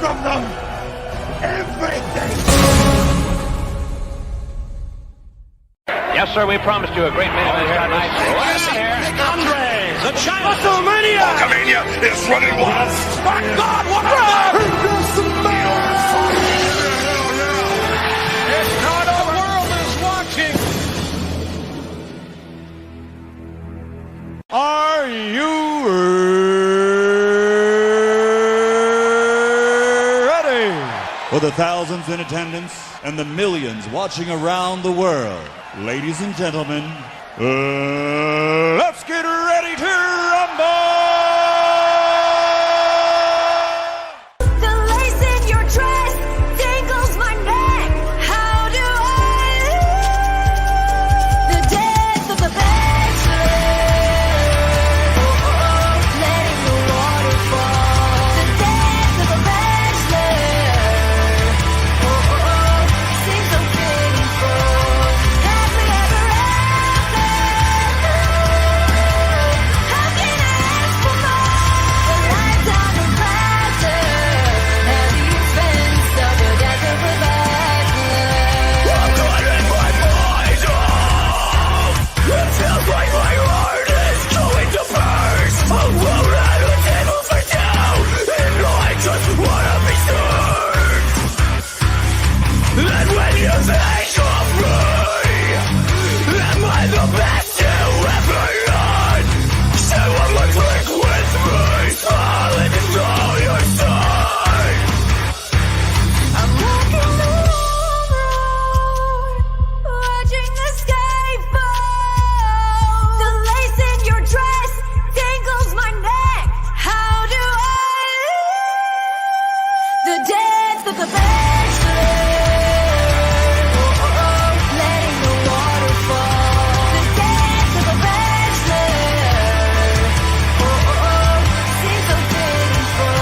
of them everything. Yes, sir, we promised you a great man tonight. Andre, the China WrestleMania! Hulkamania is running wild. My God, what a It's not the world is watching! Are you ready? For the thousands in attendance and the millions watching around the world, ladies and gentlemen, let's get ready to rumble! The lace in your dress dangles my neck. How do I live? The death of the bachelor. Letting the water fall. The death of the bachelor. Seems so pitiful. Happily ever after. How can I ask for more? A lifetime of pleasure. At the expense of the death of a bachelor. I'm cutting my mind off. It feels like my heart is going to burst. Alone at a table for two, and I just wanna be served. And when you think of me, am I the best you ever had? Someone would drink with me, falling into your side. I'm walking the road, watching the sky fall. The lace in your dress dangles my neck. How do I live? The death of the bachelor. Letting the water fall. The death of the bachelor. Seems so pitiful.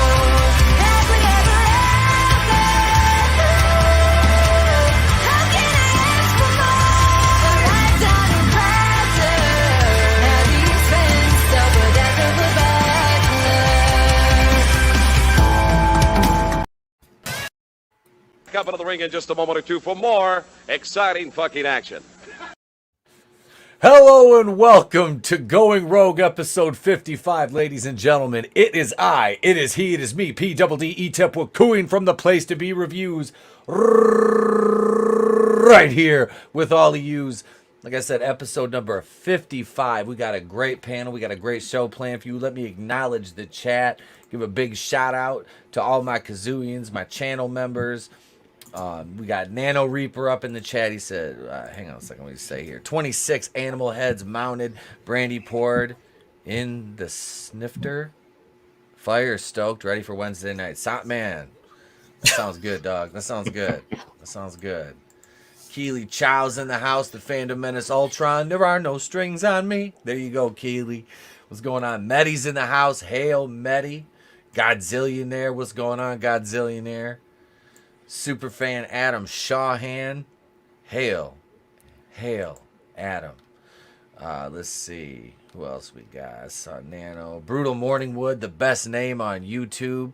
Happily ever after. How can I ask for more? A lifetime of pleasure. At the expense of the death of a bachelor. Up into the ring in just a moment or two for more exciting fucking action. Hello and welcome to Going Rogue episode 55, ladies and gentlemen. It is I, it is he, it is me, P-double-D-E-Tip, we're cooing from the place to be reviews right here with all of yous. Like I said, episode number 55. We got a great panel. We got a great show planned for you. Let me acknowledge the chat. Give a big shout out to all my kazooians, my channel members. We got Nano Reaper up in the chat. He said, hang on a second, what did he say here? 26 animal heads mounted, brandy poured in the snifter. Fire stoked, ready for Wednesday night. Man, that sounds good, dog. That sounds good. That sounds good. Keely Chow's in the house, the Fandom Menace Ultron. There are no strings on me. There you go, Keely. What's going on? Medi's in the house. Hail, Medi. Godzillionaire. What's going on, Godzillionaire? Superfan Adam Shawhan. Hail. Hail, Adam. Let's see. Who else we got? I saw Nano. Brutal Morningwood, the best name on YouTube.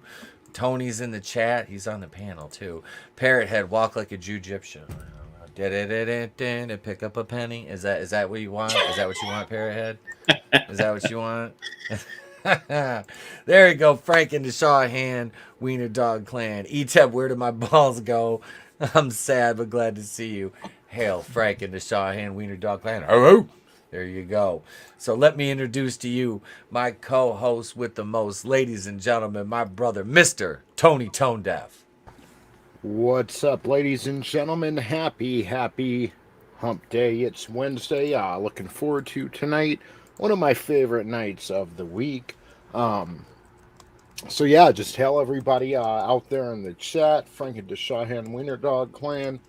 Tony's in the chat. He's on the panel, too. Parrothead, walk like a Jew-Egyptian. Pick up a penny. Is that what you want? Is that what you want, Parrothead? Is that what you want? There you go, Frank and the Shawhan Wiener Dog Clan. E-Tep, where did my balls go? I'm sad but glad to see you. Hail, Frank and the Shawhan Wiener Dog Clan. Hello. There you go. So let me introduce to you my co-host with the most, ladies and gentlemen, my brother, Mr. Tony ToneDef. What's up, ladies and gentlemen? Happy hump day. It's Wednesday. Looking forward to tonight. One of my favorite nights of the week. So yeah, just hail everybody out there in the chat. Frank and the Shawhan Wiener Dog Clan.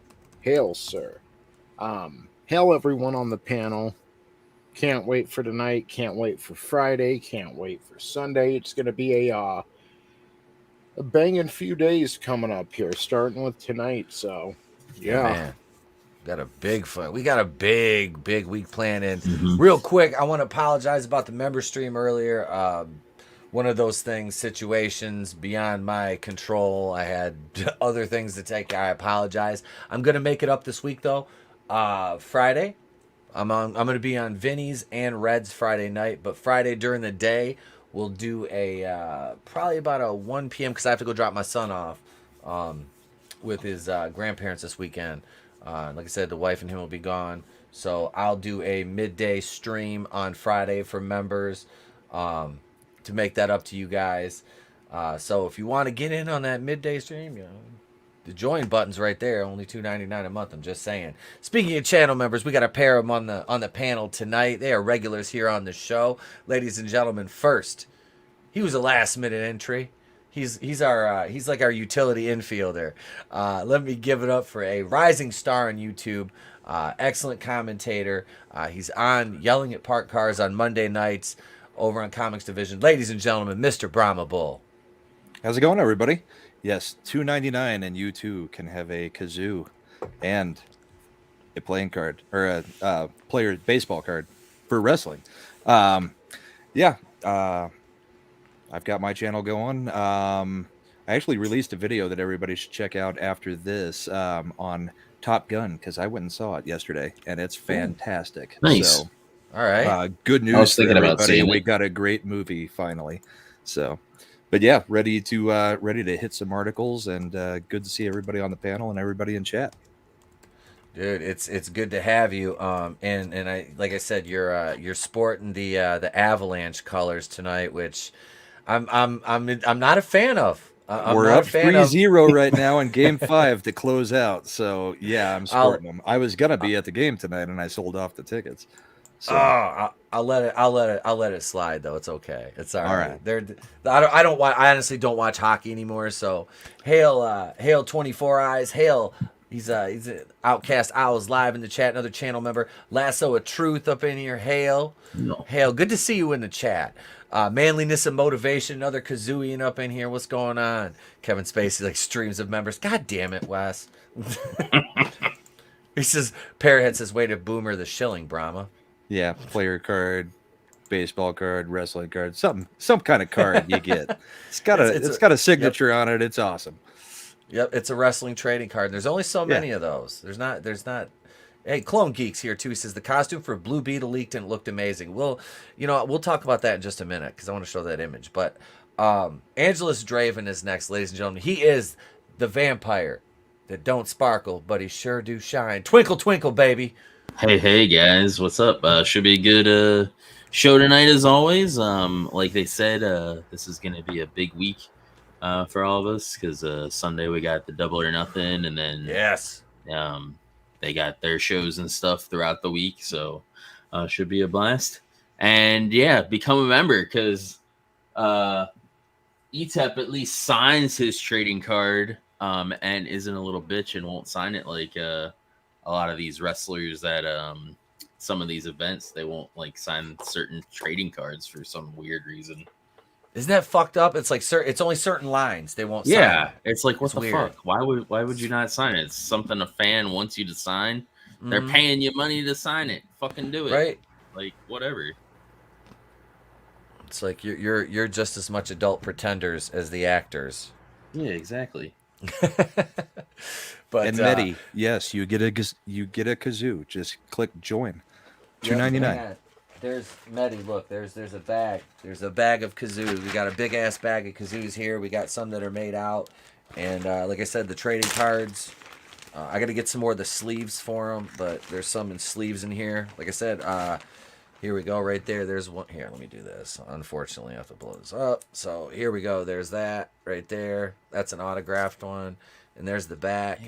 Hail, sir. Hail everyone on the panel. Can't wait for tonight. Can't wait for Friday. Can't wait for Sunday. It's going to be a banging few days coming up here, starting with tonight. So, yeah. Man, got a big fun. We got a big week planned. And real quick, I want to apologize about the member stream earlier. one of those things, situations beyond my control. I had other things to take. I apologize. I'm gonna make it up this week though. Friday, I'm gonna be on Vinny's and Red's Friday night, but Friday during the day we'll do a probably about a 1 p.m. because I have to go drop my son off with his grandparents this weekend. Like I said, the wife and him will be gone, so I'll do a midday stream on Friday for members. To make that up to you guys. So if you want to get in on that midday stream, the join button's right there, only $2.99 a month. I'm just saying. Speaking of channel members, we got a pair of them on the panel tonight. They are regulars here on the show, ladies and gentlemen. First, he was a last minute entry. He's like our utility infielder. Let me give it up for a rising star on YouTube. Excellent commentator. He's on Yelling at Park Cars on Monday nights. Over on Comics Division, ladies and gentlemen, Mr. Brahmabull. How's it going, everybody? Yes, $2.99, and you too can have a kazoo and a playing card or a player baseball card for wrestling. I've got my channel going. I actually released a video that everybody should check out after this on Top Gun because I went and saw it yesterday, and it's fantastic. Nice. So, all right. Good news. I was thinking about seeing we it. got a great movie finally. So, but yeah, ready to hit some articles, and good to see everybody on the panel and everybody in chat. Dude, it's good to have you. And I like I said, you're sporting the Avalanche colors tonight, which I'm not a fan of. We're up 3-0 right now in Game 5 to close out. So yeah, I'm sporting them. I was gonna be at the game tonight, and I sold off the tickets. So. I'll let it slide though. It's okay. It's all right. I honestly don't watch hockey anymore. So hail 24 eyes. Hail. He's Outcast Owls live in the chat. Another channel member. Lasso of Truth up in here. Hail. No. Hail. Good to see you in the chat. Manliness and Motivation. Another Kazooian up in here. What's going on? Kevin Spacey like streams of members. God damn it, Wes. He says Parrothead says way to boomer the shilling, Brahma. Yeah, player card, baseball card, wrestling card, some kind of card you get. It's got a signature on it. It's awesome. Yep, it's a wrestling trading card. There's only so many of those. There's not. Hey, Clone Geeks here too. He says the costume for Blue Beetle leaked and it looked amazing. We'll talk about that in just a minute because I want to show that image. But AngelousDraven is next, ladies and gentlemen. He is the vampire that don't sparkle, but he sure do shine. Twinkle, twinkle, baby. Hey guys, what's up? Should be a good show tonight as always. Like they said, this is gonna be a big week for all of us because Sunday we got the Double or Nothing, and then they got their shows and stuff throughout the week, so should be a blast. And yeah, become a member because ETEP at least signs his trading card and isn't a little bitch and won't sign it like a lot of these wrestlers at some of these events. They won't like sign certain trading cards for some weird reason. Isn't that fucked up? It's like it's only certain lines they won't sign. Yeah, it's like what the weird. fuck? Why would you not sign it? It's something a fan wants you to sign. They're paying you money to sign it. Fucking do it. Right. Like whatever. It's like you're just as much adult pretenders as the actors. Yeah, exactly. But and Medi, yes, you get a kazoo. Just click join. $2.99. There's Medi. Look, there's a bag. There's a bag of kazoos. We got a big ass bag of kazoos here. We got some that are made out, and like I said, the trading cards. I got to get some more of the sleeves for them, but there's some in sleeves in here. Like I said, here we go, right there. There's one here. Let me do this. Unfortunately, I have to blow this up. So here we go. There's that right there. That's an autographed one, and there's the back.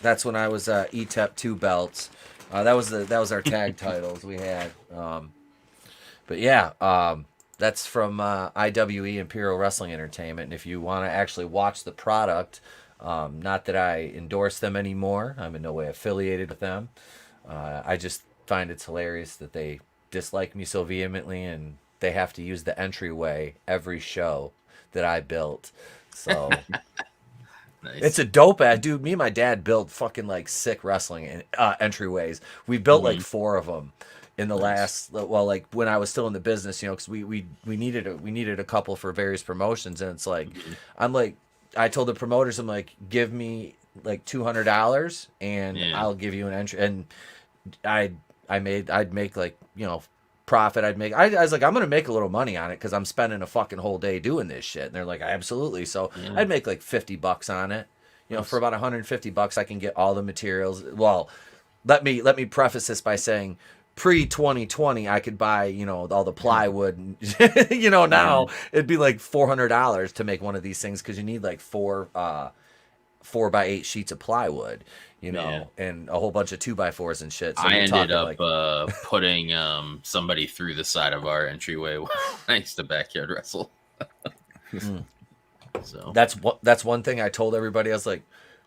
That's when I was ETEP 2 belts. That was our tag titles we had. But yeah, that's from IWE Imperial Wrestling Entertainment. And if you want to actually watch the product, not that I endorse them anymore. I'm in no way affiliated with them. I just find it's hilarious that they dislike me so vehemently and they have to use the entryway every show that I built. So nice. It's a dope ass dude. Me and my dad built fucking like sick wrestling entryways. We built like 4 of them, in the last, well, like when I was still in the business, you know, because we needed a couple for various promotions, and it's like, I'm like, I told the promoters, I'm like, give me like $200 and I'll give you an entry, and I'd make like, you know, profit. I was like, I'm gonna make a little money on it because I'm spending a fucking whole day doing this shit, and they're like, absolutely. So I'd make like $50 on it, you know, for about $150 I can get all the materials. Well, let me preface this by saying, pre-2020 I could buy, you know, all the plywood, and, you know, now it'd be like $400 to make one of these things, because you need like 4x8 sheets of plywood, you know, and a whole bunch of 2x4s and shit. So I ended up putting somebody through the side of our entryway thanks to Backyard Wrestle. So that's one thing I told everybody. I was like,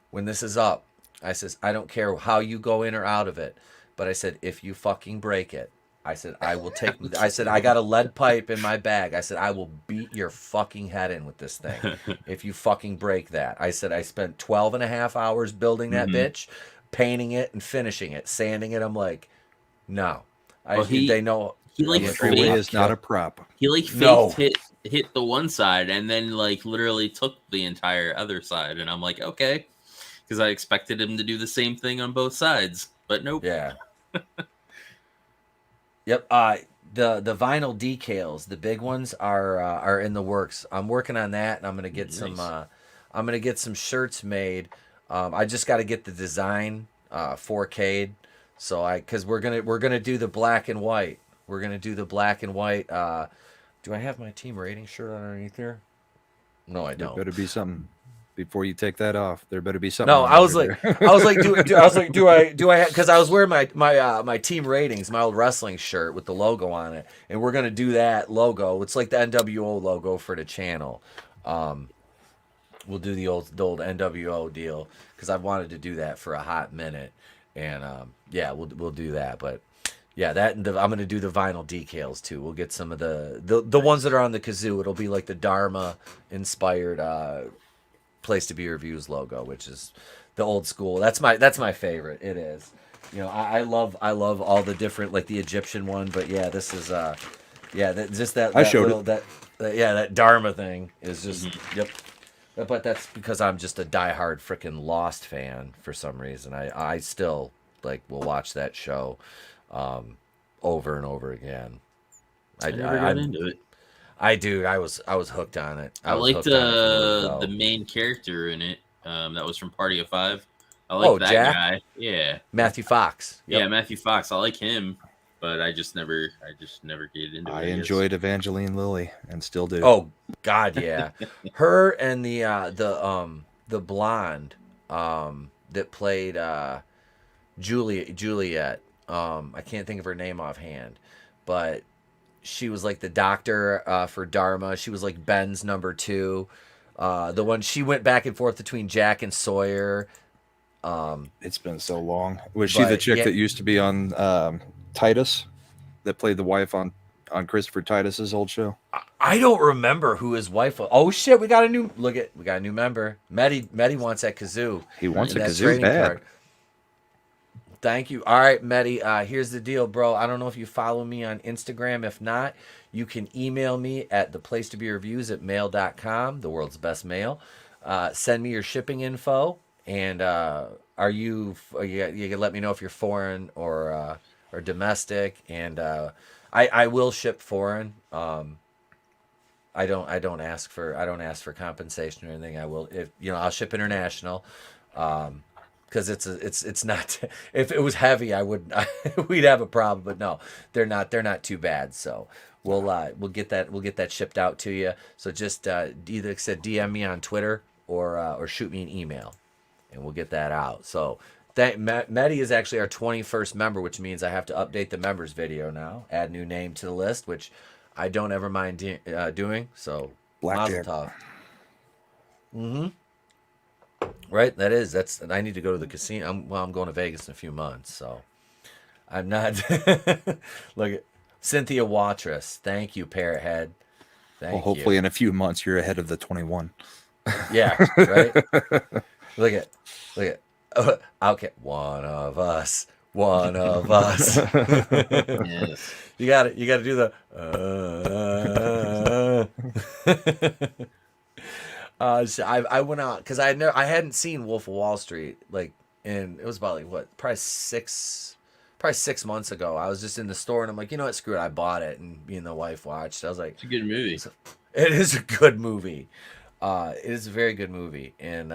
when this is up, I says, I don't care how you go in or out of it, but I said, if you fucking break it, I said, I will take, I said, I got a lead pipe in my bag. I said, I will beat your fucking head in with this thing if you fucking break that. I said, I spent 12.5 hours building that bitch, painting it and finishing it, sanding it. I'm like, no. They know. He like Entryway is not a prop. He like faked hit the one side and then like literally took the entire other side. And I'm like, okay. Because I expected him to do the same thing on both sides. But nope. Yeah. Yep. The vinyl decals, the big ones are in the works. I'm working on that, and I'm gonna get some. I'm gonna get some shirts made. I just got to get the design 4K'd. So because we're gonna do the black and white. We're gonna do the black and white. Do I have my team rating shirt underneath here? No, I don't. There better be something. Before you take that off, there better be something. No, I was like, do I? Because I was wearing my team ratings, my old wrestling shirt with the logo on it, and we're gonna do that logo. It's like the NWO logo for the channel. We'll do the old NWO deal because I've wanted to do that for a hot minute, and yeah, we'll do that. But yeah, that and I'm gonna do the vinyl decals too. We'll get some of the ones that are on the kazoo. It'll be like the Dharma inspired. Place to Be Reviews logo, which is the old school. That's my favorite. It is. You know, I love all the different, like the Egyptian one, but yeah, this is that Dharma thing is just yep. But that's because I'm just a diehard freaking Lost fan for some reason. I still like will watch that show over and over again. I never got into it. I was hooked on it. I liked the main character in it. That was from Party of Five. I like that Jack? guy. Yeah, Matthew Fox. Yep. Yeah, Matthew Fox. I like him, but I just never get into it. I enjoyed Evangeline Lilly and still do. Oh God, yeah. Her and the blonde that played Juliet. I can't think of her name offhand, but she was like the doctor for Dharma. She was like Ben's number 2. The one she went back and forth between Jack and Sawyer. It's been so long. Was she the chick that used to be on Titus, that played the wife on Christopher Titus's old show? I don't remember who his wife was. Oh shit, we got a new member. Medi wants that kazoo. He wants a kazoo bad. Card. Thank you. All right, Medi, here's the deal, bro. I don't know if you follow me on Instagram. If not, you can email me at theplacetobereviews@mail.com, the world's best mail. Send me your shipping info, and you can let me know if you're foreign or domestic, and I will ship foreign. I don't ask for compensation or anything. I will, if I'll ship international. Because it's not. If it was heavy, we'd have a problem. But no, they're not too bad. So we'll get that shipped out to you. So just either DM me on Twitter or shoot me an email, and we'll get that out. So Medi is actually our 21st member, which means I have to update the members video now, add new name to the list, which I don't ever mind doing. So Blackjack. Mazel tov. Right, that's. I need to go to the casino. I'm going to Vegas in a few months, so I'm not. Look at Cynthia Watrous. Thank you, Parrot Head. Hopefully in a few months you're ahead of the 21. Yeah, right. Look at. Okay, one of us. One of us. Yes. You got to do the. So I went out because I hadn't seen Wolf of Wall Street like, and it was about like what, probably 6 months ago. I was just in the store and I'm like, you know what, screw it, I bought it, and me and the wife watched. I was like, It's a good movie. it is a good movie. It is a very good movie, and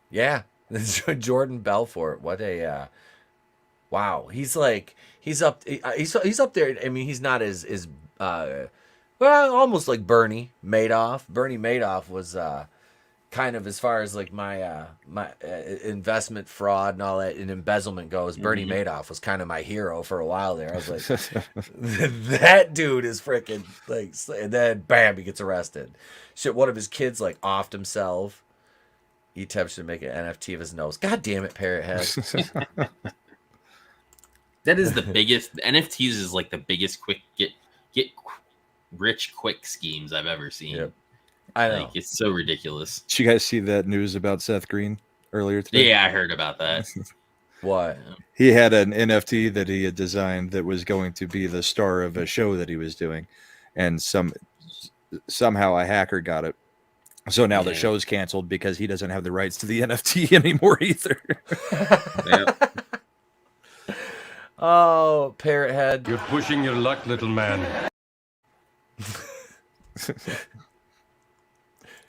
yeah, Jordan Belfort. What a wow. He's up there. I mean, he's not as well, almost like Bernie Madoff. Bernie Madoff was kind of, as far as like my investment fraud and all that and embezzlement goes. Bernie Madoff was kind of my hero for a while there. I was like, that dude is freaking like, and then bam, he gets arrested. Shit, one of his kids like offed himself. He attempted to make an NFT of his nose. God damn it, Parrot Head. That is the biggest. NFTs is like the biggest quick get rich quick schemes I've ever seen. Yep. I know. Like, it's so ridiculous. Did you guys see that news about Seth Green earlier today? Yeah, I heard about that. What? He had an NFT that he had designed that was going to be the star of a show that he was doing, and somehow a hacker got it. So now the show's canceled because he doesn't have the rights to the NFT anymore either. Yep. Oh, Parrot Head. You're pushing your luck, little man.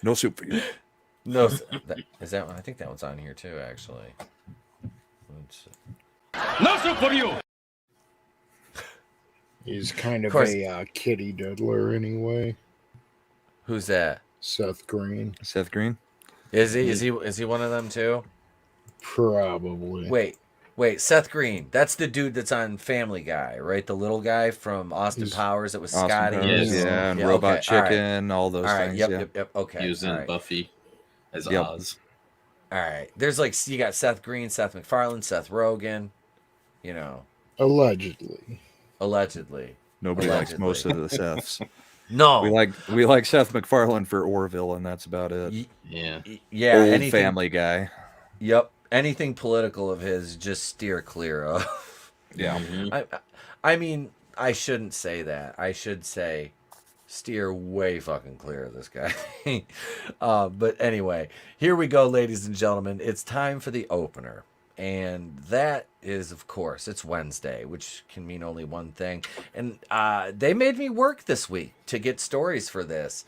No soup for you. No, is that one? I think that one's on here too, actually. No soup for you. He's kind of course. a kitty diddler anyway. Who's that? Seth Green. Seth Green? Is he one of them too? Probably. Wait, Seth Green. That's the dude that's on Family Guy, right? The little guy from Austin Powers that was Austin Scotty. Powers, yeah, and Robot Chicken, all those things. Yep. Okay. He was in Buffy as Oz. All right. There's like, you got Seth Green, Seth MacFarlane, Seth Rogen. You know. Allegedly. Nobody likes most of the Seths. No. We like Seth MacFarlane for Orville, and that's about it. Yeah. Yeah. Old anything, Family Guy. Yep. Anything political of his, just steer clear of. Yeah. I mean, I shouldn't say that. I should say steer way fucking clear of this guy. But anyway, here we go, ladies and gentlemen. It's time for the opener. And that is, of course, it's Wednesday, which can mean only one thing. And they made me work this week to get stories for this.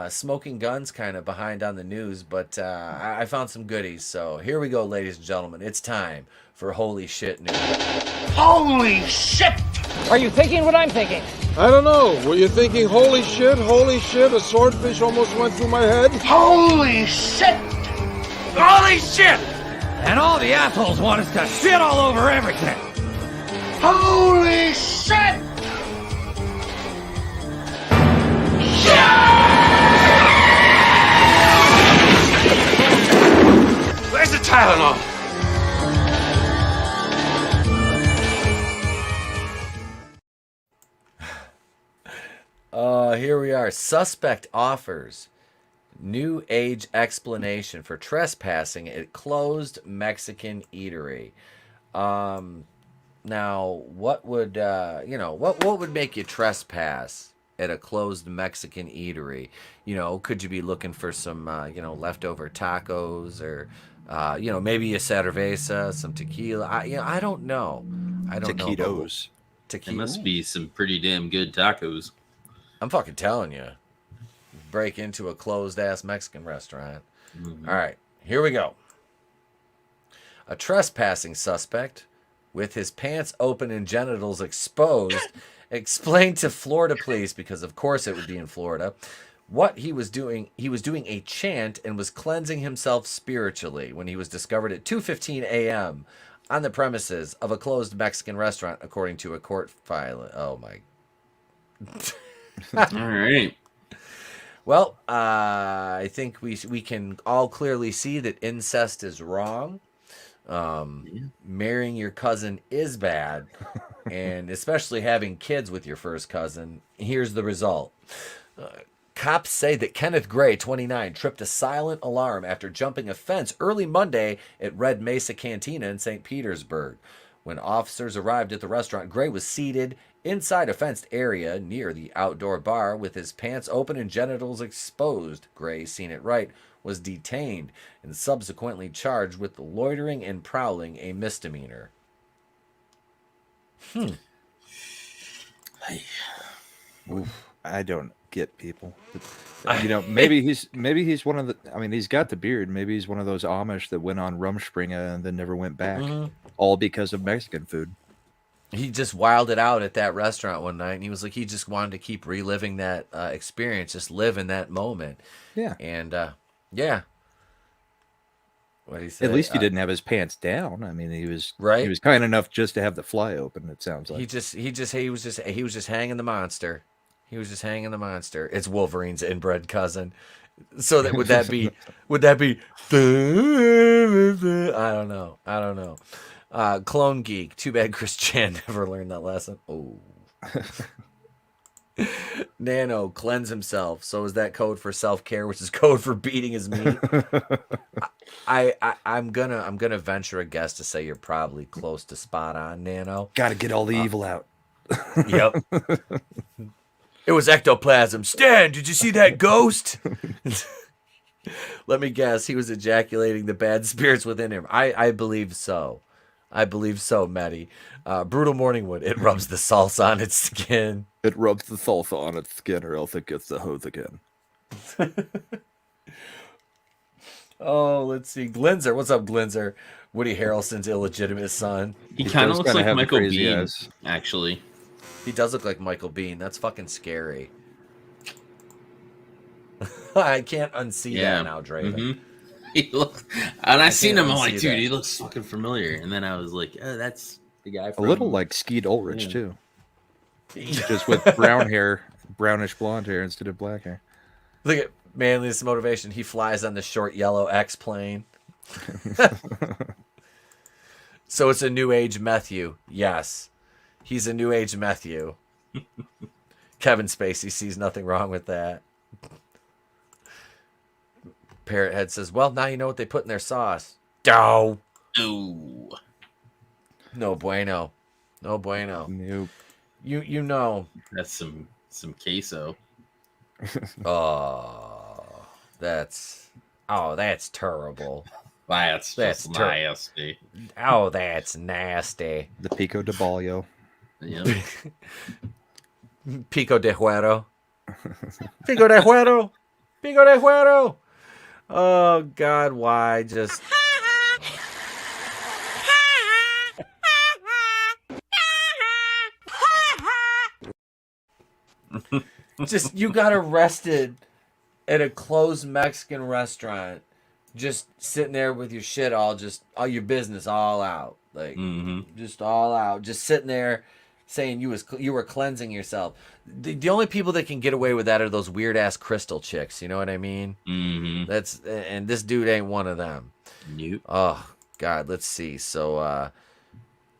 Smoking Guns kind of behind on the news, but I found some goodies. So here we go, ladies and gentlemen. It's time for Holy Shit News. Holy shit! Are you thinking what I'm thinking? I don't know. Were you thinking, holy shit, a swordfish almost went through my head? Holy shit! Holy shit! And all the assholes want us to shit all over everything. Holy shit! Where's the Tylenol? Here we are. Suspect offers new age explanation for trespassing at closed Mexican eatery. Now, what would what would make you trespass at a closed Mexican eatery? You know, could you be looking for some leftover tacos, or maybe a cerveza, some tequila? I don't know. I don't know. Taquitos. There must be some pretty damn good tacos. I'm fucking telling you. Break into a closed-ass Mexican restaurant. All right, here we go. A trespassing suspect with his pants open and genitals exposed explained to Florida police, because of course it would be in Florida, what he was doing. He was doing a chant and was cleansing himself spiritually when he was discovered at 2:15 a.m. on the premises of a closed Mexican restaurant, according to a court filing. Oh, my... All right. Well, I think we can all clearly see that incest is wrong. Marrying your cousin is bad, and especially having kids with your first cousin. Here's the result. Cops say that Kenneth Gray, 29, tripped a silent alarm after jumping a fence early Monday at Red Mesa Cantina in St. Petersburg. When officers arrived at the restaurant, Gray was seated inside a fenced area near the outdoor bar with his pants open and genitals exposed. Gray, seen it right, was detained and subsequently charged with loitering and prowling, a misdemeanor. I don't get people. You know, maybe he's one of the. I mean, he's got the beard. Maybe he's one of those Amish that went on Rumspringa and then never went back, all because of Mexican food. He just wilded out at that restaurant one night, and he was like, he just wanted to keep reliving that experience, just live in that moment. Yeah, and yeah. What did he say? At least he didn't have his pants down. I mean, he was right. He was kind enough just to have the fly open. It sounds like he was just hanging the monster. He was just hanging the monster. It's Wolverine's inbred cousin. So that would that be? I don't know. Clone Geek. Too bad Chris Chan never learned that lesson. Oh. Nano cleanse himself. So is that code for self-care, which is code for beating his meat? I'm gonna venture a guess to say you're probably close to spot on, Nano. Got to get all the evil out. Yep. It was ectoplasm. Stan, did you see that ghost? Let me guess. He was ejaculating the bad spirits within him. I believe so. Maddie. Brutal Morningwood. It rubs the salsa on its skin. It rubs the salsa on its skin, or else it gets the hose again. Oh, let's see. Glinzer. What's up, Glinzer? Woody Harrelson's illegitimate son. He kind of looks like Michael Bean, actually. He does look like Michael Bean. That's fucking scary. I can't unsee that now, Draven. Mm-hmm. He looks, and I seen him. I'm like, dude, he looks fucking familiar. And then I was like, oh, that's the guy. From... A little like Skeet Ulrich too, just with brown hair, brownish blonde hair instead of black hair. Look at Manliest Motivation. He flies on the short yellow X plane. So it's a new age Matthew. Yes. He's a new age Matthew. Kevin Spacey sees nothing wrong with that. Parrot Head says, well, now you know what they put in their sauce. Dough. Ooh. No bueno. No bueno. Nope. You know. That's some queso. That's terrible. That's just nasty. Oh, that's nasty. The Pico de Ballo. Yep. Pico de Huero. Pico de Huero. Pico de Huero. Oh, God, why just... Just, you got arrested at a closed Mexican restaurant, just sitting there with your shit all your business all out. Like, just all out. Just sitting there saying you were cleansing yourself. The only people that can get away with that are those weird ass crystal chicks. You know what I mean? Mm-hmm. And this dude ain't one of them. Nope. Oh God, let's see. So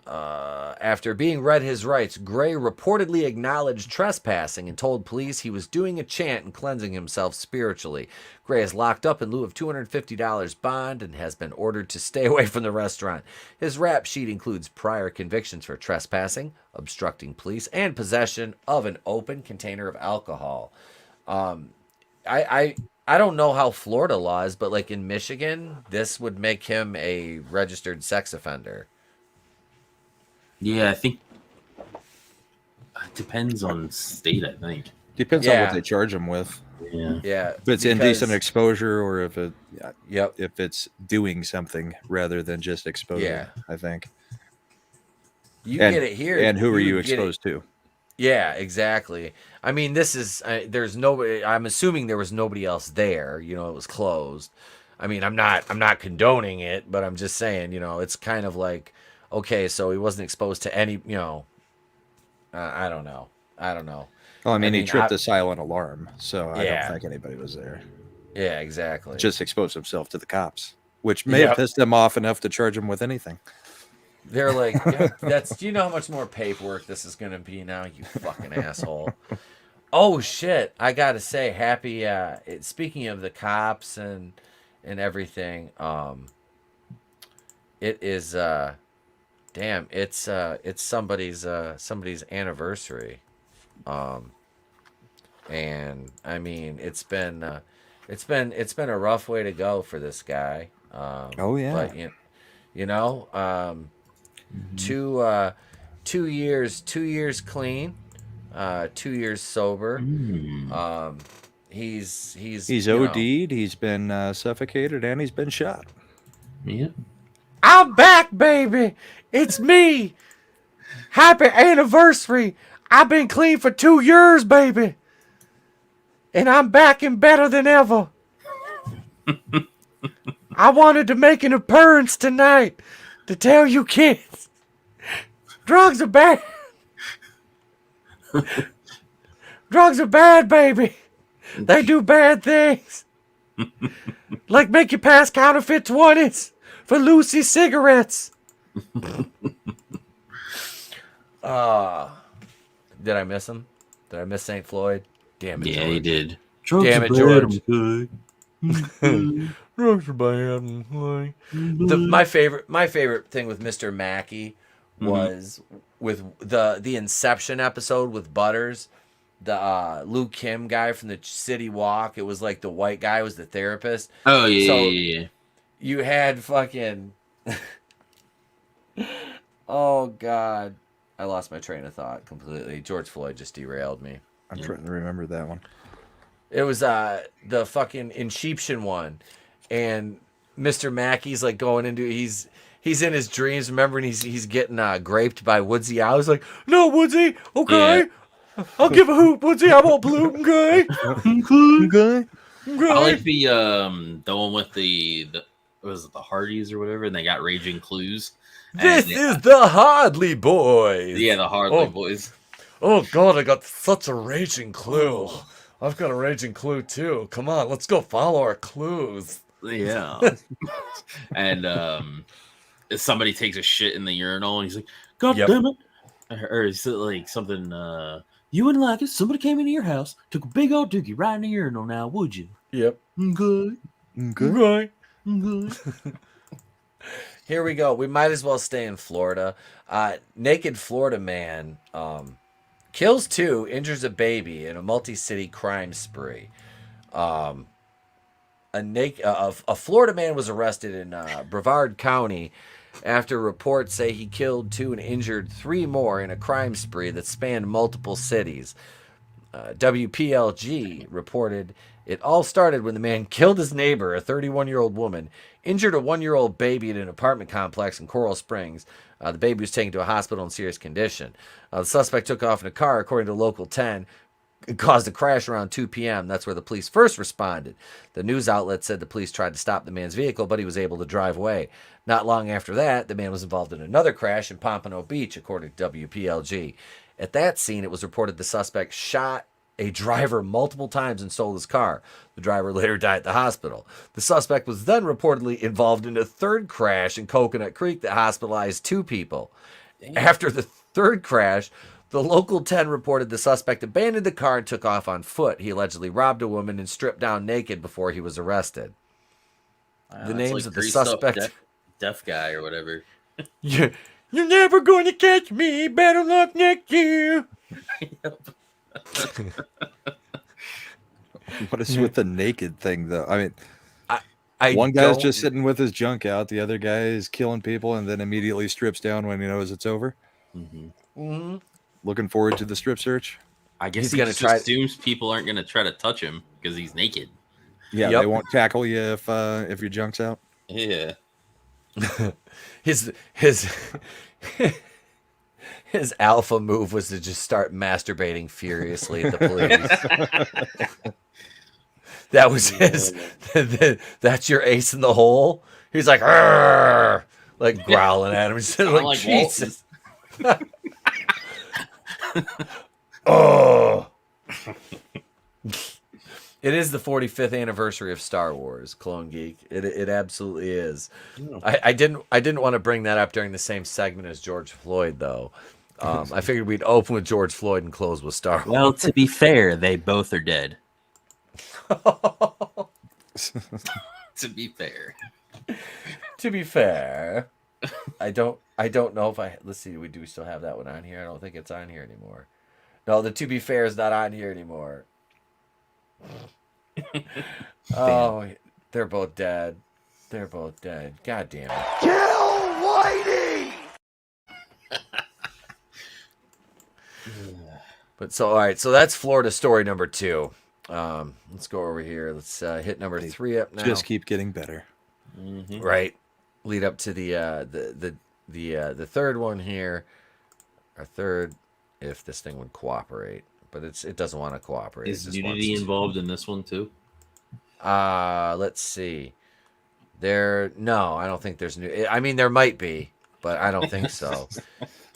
after being read his rights, Gray reportedly acknowledged trespassing and told police he was doing a chant and cleansing himself spiritually. Gray is locked up in lieu of $250 bond and has been ordered to stay away from the restaurant. His rap sheet includes prior convictions for trespassing, obstructing police, and possession of an open container of alcohol. I don't know how Florida law is, but like in Michigan, this would make him a registered sex offender. Yeah, I think it depends on state. I think depends on what they charge him with. Yeah. If it's indecent exposure, or if if it's doing something rather than just exposure. Yeah. I think you get it here. And who are you exposed to? Yeah, exactly. I mean, this is there's nobody. I'm assuming there was nobody else there. You know, it was closed. I mean, I'm not condoning it, but I'm just saying. You know, it's kind of like. Okay, so he wasn't exposed to any, you know, I don't know. Well, I mean, he tripped the silent alarm, so I don't think anybody was there. Yeah, exactly. Just exposed himself to the cops, which may have pissed them off enough to charge him with anything. They're like, do you know how much more paperwork this is going to be now, you fucking asshole? Oh, shit. I got to say, happy, speaking of the cops and everything, it is, Damn, it's somebody's anniversary. And I mean, it's been a rough way to go for this guy. Oh, yeah. But you know, 2 years clean, 2 years sober. He's He's you know, OD'd, he's been suffocated, and he's been shot. Yeah. I'm back, baby. It's me. Happy anniversary. I've been clean for 2 years, baby. And I'm back and better than ever. I wanted to make an appearance tonight to tell you kids, drugs are bad. Drugs are bad, baby. They do bad things. Like make you pass counterfeit 20s for Lucy cigarettes. Did I miss him? Did I miss St. Floyd? Damn it, Yeah, George. he did. Damn it, George. Drugs are bad. My favorite thing with Mr. Mackey was with the Inception episode with Butters, the Luke Kim guy from the City Walk. It was like the white guy was the therapist. Oh yeah, So yeah. you had fucking. Oh God, I lost my train of thought completely. George Floyd just derailed me. I'm trying to remember that one. It was the fucking Inception one, and Mr. Mackey's like going into he's in his dreams, remembering he's getting graped by Woodsy. I was like, no, Woodsy, okay, I'll give a hoot, Woodsy. I won't pollute, okay, Good. I like the one with the what was it, the Hardys or whatever, and they got Raging Clues. This is the Hardley Boys. Yeah, the Hardley Boys. Oh God, I got such a raging clue. I've got a raging clue too. Come on, let's go follow our clues. Yeah. And if somebody takes a shit in the urinal and he's like, God damn it. Or is it like something you wouldn't like it? Somebody came into your house, took a big old dookie right in the urinal now, would you? Yep. Good. Right. Good. Here we go. We might as well stay in Florida. Naked Florida man kills 2, injures a baby in a multi-city crime spree. A Florida man was arrested in Brevard County after reports say he killed 2 and injured 3 more in a crime spree that spanned multiple cities. WPLG reported it all started when the man killed his neighbor, a 31-year-old woman, injured a 1-year-old baby at an apartment complex in Coral Springs. The baby was taken to a hospital in serious condition. The suspect took off in a car, according to Local 10. It caused a crash around 2 p.m. That's where the police first responded. The news outlet said the police tried to stop the man's vehicle, but he was able to drive away. Not long after that, the man was involved in another crash in Pompano Beach, according to WPLG. At that scene, it was reported the suspect shot a driver multiple times and stole his car. The driver later died at the hospital. The suspect was then reportedly involved in a third crash in Coconut Creek that hospitalized 2 people. Damn. After the third crash, the Local 10 reported the suspect abandoned the car and took off on foot. He allegedly robbed a woman and stripped down naked before he was arrested. The names like of the suspect... Deaf guy or whatever. You're never going to catch me. Better luck next year. What is with the naked thing, though? I mean, I one guy's just sitting with his junk out. The other guy is killing people and then immediately strips down when he knows it's over. Looking forward to the strip search. I guess he just assumes people aren't going to try to touch him because he's naked. Yeah, they won't tackle you if your junk's out. Yeah. His alpha move was to just start masturbating furiously at the police. That was his. That's your ace in the hole. He's like, "Arr!" like growling at him. He's like, Jesus. Oh. It is the 45th anniversary of Star Wars, Clone Geek. It absolutely is. I didn't want to bring that up during the same segment as George Floyd, though. I figured we'd open with George Floyd and close with Star Wars. Well, to be fair, they both are dead. To be fair. I don't know if let's see, do we still have that one on here? I don't think it's on here anymore. No, the To Be Fair is not on here anymore. Oh, they're both dead. They're both dead. God damn it. Kill Whitey! But so, all right, so that's Florida story number 2. Let's go over here. Let's hit number 3 up now. Just keep getting better. Right. Lead up to the third one here. Our third, if this thing would cooperate, but it doesn't want to cooperate. Is nudity involved in this one too? Let's see. No, I don't think there's new. I mean, there might be, but I don't think so.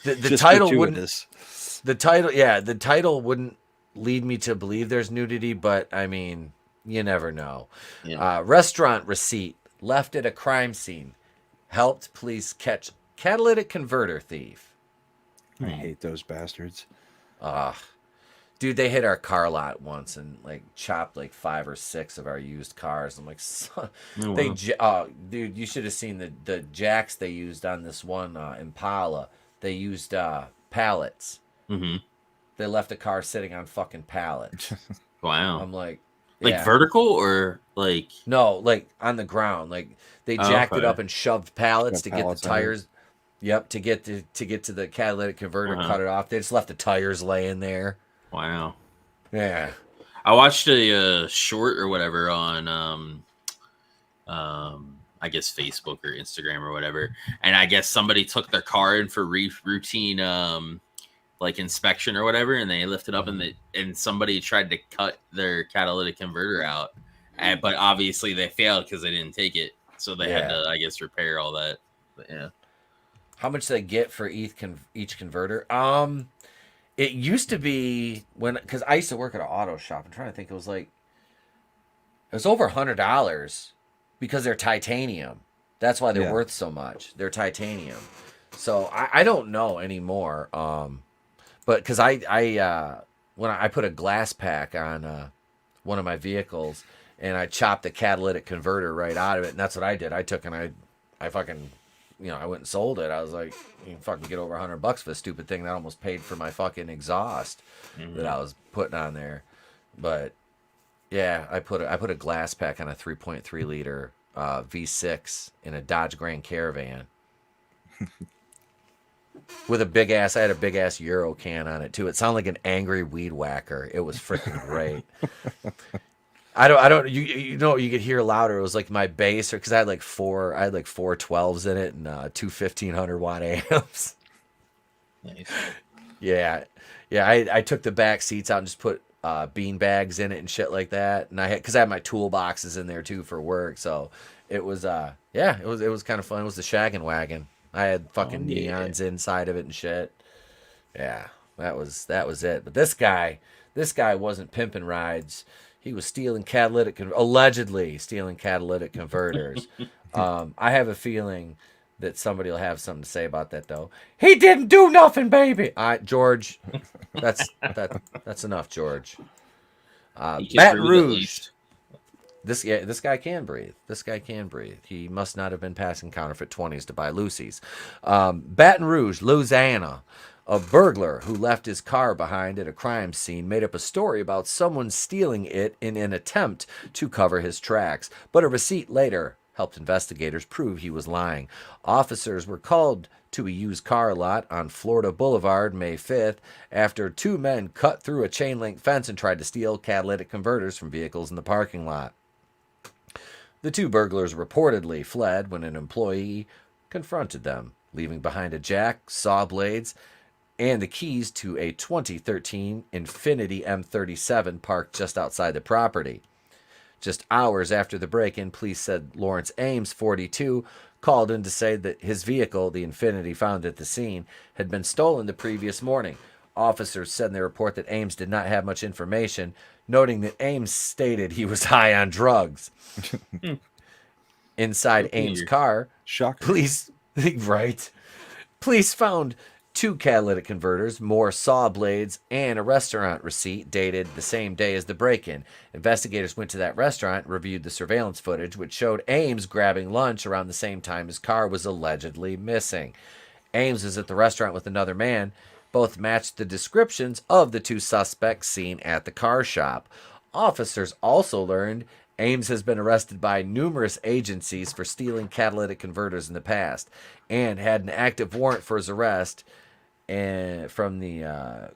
The title wouldn't. The title wouldn't lead me to believe there's nudity, but I mean, you never know. Yeah. Restaurant receipt left at a crime scene helped police catch catalytic converter thief. I hate those bastards. Dude, they hit our car lot once and like chopped like 5 or 6 of our used cars. I'm like, son, dude, you should have seen the jacks they used on this one Impala. They used pallets. Mm-hmm. They left a car sitting on fucking pallets. Wow. I'm like vertical or like no, like on the ground. Like they jacked it up and shoved pallets to get the tires. Yep, to get to the catalytic converter, cut it off. They just left the tires laying there. Wow. Yeah. I watched a short or whatever on I guess Facebook or Instagram or whatever, and I guess somebody took their car in for routine like inspection or whatever, and they lifted up and somebody tried to cut their catalytic converter out, but obviously they failed because they didn't take it, so they had to, I guess, repair all that. But yeah. How much do they get for each converter? It used to be because I used to work at an auto shop. I'm trying to think. It was over $100 because they're titanium. That's why they're worth so much. They're titanium. So I don't know anymore. But because when I put a glass pack on one of my vehicles and I chopped the catalytic converter right out of it, and that's what I did. I took and I fucking. I went and sold it. I was like, you can fucking get over $100 for this stupid thing that almost paid for my fucking exhaust that I was putting on there. But yeah, I put a glass pack on a 3.3 liter V6 in a Dodge Grand Caravan with I had a big ass Euro can on it too. It sounded like an angry weed whacker. It was freaking great. I don't. You could hear louder. It was like my bass, because I had four 12s in it and 2 1500-watt amps. Nice. Yeah. I took the back seats out and just put bean bags in it and shit like that. And because I had my toolboxes in there too for work. So it was it was kind of fun. It was the shaggin' wagon. I had fucking neons inside of it and shit. Yeah, that was it. But this guy wasn't pimping rides. He was allegedly stealing catalytic converters. I have a feeling that somebody will have something to say about that, though. He didn't do nothing, baby. All right, George, that's enough, George. Baton Rouge. This guy can breathe. He must not have been passing counterfeit 20s to buy Lucy's. Baton Rouge, Louisiana. A burglar who left his car behind at a crime scene made up a story about someone stealing it in an attempt to cover his tracks, but a receipt later helped investigators prove he was lying. Officers were called to a used car lot on Florida Boulevard May 5th after 2 men cut through a chain-link fence and tried to steal catalytic converters from vehicles in the parking lot. The 2 burglars reportedly fled when an employee confronted them, leaving behind a jack, saw blades, and the keys to a 2013 Infiniti M37 parked just outside the property. Just hours after the break-in, police said Lawrence Ames, 42, called in to say that his vehicle, the Infiniti found at the scene, had been stolen the previous morning. Officers said in their report that Ames did not have much information, noting that Ames stated he was high on drugs. Inside Ames' car, Shocker. police found 2 catalytic converters, more saw blades, and a restaurant receipt dated the same day as the break-in. Investigators went to that restaurant and reviewed the surveillance footage, which showed Ames grabbing lunch around the same time his car was allegedly missing. Ames was at the restaurant with another man. Both matched the descriptions of the 2 suspects seen at the car shop. Officers also learned Ames has been arrested by numerous agencies for stealing catalytic converters in the past and had an active warrant for his arrest from the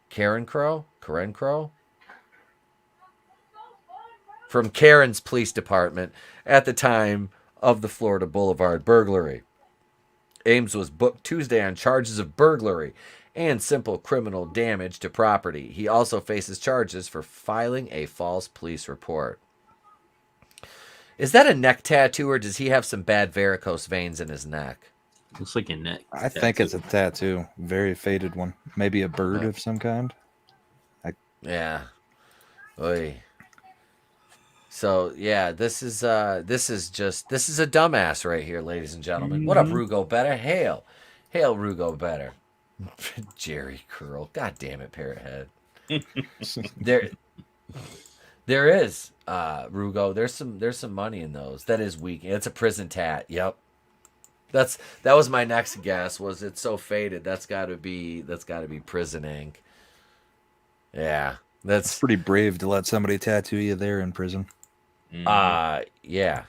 Karen Crow? From Karen's police department at the time of the Florida Boulevard burglary. Ames was booked Tuesday on charges of burglary and simple criminal damage to property. He also faces charges for filing a false police report. Is that a neck tattoo, or does he have some bad varicose veins in his neck? Looks like a neck. I think it's a tattoo. Very faded one. Maybe a bird of some kind. Yeah. Oy. So yeah, this is a dumbass right here, ladies and gentlemen. What up, Rugo Better? Hail Rugo Better. Jerry Curl. God damn it, Parrot Head. There is Rugo. There's some money in those. That is weak. It's a prison tat. Yep. That was my next guess. Was it so faded? That's got to be prison ink. Yeah, that's pretty brave to let somebody tattoo you there in prison. Yeah.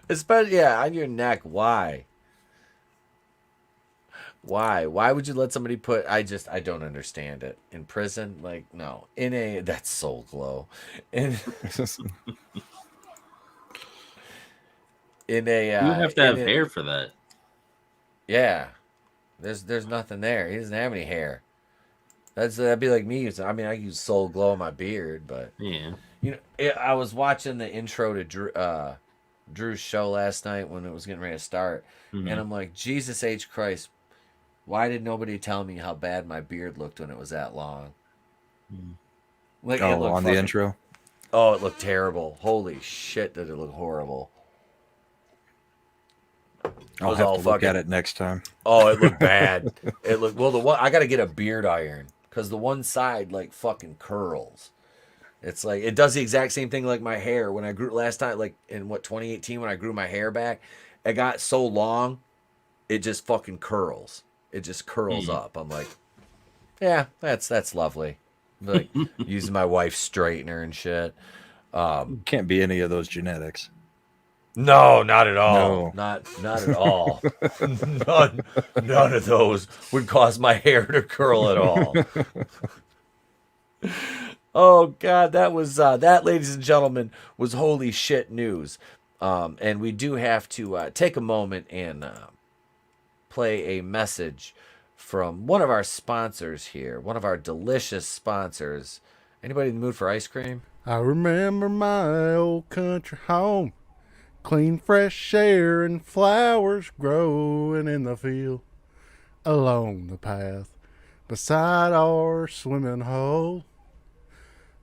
Especially, yeah, on your neck. Why? Why would you let somebody put? I don't understand it. In prison, like, no. That's Soul Glow. You have to have hair for that. Yeah, there's nothing there. He doesn't have any hair. That'd be like me using. I mean, I use Soul Glow on my beard, but yeah, I was watching the intro to Drew's show last night when it was getting ready to start, and I'm like, Jesus H. Christ, why did nobody tell me how bad my beard looked when it was that long? Like, on the intro. Oh, it looked terrible. Holy shit, did it look horrible. I'll have to look at it next time. Oh, it looked bad. It looked I got to get a beard iron because the one side like fucking curls. It's like it does the exact same thing like my hair when I grew last time, like in 2018 when I grew my hair back. It got so long, it just fucking curls. It just curls up. I'm like, yeah, that's lovely. Like using my wife's straightener and shit. Can't be any of those genetics. No, not at all. No. Not at all. None of those would cause my hair to curl at all. Oh God, that was that, ladies and gentlemen, was holy shit news. And we do have to take a moment and play a message from one of our sponsors here, one of our delicious sponsors. Anybody in the mood for ice cream? I remember my old country home. Clean, fresh air and flowers growing in the field along the path beside our swimming hole.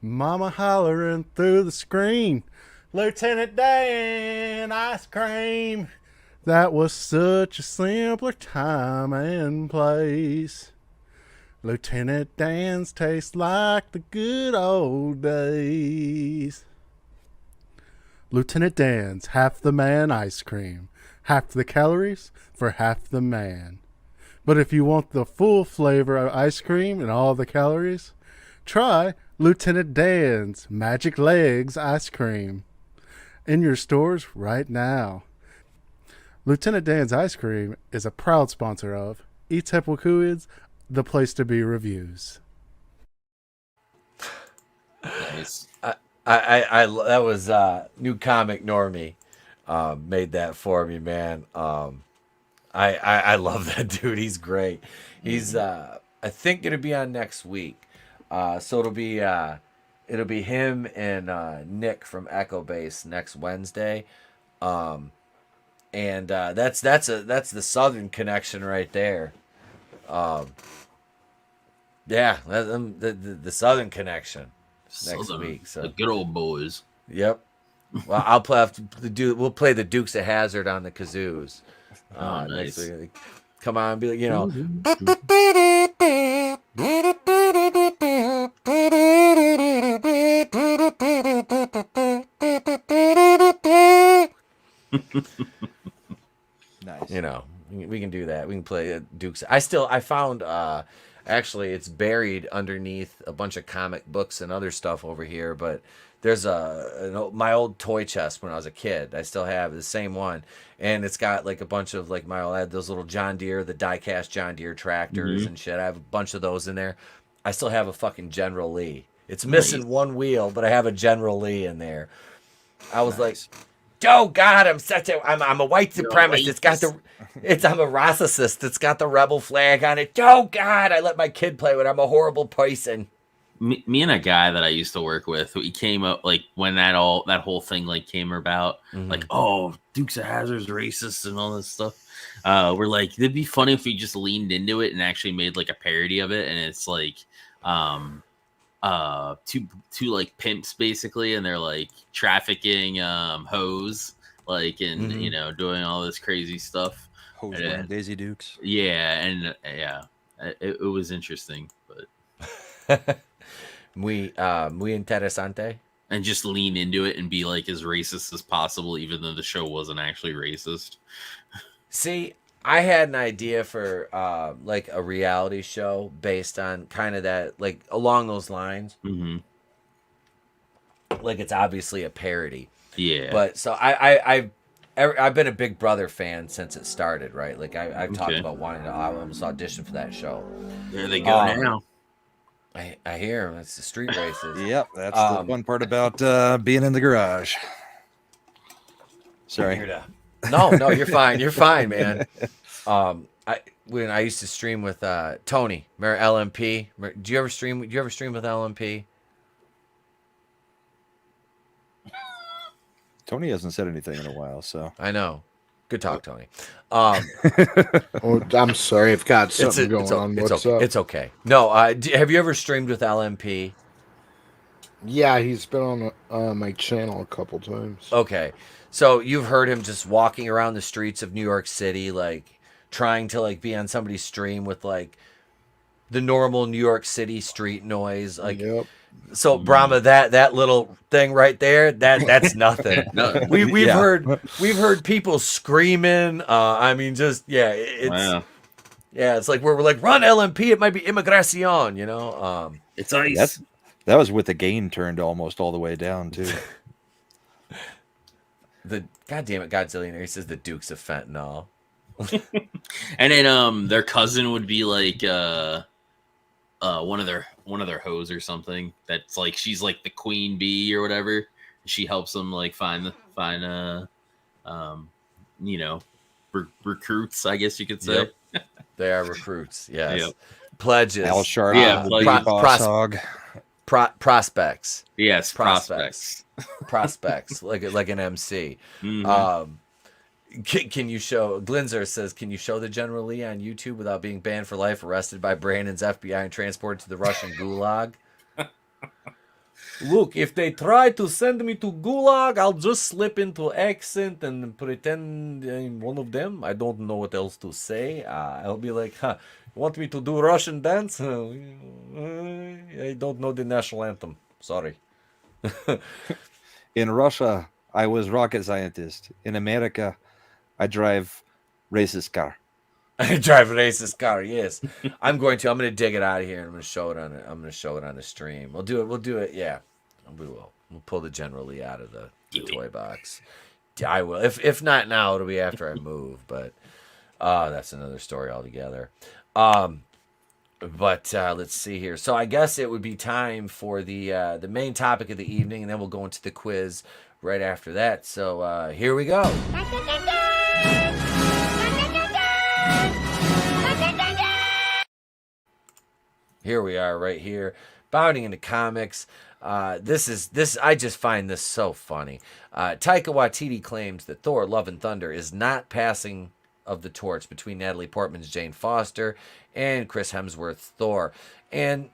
Mama hollering through the screen, Lieutenant Dan, ice cream. That was such a simpler time and place. Lieutenant Dan's taste like the good old days. Lieutenant Dan's half the man ice cream. Half the calories for half the man. But if you want the full flavor of ice cream and all the calories, try Lieutenant Dan's Magic Legs ice cream. In your stores right now. Lieutenant Dan's ice cream is a proud sponsor of Eatepwakuids, the place to be reviews. Nice. I that was new comic Normie made that for me, man. I love that dude. He's great. He's I think gonna be on next week. So it'll be him and Nick from Echo Base next Wednesday. And that's the Southern connection right there. Yeah, the Southern connection next week. So the good old boys. Yep. Well, I'll play we'll play the Dukes of Hazzard on the kazoos. Nice. Next week. Come on, be like, you know. Nice. You know, we can do that. We can play Dukes. I found actually it's buried underneath a bunch of comic books and other stuff over here, but there's my old toy chest when I was a kid. I still have the same one, and it's got like a bunch of like I had those little John Deere, the die-cast John Deere tractors and shit. I have a bunch of those in there. I still have a fucking General Lee. It's missing one wheel, but I have a General Lee in there. I was like, oh God, I'm a white supremacist. I'm a racist. It's got the rebel flag on it. Oh God, I let my kid play with it. I'm a horrible person. Me and a guy that I used to work with, he came up like when that whole thing like came about, like, oh, Dukes of Hazzard's racist and all this stuff. We're like, it'd be funny if we just leaned into it and actually made like a parody of it, and it's like two like pimps basically, and they're like trafficking hoes, like, and you know, doing all this crazy stuff. Hose around Daisy Dukes. Yeah, and it was interesting, but muy interesante. And just lean into it and be like as racist as possible, even though the show wasn't actually racist. See, I had an idea for like a reality show based on kind of that, like along those lines. Mm-hmm. Like it's obviously a parody. Yeah. But so I've been a Big Brother fan since it started, right? Like I've talked about wanting to almost audition for that show. There they go now. I hear them. It's the street races. Yep, that's the one part about being in the garage. Sorry. No, you're fine. You're fine, man. When I used to stream with Tony, remember LMP? Do you ever stream with LMP? Tony hasn't said anything in a while, so I know. Good talk, Tony. Oh, I'm sorry. I've got something going on. What's up? It's okay. No, have you ever streamed with LMP? Yeah, he's been on my channel a couple times. Okay. So you've heard him just walking around the streets of New York City, like trying to like be on somebody's stream with like the normal New York City street noise. Like, so Brahma, that little thing right there, that's nothing. We've heard people screaming. I mean, just it's like we're like, run LMP. It might be immigration, you know. It's ice. That was with the gain turned almost all the way down too. The goddamn it, Godzillionaire. He says the Dukes of Fentanyl. And then their cousin would be like one of their hoes or something. That's like she's like the queen bee or whatever. She helps them like find recruits, I guess you could say. Yep. They are recruits. Yes. Yep. Pledges. Al Sharp. Yeah. Prospects. Yes. Prospects. Prospects. like an MC. Mm-hmm. Can you show? Glinzer says, can you show the General Lee on YouTube without being banned for life, arrested by Brandon's FBI, and transported to the Russian Gulag? Look, if they try to send me to Gulag, I'll just slip into accent and pretend I'm one of them. I don't know what else to say. I'll be like, want me to do Russian dance? I don't know the national anthem. Sorry. In Russia, I was rocket scientist. In America, I drive racist car. I drive a racist car. Yes, I'm going to dig it out of here and I'm going to show it on it. I'm going to show it on the stream. We'll do it. Yeah, we will. We'll pull the General Lee out of the toy box. I will. If not now, it'll be after I move. But that's another story altogether. But let's see here. So I guess it would be time for the main topic of the evening, and then we'll go into the quiz right after that. So here we go. Here we are, right here, bounding into comics. This. I just find this so funny. Taika Waititi claims that Thor: Love and Thunder is not passing of the torch between Natalie Portman's Jane Foster and Chris Hemsworth's Thor. And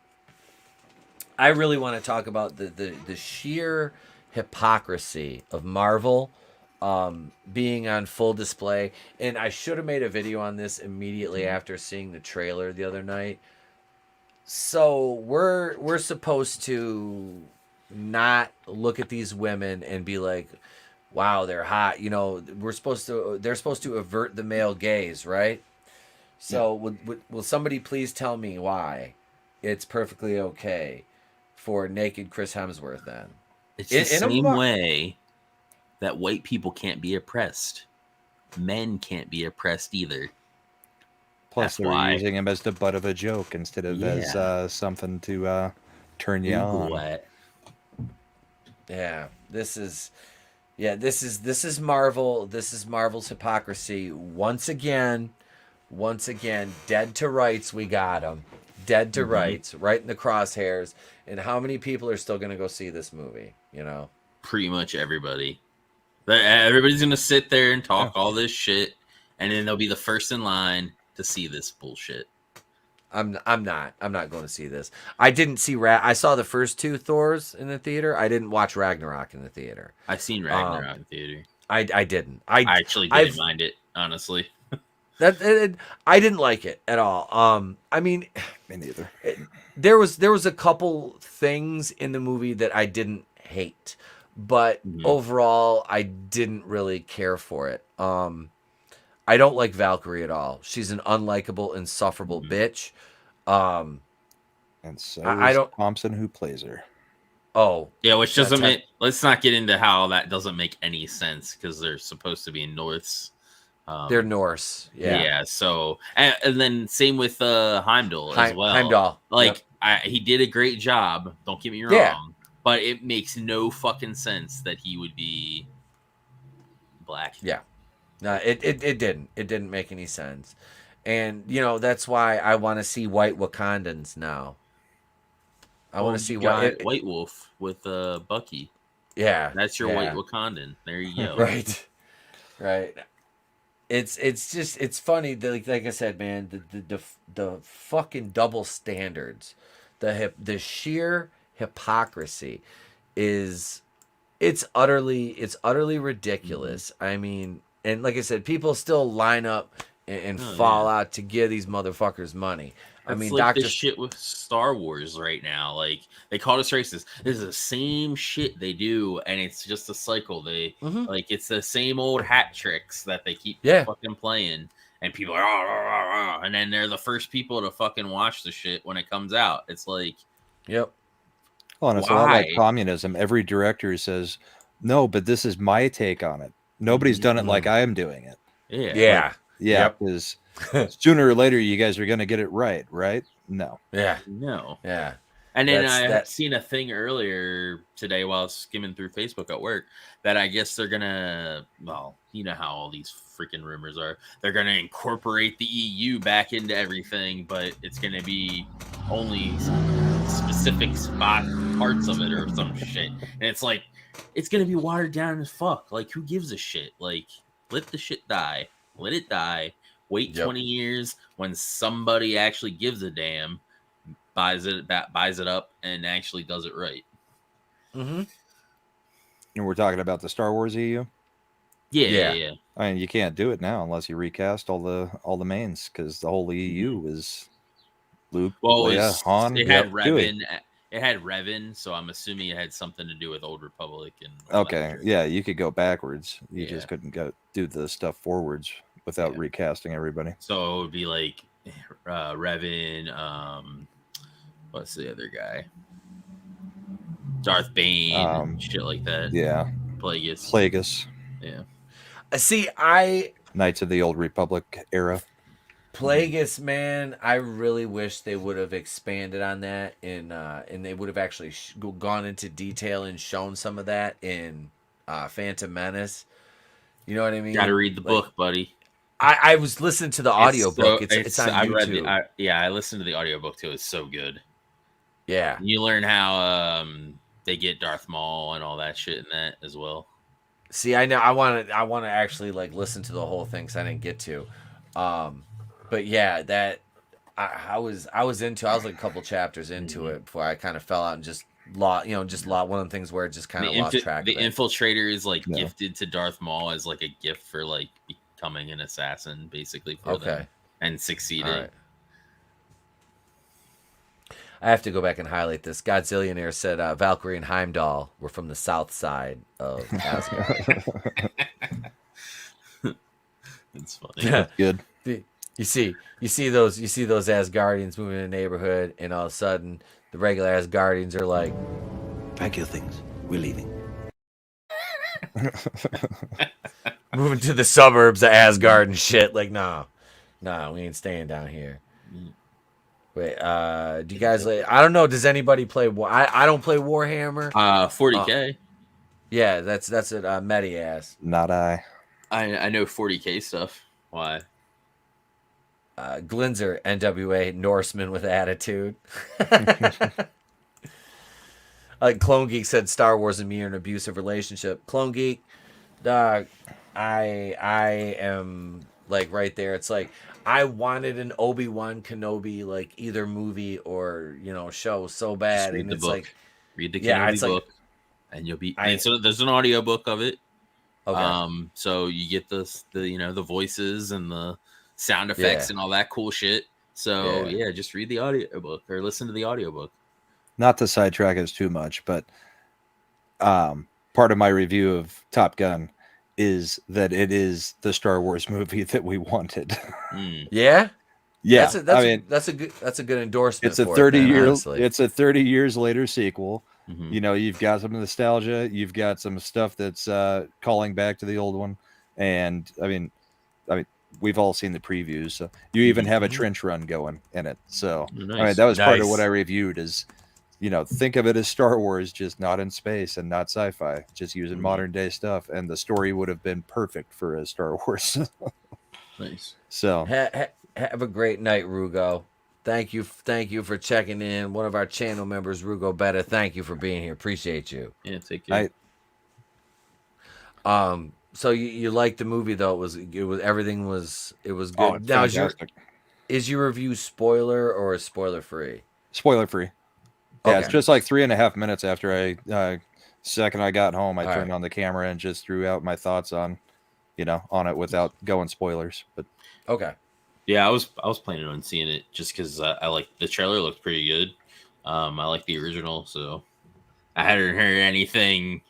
I really want to talk about the sheer hypocrisy of Marvel being on full display. And I should have made a video on this immediately after seeing the trailer the other night. So we're supposed to not look at these women and be like, wow, they're hot. You know, they're supposed to avert the male gaze, right? So will somebody please tell me why it's perfectly okay for naked Chris Hemsworth then? It's the same way that white people can't be oppressed. Men can't be oppressed either. Plus, That's they're why. using him as the butt of a joke instead of as something to turn you on. What? Yeah, this is Marvel. This is Marvel's hypocrisy once again. Once again, dead to rights. We got them. Dead to rights, right in the crosshairs. And how many people are still going to go see this movie? You know, Pretty much everybody. Everybody's gonna sit there and talk all this shit, and then they'll be the first in line to see this bullshit. I'm not going to see this. I didn't see I saw the first 2 Thors in the theater. I didn't watch Ragnarok in the theater. I've seen Ragnarok in theater. I didn't. I actually didn't mind it, honestly. I didn't like it at all. I mean, Me neither. There was a couple things in the movie that I didn't hate, but overall I didn't really care for it. I don't like Valkyrie at all. She's an unlikable, insufferable bitch. And so I don't. Thompson, who plays her. Oh, yeah, which doesn't make. Let's not get into how that doesn't make any sense because they're supposed to be Norths. They're Norse. Yeah. So and then same with Heimdall as well. Heimdall. Like he did a great job. Don't get me wrong. Yeah. But it makes no fucking sense that he would be black. Yeah. No, it didn't. It didn't make any sense. And, you know, that's why I want to see white Wakandans now. I want to see White Wolf with Bucky. Yeah. That's your white Wakandan. There you go. Right. Right. It's just it's funny that, like I said, man, the fucking double standards, the sheer hypocrisy is it's utterly ridiculous. I mean, and like I said, people still line up and fall out to give these motherfuckers money. I mean, like this shit with Star Wars right now. Like they call us racist. This is the same shit they do, and it's just a cycle. They like it's the same old hat tricks that they keep fucking playing, and people are and then they're the first people to fucking watch the shit when it comes out. It's like, yep. Well, and it's a lot like communism. Every director says, "No, but this is my take on it. Nobody's done it like I am doing it." Yeah. Yeah, because sooner or later you guys are going to get it right? No. Yeah. No. Yeah. And then I had seen a thing earlier today while I was skimming through Facebook at work that I guess they're going to, well, you know how all these freaking rumors are. They're going to incorporate the EU back into everything, but it's going to be only specific parts of it or some shit. And it's like, it's going to be watered down as fuck. Like, who gives a shit? Like, let the shit die. Let it die. Wait 20 years when somebody actually gives a damn, buys it up, and actually does it right. And we're talking about the Star Wars EU. Yeah. I mean, you can't do it now unless you recast all the mains because the whole EU is Luke, Leia, Han. It had Revan. It had Revan, so I'm assuming it had something to do with Old Republic and. Okay, yeah, you could go backwards. You just couldn't do the stuff forwards without recasting everybody. So it would be like Revan. What's the other guy? Darth Bane, shit like that. Yeah, Plagueis. Yeah. See, Knights of the Old Republic era. Plagueis, man, I really wish they would have expanded on that and they would have actually gone into detail and shown some of that in Phantom Menace. You know what I mean? Got to read the book, buddy. I was listening to the audiobook. It's on YouTube. I listened to the audiobook too. It's so good. Yeah. You learn how they get Darth Maul and all that shit in that as well. See, I know I want to actually like listen to the whole thing because I didn't get to. But yeah, that I was like a couple chapters into it before I kind of fell out and just one of the things where it just kind of lost track The of it. infiltrator is like Yeah. gifted to Darth Maul as like a gift for like becoming an assassin, basically for them and succeeding. All right. I have to go back and highlight this. Godzillionaire said Valkyrie and Heimdall were from the south side of Asgard. It's funny. Good. You see those Asgardians moving in the neighborhood, and all of a sudden the regular Asgardians are like, Pack your things. We're leaving. moving to the suburbs of Asgard and shit. Like, nah, we ain't staying down here. Wait, do you guys like? I don't know. Does anybody play? I don't play Warhammer. 40K. Yeah, that's what Medi asked. Not I. I know 40K stuff. Why? Glinzer, NWA, Norseman with attitude. Like Clone Geek said, Star Wars and me are an abusive relationship. Clone Geek, dog, I am like right there. It's like I wanted an Obi-Wan Kenobi like either movie or show so bad. Just read and the it's book. like Read the Kenobi book, and you'll be. So there's an audio book of it. Okay. So you get the voices and the sound effects and all that cool shit. So just read the audio book or listen to the audio book. Not to sidetrack us too much, but part of my review of Top Gun is that it is the Star Wars movie that we wanted. Yeah. Yeah, that's a good endorsement. It's a for 30 it, year. honestly. It's a 30 years later sequel. Mm-hmm. You've got some nostalgia. You've got some stuff that's calling back to the old one, and I mean, we've all seen the previews. So you even have a trench run going in it. So Nice. that was part of what I reviewed. Is think of it as Star Wars, just not in space and not sci-fi, just using modern day stuff, and the story would have been perfect for a Star Wars. Nice. So have a great night, Rugo. Thank you for checking in. One of our channel members, Rugo Beta. Thank you for being here. Appreciate you. Yeah, take care. So you liked the movie though? It was everything was good. Oh, it's Now fantastic. is your review spoiler or spoiler free? Spoiler free. Yeah, it's Okay. just like 3.5 minutes after second I got home, I All turned right. on the camera and just threw out my thoughts on it without going spoilers. But Okay. Yeah, I was planning on seeing it just because I like the trailer looked pretty good. I like the original, so I hadn't heard anything,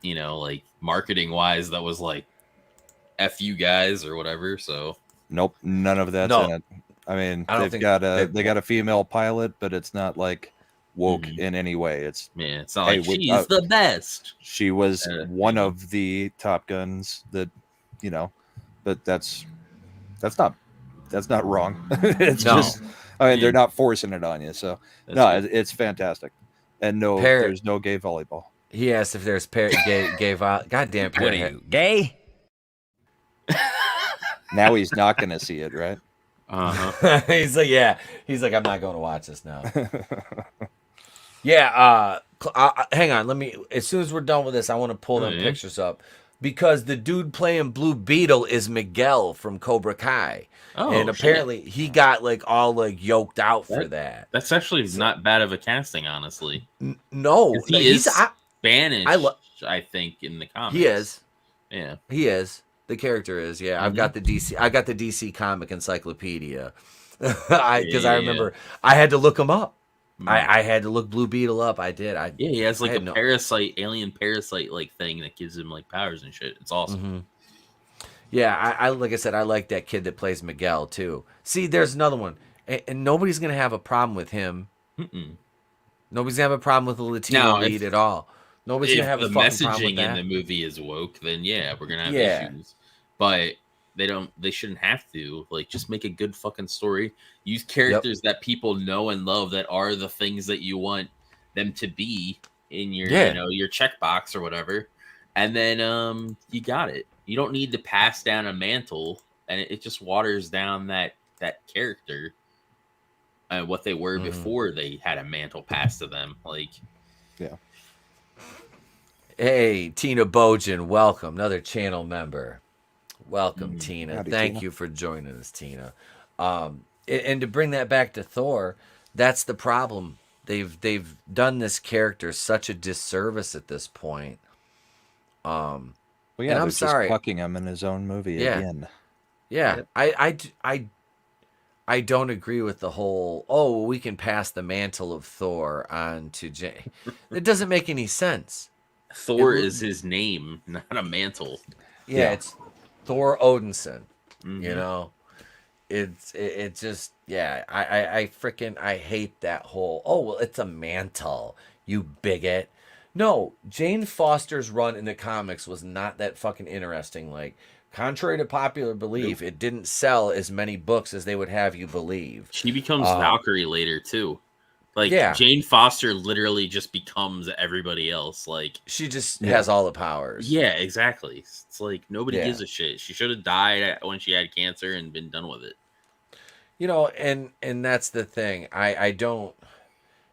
like marketing wise that was like "F you guys" or whatever. So nope, none of that's in it. I mean, I don't they think got a female pilot, but it's not like woke in any way. It's it's not like she's the best. She was one of the Top Guns that, but that's not wrong. It's just, they're not forcing it on you. So it's fantastic. And there's no gay volleyball. He asked if there's gay goddamn What are you, gay? Now he's not going to see it, right? He's like, I'm not going to watch this now. Yeah. Hang on. As soon as we're done with this, I want to pull them pictures up because the dude playing Blue Beetle is Miguel from Cobra Kai. And apparently he got like all like yoked out for that. That's actually not bad of a casting, honestly. No, he's Spanish. I think in the comics he is. Yeah, he is. The character is. Yeah, I've got the DC. I got the DC comic encyclopedia. Because I remember I had to look him up. I had to look Blue Beetle up. I did. He has like a alien parasite like thing that gives him like powers and shit. It's awesome. Mm-hmm. Yeah, I like I said, I like that kid that plays Miguel too. See, there's another one, and nobody's gonna have a problem with him. Nobody's gonna have a problem with the Latino lead at all. Nobody's gonna have a fucking problem with messaging that. in the movie is woke, then yeah, we're gonna have issues. But they shouldn't have to. Like, just make a good fucking story. Use characters that people know and love that are the things that you want them to be in your your checkbox or whatever. And then you got it. You don't need to pass down a mantle, and it just waters down that character and what they were before they had a mantle passed to them. Like, yeah. Hey, Tina Bojan, welcome, another channel member. Welcome, Tina. Howdy, Thank Tina. you for joining us, Tina. And to bring that back to Thor, that's the problem they've done this character such a disservice at this point. Well, yeah, and I'm they're sorry. just fucking him in his own movie Yeah. again. Yeah, I don't agree with the whole, oh, we can pass the mantle of Thor on to Jane. It doesn't make any sense. Thor is his name, not a mantle. Yeah, it's Thor Odinson. Mhm. You know, it just, yeah, I freaking, I hate that whole, oh, well, it's a mantle, you bigot. No, Jane Foster's run in the comics was not that fucking interesting. Like, contrary to popular belief, it didn't sell as many books as they would have you believe. She becomes Valkyrie later too. Like, Yeah. Jane Foster literally just becomes everybody else. Like, She just has all the powers. yeah, exactly. It's like nobody Yeah. gives a shit. She should have died when she had cancer and been done with it. You know, and that's the thing. I don't,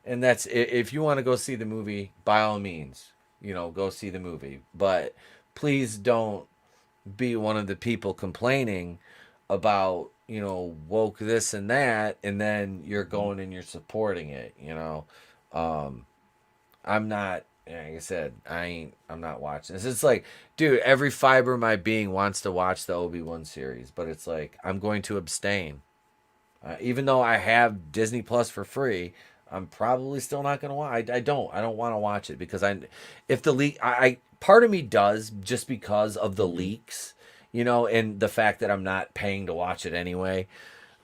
and that's, if you want to go see the movie, by all means, you know, go see the movie. But please don't be one of the people complaining about, you know, woke this and that, and then you're going and you're supporting it, you know. I'm not, like I said, I'm not watching this. It's like, dude, every fiber of my being wants to watch the Obi-Wan series, but it's like, I'm going to abstain. Even though I have Disney Plus for free, I'm probably still not going to watch. I don't want to watch it because if the leak, part of me does, just because of the leaks, you know, and the fact that I'm not paying to watch it anyway.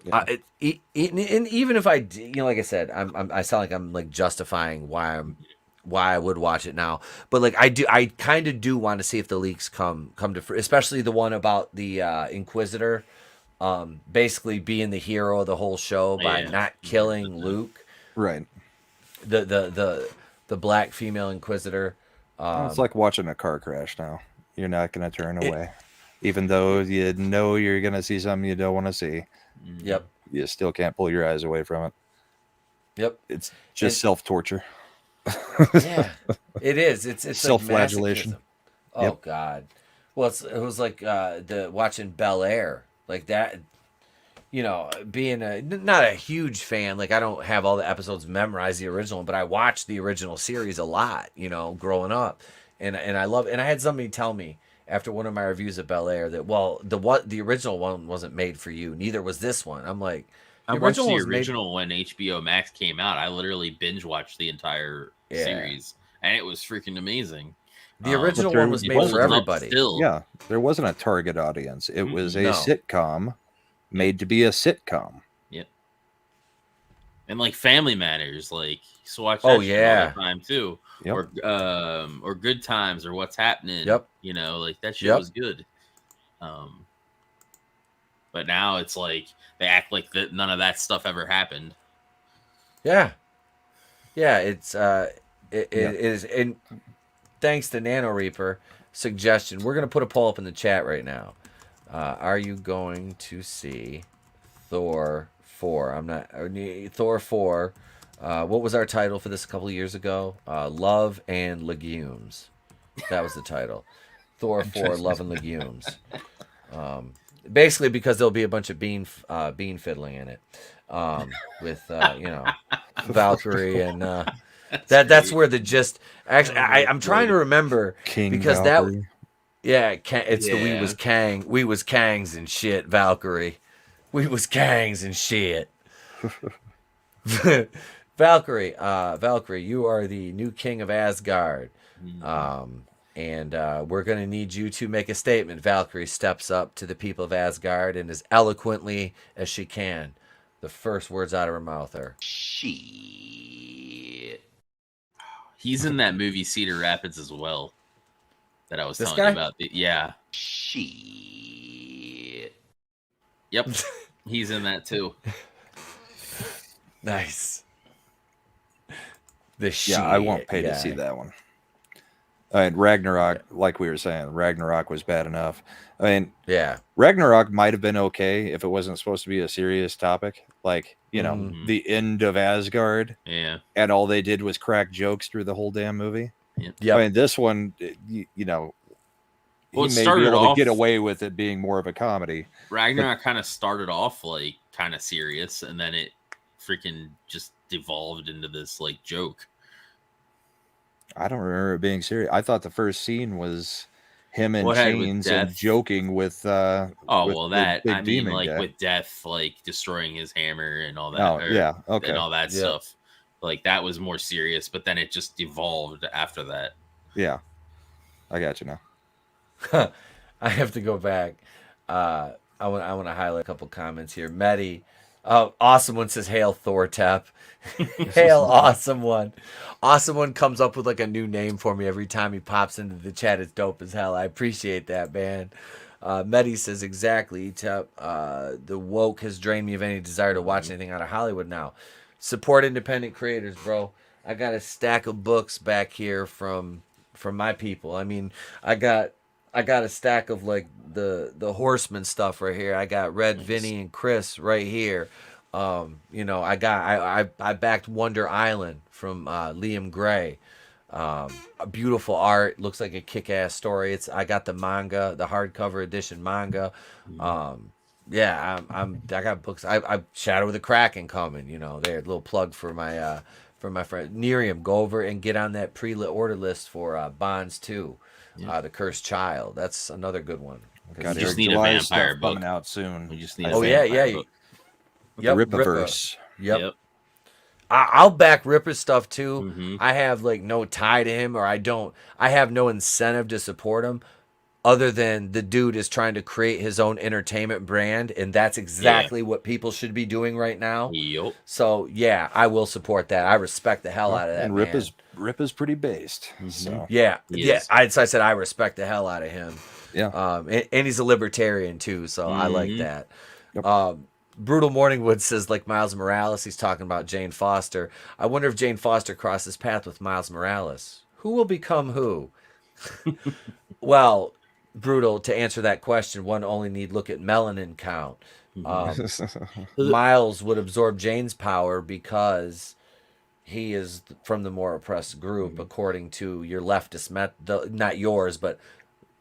Yeah. And even if I, you know, like I said, I sound like I'm like justifying why I would watch it now, but like I kind of do want to see if the leaks come to, especially the one about the Inquisitor, basically being the hero of the whole show by not killing Luke. Right. The black female Inquisitor. It's like watching a car crash now. You're not going to turn away. Even though you know you're going to see something you don't want to see. Yep. You still can't pull your eyes away from it. Yep. It's just self-torture. Yeah, it is. It's self-flagellation. Like oh God. Well, it was like the watching Bel Air, like that. You know, being not a huge fan, like I don't have all the episodes memorized, the original, but I watched the original series a lot, you know, growing up, and I love. And I had somebody tell me after one of my reviews of Bel Air that, well, the original one wasn't made for you, neither was this one. I'm like, I watched the original when HBO Max came out. I literally binge watched the entire series, and it was freaking amazing. The original one was made for everybody. Yeah, there wasn't a target audience. It was a sitcom made to be a sitcom. Yep. And like Family Matters, like so watch that shit all the time too. Yep. Or Good Times or What's Happening. Yep. You know, like that shit was good. But now it's like they act like that none of that stuff ever happened. Yeah. Yeah, it is. And thanks to Nano Reaper suggestion, we're gonna put a poll up in the chat right now. Are you going to see Thor 4? Thor 4. What was our title for this a couple of years ago? Love and Legumes. That was the title. Thor 4, Love and Legumes. Basically because there'll be a bunch of bean fiddling in it. With you know, Valkyrie and that's where the gist. Actually, I'm trying to remember King because Valkyrie. that. Yeah, it's the we was Kangs and shit, Valkyrie. We was Kangs and shit. Valkyrie, you are the new king of Asgard. And we're going to need you to make a statement. Valkyrie steps up to the people of Asgard and as eloquently as she can. The first words out of her mouth are, shit. He's in that movie Cedar Rapids as well. That I was This telling guy? you about. Yeah. Shit. Yep. He's in that too. Nice. The shit. Yeah, I won't pay to see that one. And Ragnarok, like we were saying, Ragnarok was bad enough. I mean, yeah, Ragnarok might have been okay if it wasn't supposed to be a serious topic, like, you know, the end of Asgard. Yeah. And all they did was crack jokes through the whole damn movie. Yeah. I mean, this one, you know, Well, he it may be started able off- to get away with it being more of a comedy. Ragnarok kind of started off like kind of serious, and then it freaking just devolved into this like joke. I don't remember it being serious. I thought the first scene was him in What had with chains and Death? joking with with well, the that big I mean, demon like guy. with Death, like destroying his hammer and all that. Oh, yeah, okay. and all that Yeah. stuff. Like that was more serious, but then it just devolved after that. Yeah, I got you now. I have to go back. I want to highlight a couple comments here. Medi, awesome one says, "Hail Thortep." Hail awesome one. Awesome one comes up with like a new name for me every time he pops into the chat. It's dope as hell. I appreciate that, man. Medi says, exactly, Tep. The woke has drained me of any desire to watch anything out of Hollywood now. Support independent creators, bro. I got a stack of books back here from my people. I mean, I got a stack of like the Horseman stuff right here. I got Red, Vinny, and Chris right here. You know, I backed Wonder Island from Liam Gray. A beautiful art, looks like a kick-ass story. I got the manga, the hardcover edition manga. Yeah, I got books. I Shadow of the Kraken coming. You know, there, a little plug for my friend Nerium. Go over and get on that pre-order list for Bonds 2, The Cursed Child. That's another good one. Got You just Eric need a July's vampire stuff book. coming out soon. We just need. Oh yeah, yeah. Book. Yep, The Rippaverse. Yep. I'll back Ripper's stuff too. Mm-hmm. I have like no tie to him, or I have no incentive to support him, other than the dude is trying to create his own entertainment brand, and that's exactly what people should be doing right now. Yep. So yeah, I will support that. I respect the hell out of that. And man. Rip is pretty based. So Yeah, He yeah. is. I said I respect the hell out of him. yeah. And he's a libertarian too, so I like Mhm. that. Yep. Brutal Morningwood says, like Miles Morales, he's talking about Jane Foster. I wonder if Jane Foster crosses path with Miles Morales. Who will become who? Well, Brutal, to answer that question, one only need look at melanin count. Miles would absorb Jane's power because he is from the more oppressed group, according to your leftist not yours, but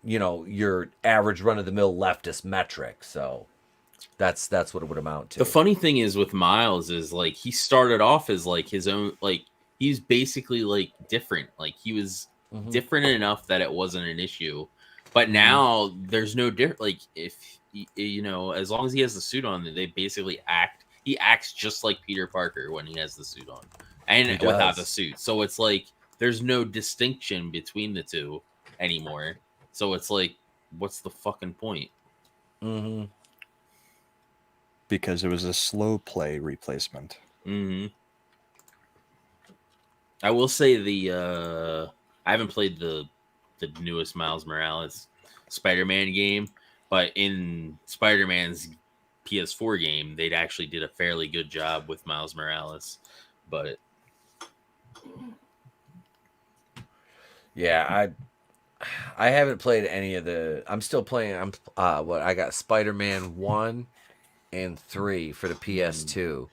you know, your average run-of-the-mill leftist metric. So that's what it would amount to. The funny thing is with Miles is like he started off as like his own, like he's basically like different. Like he was different enough that it wasn't an issue. But now there's no different. Like if you know, as long as he has the suit on, they basically he acts just like Peter Parker when he has the suit on, and He without does. the suit. So it's like there's no distinction between the two anymore. So it's like, what's the fucking point? Mm-hmm. Because it was a slow play replacement. Mm-hmm. I will say I haven't played the newest Miles Morales Spider-Man game, but in Spider-Man's PS4 game, they'd actually did a fairly good job with Miles Morales. But yeah, I haven't played any of the. I'm still playing. I got Spider-Man 1 and 3 for the PS2.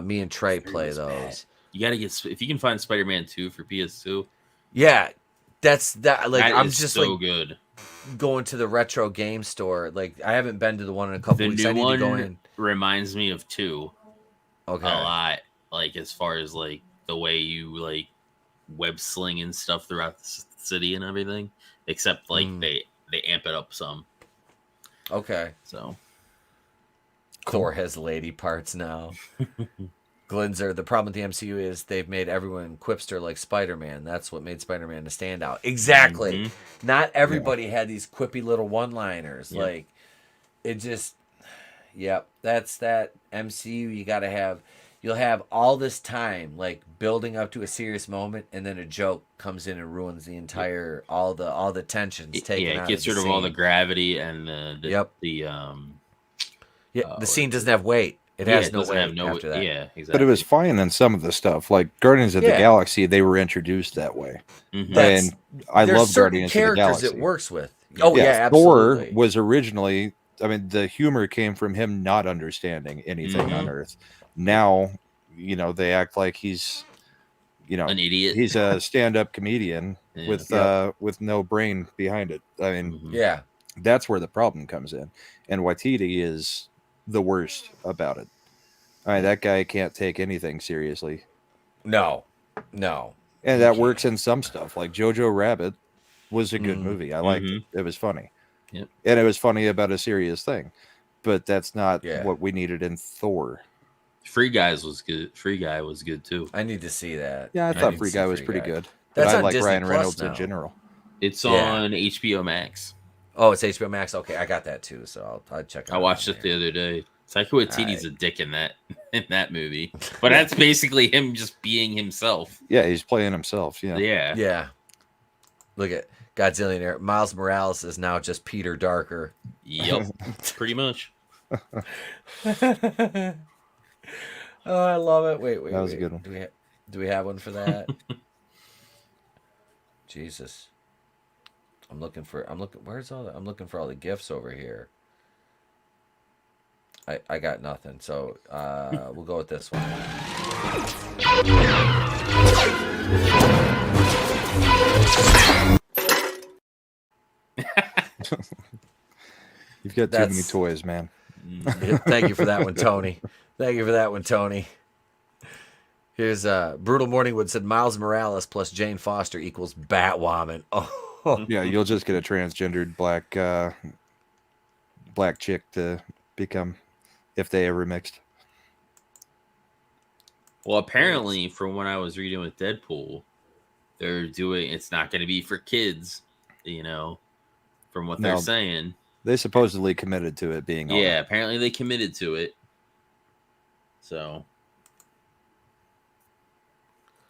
Me and Trey play those. you gotta get, if you can find Spider-Man 2 for PS2. Yeah, that's that. Like That I'm is just so like good. going to the retro game store. Like I haven't been to the one in a couple The weeks. I new need to go one in. reminds me of 2 Okay. a lot. Like as far as like the way you like web sling and stuff throughout the city and everything, except like they amp it up some. Okay. So Thor has lady parts now. Glinzer, the problem with the MCU is they've made everyone quipster like Spider-Man. That's what made Spider-Man a standout. Exactly. Not everybody had these quippy little one-liners. Yeah. Like, it just, yep, that's that MCU. You'll have all this time, like, building up to a serious moment, and then a joke comes in and ruins the entire, all the tensions taken out it of gets the rid of all scene. the gravity and the the scene doesn't have weight. It has no doesn't weight have no after that. Yeah, exactly. But it was fine in some of the stuff. Like Guardians of the Yeah. Galaxy, they were introduced that way. Mhm. That's- And I There's love certain Guardians of the characters Galaxy. it works with. Oh yeah, Thor absolutely. was originally, I mean, the humor came from him not understanding anything Mm-hmm. on Earth. Now, you know, they act like he's, you know, an idiot. he's a stand-up comedian Yeah. with no brain behind it. I mean, Mhm. Yeah. that's where the problem comes in. And Waititi is the worst about it. I mean, that guy can't take anything seriously. No. And that works in some stuff. Like Jojo Rabbit was a good movie. I liked it. It was funny. Yep. And it was funny about a serious thing. But that's not what we needed in Thor. Free Guys was good. Free Guy was good too. I need to see that. Yeah, I thought Free Guy was pretty good. That's but I on like Disney Ryan Plus Reynolds now. in general. It's on HBO Max. Oh, it's HBO Max. Okay, I got that too, so I'll check it out. I watched it the other day. Taika Waititi's a dick in that movie, but that's basically him just being himself. Yeah, he's playing himself. Yeah. Yeah. Look at Godzillionaire. Miles Morales is now just Peter Darker. Yep, pretty much. Oh, I love it. Wait. That was a good one. Do we have one for that? Jesus. I'm looking for all the gifts over here. I got nothing. So, we'll go with this one. You've got too many toys, man. Thank you for that one, Tony. Here's Brutal Morningwood said Miles Morales plus Jane Foster equals Batwoman. Oh, Yeah, you'll just get a transgendered black chick to become, if they ever mixed. Well, apparently, from what I was reading with Deadpool, they're doing it's not going to be for kids. From what they're saying. They supposedly committed to it being. Yeah, apparently they committed to it. So.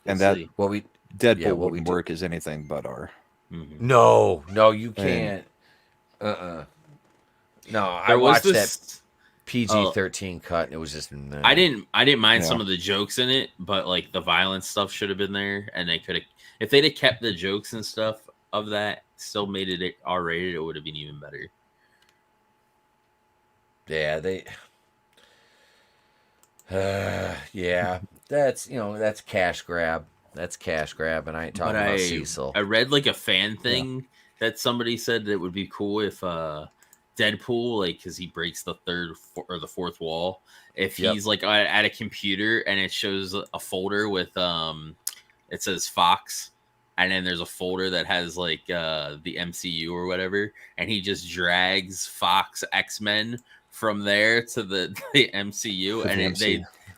And Deadpool wouldn't work as anything but R. Mm-hmm. No, you can't. No, I watched that PG-13 cut, and it was just. Nah. I didn't mind some of the jokes in it, but like the violence stuff should have been there, and they could have, if they'd have kept the jokes and stuff of that, still made it R-rated, it would have been even better. Yeah, that's cash grab. That's cash grab, and I ain't talking about Cecil. I read like a fan thing that somebody said that it would be cool if Deadpool, like, because he breaks the third or the fourth wall, if he's like at a computer and it shows a folder with it says Fox, and then there's a folder that has like the MCU or whatever, and he just drags Fox X-Men from there to the MCU,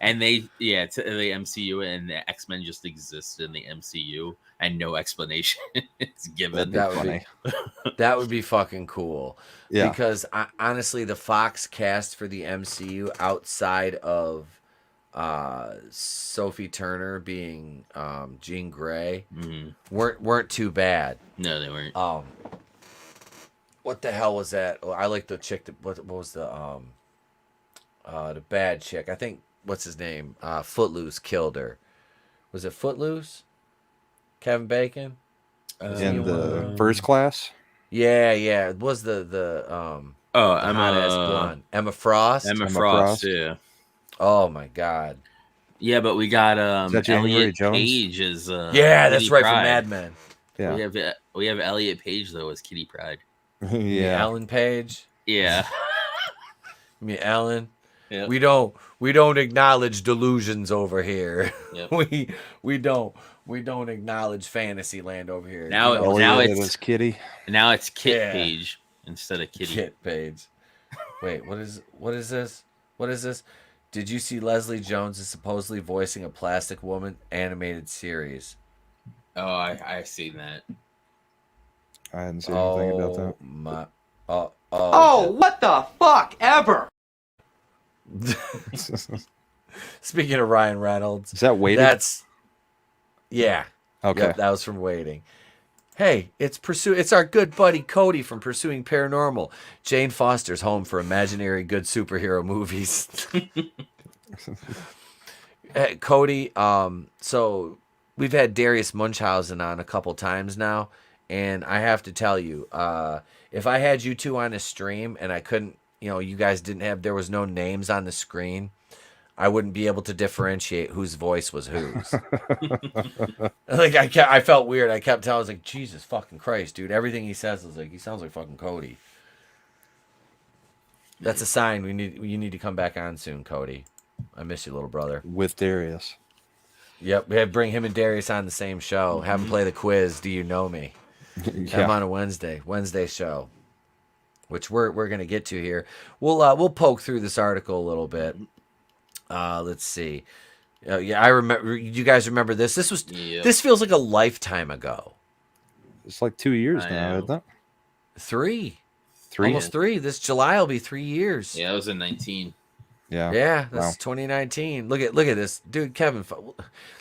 and they to the MCU, and the X-Men just exist in the MCU and no explanation is given. That would be fucking cool. Yeah. Because honestly, the Fox cast for the MCU outside of Sophie Turner being Jean Grey weren't too bad. No, they weren't. What the hell was that? Oh, I like the chick that what was the bad chick? I think what's his name? Footloose killed her. Was it Footloose? Kevin Bacon? In the First Class? Yeah. It was the hot-ass blonde. Emma Frost? Emma Frost, yeah. Oh my God. Yeah, but we got Elliot Jones? Page as that's Kitty right, Pryde. from Mad Men. Yeah. We have Elliot Page though as Kitty Pryde. Yeah. Ellen Page. Yeah. I mean Ellen. Yep. We don't acknowledge delusions over here. Yep. we don't acknowledge fantasy land over here. Now it's Kitty. Now it's Kit Page instead of Kitty. Kit Page. Wait, what is this? What is this? Did you see Leslie Jones is supposedly voicing a Plastic Woman animated series? Oh, I seen that. I hadn't seen anything about that. What the fuck ever? Speaking of Ryan Reynolds, is that Waiting? Yeah. Okay. Yep, that was from Waiting. Hey, it's our good buddy Cody from Pursuing Paranormal. Jane Foster's home for imaginary good superhero movies. Hey, Cody, so we've had Darius Munchausen on a couple times now, and I have to tell you, if I had you two on a stream and I couldn't, you guys there was no names on the screen, I wouldn't be able to differentiate whose voice was whose. Like I felt weird. I kept telling, I was like, Jesus fucking Christ, dude. Everything he says is like, he sounds like fucking Cody. That's a sign you need to come back on soon, Cody. I miss you, little brother. with Darius. Yep, we have bring him and Darius on the same show. Have him play the quiz. Do you know me? Have him Yeah. on a Wednesday show, which we're gonna get to here. We'll poke through this article a little bit. Let's see. Yeah, I remember. You guys remember this? This feels like a lifetime ago. It's like 2 years I now, know. isn't it? 3, 3? almost 3. This July will be 3 years. Yeah, it was in 19. Yeah. Yeah, that's Wow. 2019. Look at this dude, Kevin.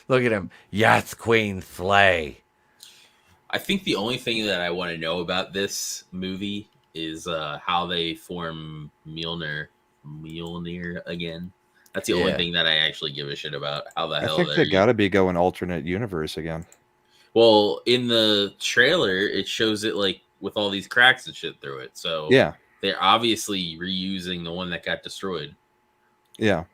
Look at him, Yacht Queen Flay. I think the only thing that I want to know about this movie is how they form Mjolnir again. That's the only Yeah. thing that I actually give a shit about. How the I hell think they got to be going alternate universe again. Well, in the trailer, it shows it like with all these cracks and shit through it. So Yeah. they're obviously reusing the one that got destroyed. Yeah.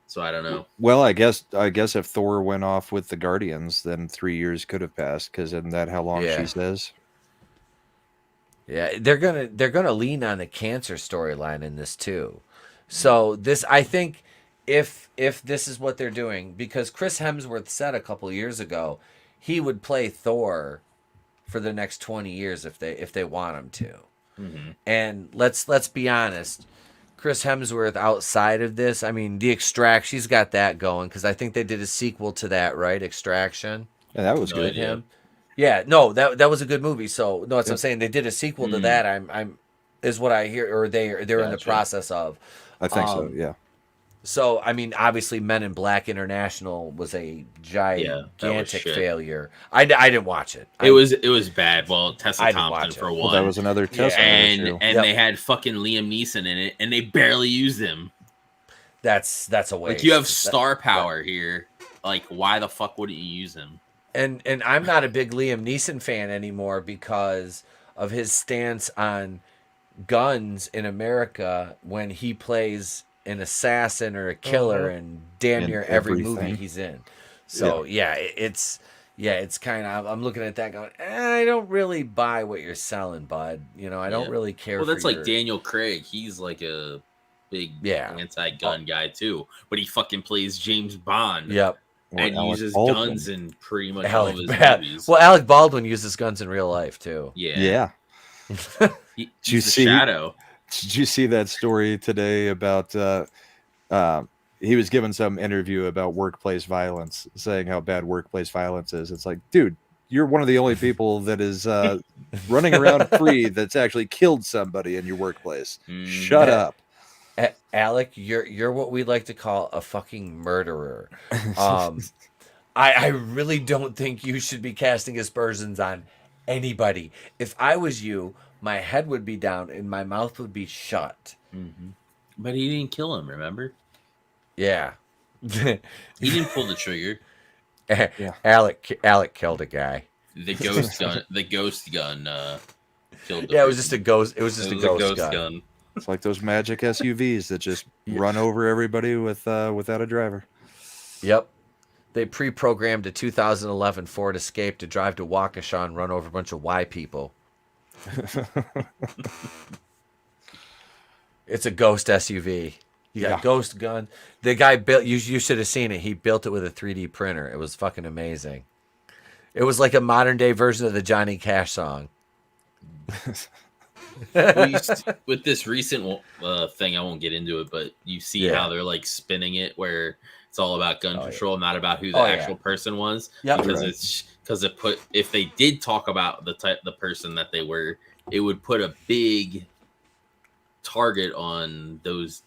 So I don't know. Well, I guess if Thor went off with the Guardians, then 3 years could have passed, because isn't that how long Yeah. she says? Yeah, they're gonna lean on the cancer storyline in this too. So this, I think, if this is what they're doing, because Chris Hemsworth said a couple years ago he would play Thor for the next 20 years if they want him to. Mm-hmm. And let's be honest, Chris Hemsworth outside of this, I mean, The Extraction, he's got that going, because I think they did a sequel to that, right? Extraction. Yeah, that was No good. idea. Him. Yeah, no, that was a good movie. So no, that's what I'm saying. They did a sequel to that. I'm is what I hear, or they're in the Gotcha. process of. I think so. Yeah. So I mean, obviously, Men in Black International was a gigantic shit. failure. I didn't watch it. It was bad. Well, Tessa I didn't Thompson watch it. for one. Well, that was another test and issue. and Yep. they had fucking Liam Neeson in it, and they barely used him. That's a waste. Like, you have star power here. Like, why the fuck wouldn't you use him? And I'm not a big Liam Neeson fan anymore because of his stance on guns in America when he plays an assassin or a killer in damn In near every movie everything. he's in. So it's kind of, I'm looking at that going, I don't really buy what you're selling, bud. You know, I don't Yeah. really care. Well, that's for like your... Daniel Craig. He's like a big anti-gun guy too, but he fucking plays James Bond. Yep. Or And Alec uses Baldwin. guns in pretty much all of his movies. Well, Alec Baldwin uses guns in real life too. Yeah. He, Did you he's the see- Shadow. Did you see that story today about he was given some interview about workplace violence, saying how bad workplace violence is? It's like, dude, you're one of the only people that is running around free that's actually killed somebody in your workplace. Shut up. Alec, you're what we like to call a fucking murderer. I really don't think you should be casting aspersions on anybody. If I was you, my head would be down and my mouth would be shut. Mm-hmm. But he didn't kill him, remember? Yeah. He didn't pull the trigger. Alec killed a guy. The ghost gun. The ghost gun killed. The Yeah, it was person. just a ghost. It was just a ghost gun. It's like those magic SUVs that just run over everybody without a driver. Yep. They pre-programmed a 2011 Ford Escape to drive to Waukesha and run over a bunch of Y people. It's a ghost SUV. You got ghost gun. The guy built. You should have seen it. He built it with a 3D printer. It was fucking amazing. It was like a modern day version of the Johnny Cash song. With this recent thing, I won't get into it, but you see how they're like spinning it, where it's all about gun control, not about who the actual person was. Yep. Because if they did talk about the person that they were, it would put a big target on those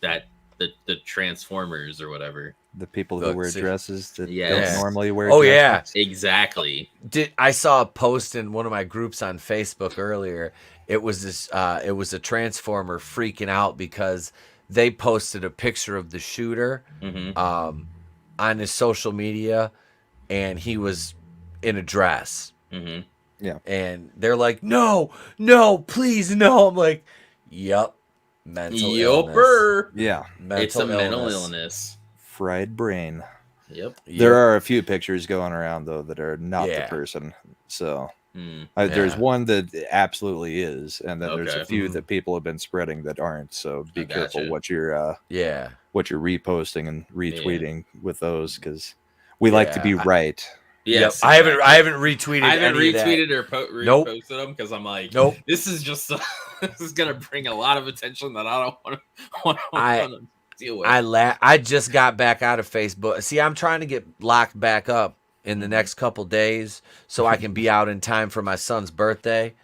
the Transformers or whatever. The people who wear dresses that Yes. don't normally wear Oh dresses. yeah, Exactly. I saw a post in one of my groups on Facebook earlier. It was this. It was a Transformer freaking out because they posted a picture of the shooter on his social media, and he was in a dress. Mm-hmm. Yeah, and they're like, "No, please, no." I'm like, "Yup, mental illness." Yopper. Yeah, It's a mental illness. fried brain. Yep. There are a few pictures going around though that are not the Yeah. person. So There's one that absolutely is, and then there's a Okay. few that people have been spreading that aren't. So be careful gotcha. what you're Yeah. what you're reposting and retweeting with those, because we like to be right. Yes, Yep. exactly. I haven't retweeted. I haven't any of that. retweeted or Nope. reposted them because I'm like, Nope. This is just this is gonna bring a lot of attention that I don't want to deal with. I just got back out of Facebook. See, I'm trying to get locked back up in the next couple days so I can be out in time for my son's birthday.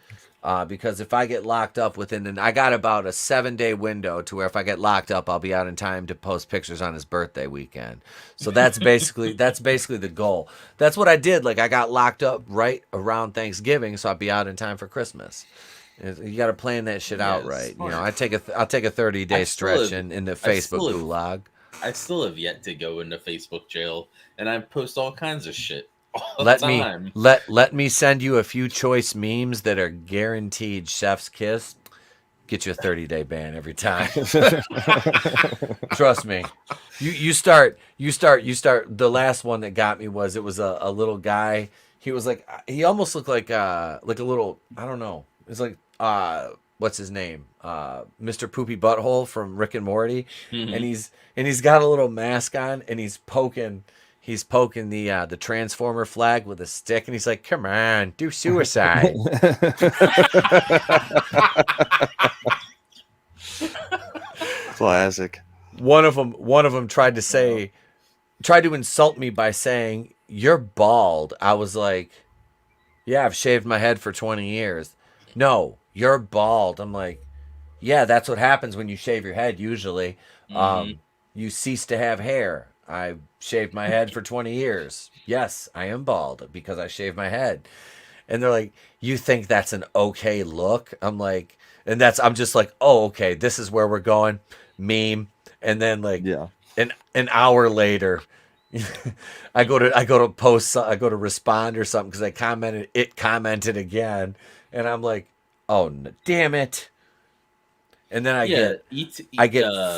Because if I get locked up I got about a 7-day window to where if I get locked up, I'll be out in time to post pictures on his birthday weekend. So that's basically the goal. That's what I did. Like I got locked up right around Thanksgiving, so I'll be out in time for Christmas. You got to plan that shit out right. Smart. You know, I'll take a 30-day stretch in the Facebook gulag. I still have yet to go into Facebook jail, and I post all kinds of shit. Let me send you a few choice memes that are guaranteed chef's kiss. Get you a 30-day ban every time. Trust me. You start. The last one that got me was a little guy. He was like, he almost looked like a little, I don't know. It's like what's his name? Mr. Poopy Butthole from Rick and Morty. Mm-hmm. And he's got a little mask on and he's poking the Transformer flag with a stick, and he's like, "Come on, do suicide." Classic. One of them tried to insult me by saying, "You're bald." I was like, "Yeah, I've shaved my head for 20 years." "No, you're bald." I'm like, "Yeah, that's what happens when you shave your head usually. You cease to have hair." I've shaved my head for 20 years. Yes, I am bald because I shaved my head. And they're like, "You think that's an okay look?" I'm like, I'm just like, "Oh, okay, this is where we're going." Meme. And then like an hour later, I go to respond or something because it commented again. And I'm like, "Oh, damn it." And then I get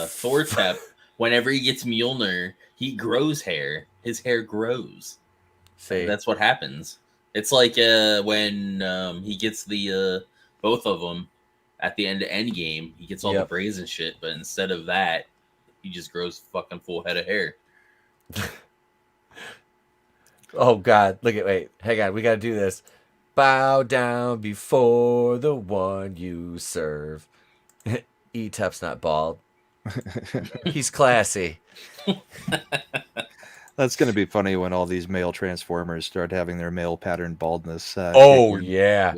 Thortep. Whenever he gets Mjolnir, he grows hair. His hair grows. See, that's what happens. It's like when he gets the both of them at the end of Endgame. He gets all the braids and shit, but instead of that, he just grows fucking full head of hair. Oh God! Hang on, we gotta do this. Bow down before the one you serve. E-Tep's not bald. He's classy. That's going to be funny when all these male Transformers start having their male pattern baldness. Yeah.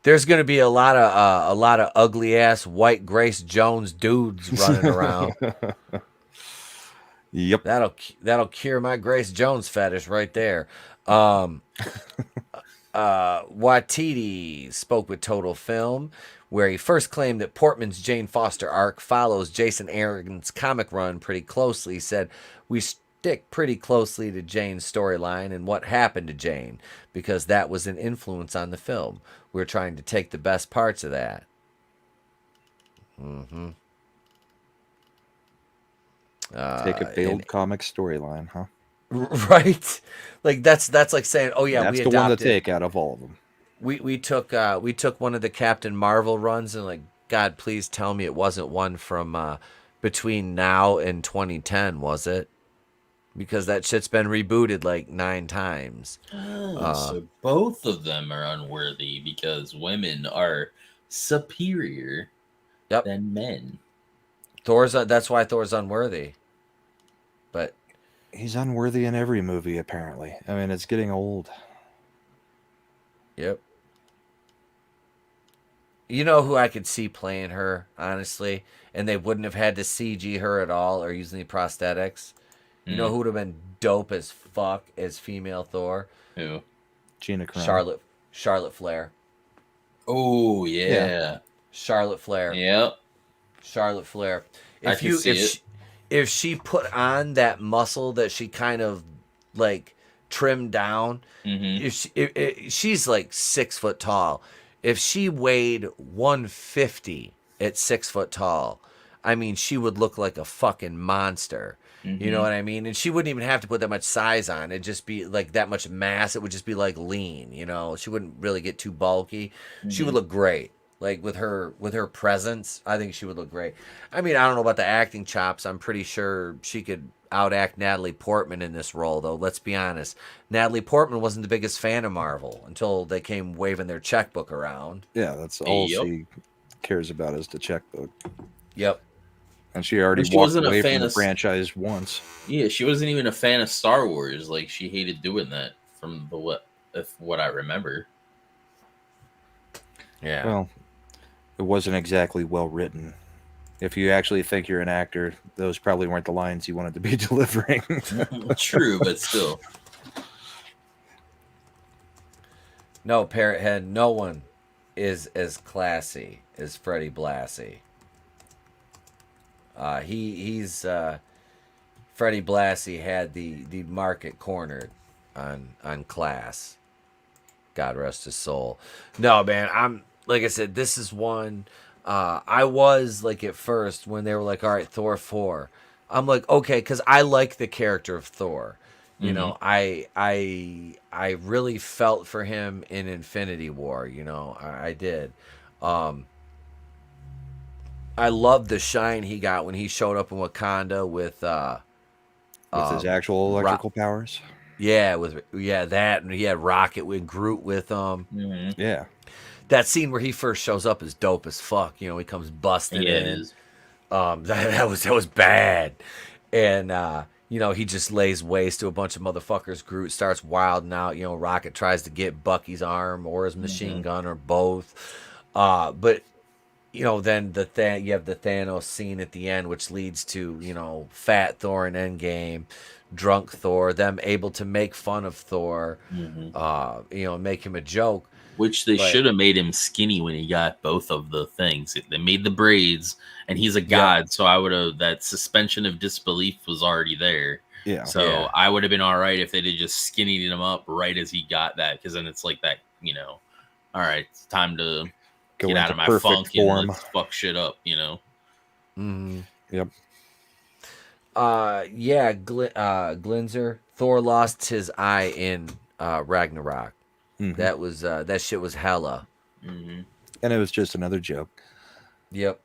There's gonna be a lot of ugly ass white Grace Jones dudes running around. Yep. That'll cure my Grace Jones fetish right there. Waititi spoke with Total Film, where he first claimed that Portman's Jane Foster arc follows Jason Aaron's comic run pretty closely. He said, "We stick pretty closely to Jane's storyline and what happened to Jane, because that was an influence on the film. We're trying to take the best parts of that." Mm-hmm. Take a failed comic storyline, huh? Right? Like that's like saying, "Oh yeah, that's the one to take out of all of them." We took one of the Captain Marvel runs and like, God, please tell me it wasn't one from between now and 2010, was it? Because that shit's been rebooted like 9 times. So both of them are unworthy because women are superior than men. That's why Thor's unworthy. But he's unworthy in every movie, apparently. I mean, it's getting old. Yep. You know who I could see playing her, honestly, and they wouldn't have had to CG her at all or use any prosthetics? You know who would have been dope as fuck as female Thor? Who? Gina Carano. Charlotte Flair. Oh yeah. Charlotte Flair. Yep. Charlotte Flair. If she put on that muscle that she kind of like trimmed down, if she's like 6 foot tall. If she weighed 150 at 6 foot tall, I mean, she would look like a fucking monster. You know what I mean? And she wouldn't even have to put that much size on. It'd just be like that much mass. It would just be like lean, you know. She wouldn't really get too bulky. She would look great. Like with her presence, I think she would look great. I mean, I don't know about the acting chops. I'm pretty sure she could outact Natalie Portman in this role, though. Let's be honest. Natalie Portman wasn't the biggest fan of Marvel until they came waving their checkbook around. Yeah, that's all she cares about is the checkbook. Yep. And she already walked away from the franchise once. Yeah, she wasn't even a fan of Star Wars. Like, she hated doing that from what I remember. Yeah. Well, it wasn't exactly well written. If you actually think you're an actor, those probably weren't the lines you wanted to be delivering. True, but still. No, Parrothead, no one is as classy as Freddie Blassie. He's Freddie Blassie had the market cornered on class. God rest his soul. No, man, I'm like I said, this is one I was like at first when they were like, all right, Thor 4. I'm like, okay, because I like the character of Thor. You know, I really felt for him in Infinity War, you know, I did. I loved the shine he got when he showed up in Wakanda with his actual electrical powers. Yeah, that, and he had Rocket with Groot with him. Yeah, that scene where he first shows up is dope as fuck. You know, he comes busting in. That was bad, and you know, he just lays waste to a bunch of motherfuckers. Groot starts wilding out. You know, Rocket tries to get Bucky's arm or his machine gun or both. But you know, then you have the Thanos scene at the end, which leads to, you know, Fat Thor in Endgame, drunk Thor, them able to make fun of Thor, you know, make him a joke. Which they should have made him skinny when he got both of the things. They made the braids, and he's a god, so I would have, that suspension of disbelief was already there. Yeah. So I would have been all right if they did just skinny him up right as he got that, because then it's like that, you know, all right, it's time to go get out of my funk form and let's fuck shit up, you know. Yep. Glinzer. Thor lost his eye in Ragnarok. That was that shit was hella. And it was just another joke. Yep.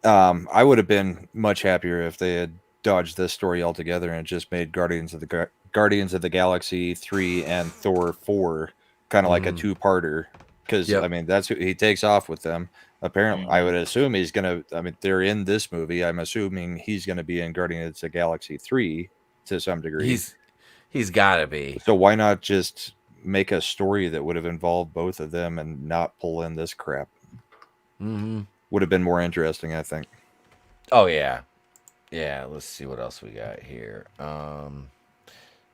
I would have been much happier if they had dodged this story altogether and just made Guardians of the Galaxy 3 and Thor 4 kind of like a two-parter. Because, I mean, that's who he takes off with them. Apparently, I would assume he's going to... I mean, they're in this movie. I'm assuming he's going to be in Guardians of the Galaxy 3 to some degree. He's got to be. So why not just make a story that would have involved both of them and not pull in this crap? Would have been more interesting, I think. Oh, yeah. Yeah, let's see what else we got here.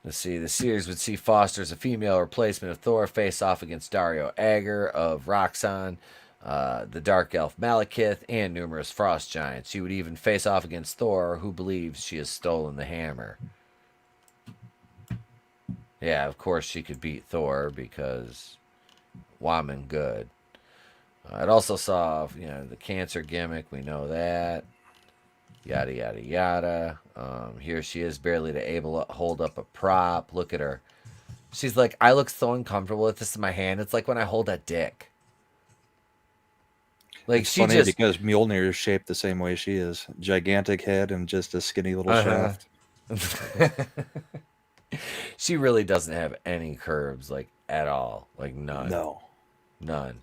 Let's see. The series would see Foster as a female replacement of Thor face off against Dario Agger of Roxxon, the Dark Elf Malekith, and numerous Frost Giants. She would even face off against Thor, who believes she has stolen the hammer. Yeah, of course she could beat Thor because woman good. It also saw, you know, the cancer gimmick. We know that. Yada, yada, yada. Here she is, barely able to hold up a prop. Look at her. She's like, I look so uncomfortable with this in my hand. It's like when I hold a dick. Like, it's funny because Mjolnir is shaped the same way she is. Gigantic head and just a skinny little shaft. She really doesn't have any curves, like, at all. Like, none. No. None.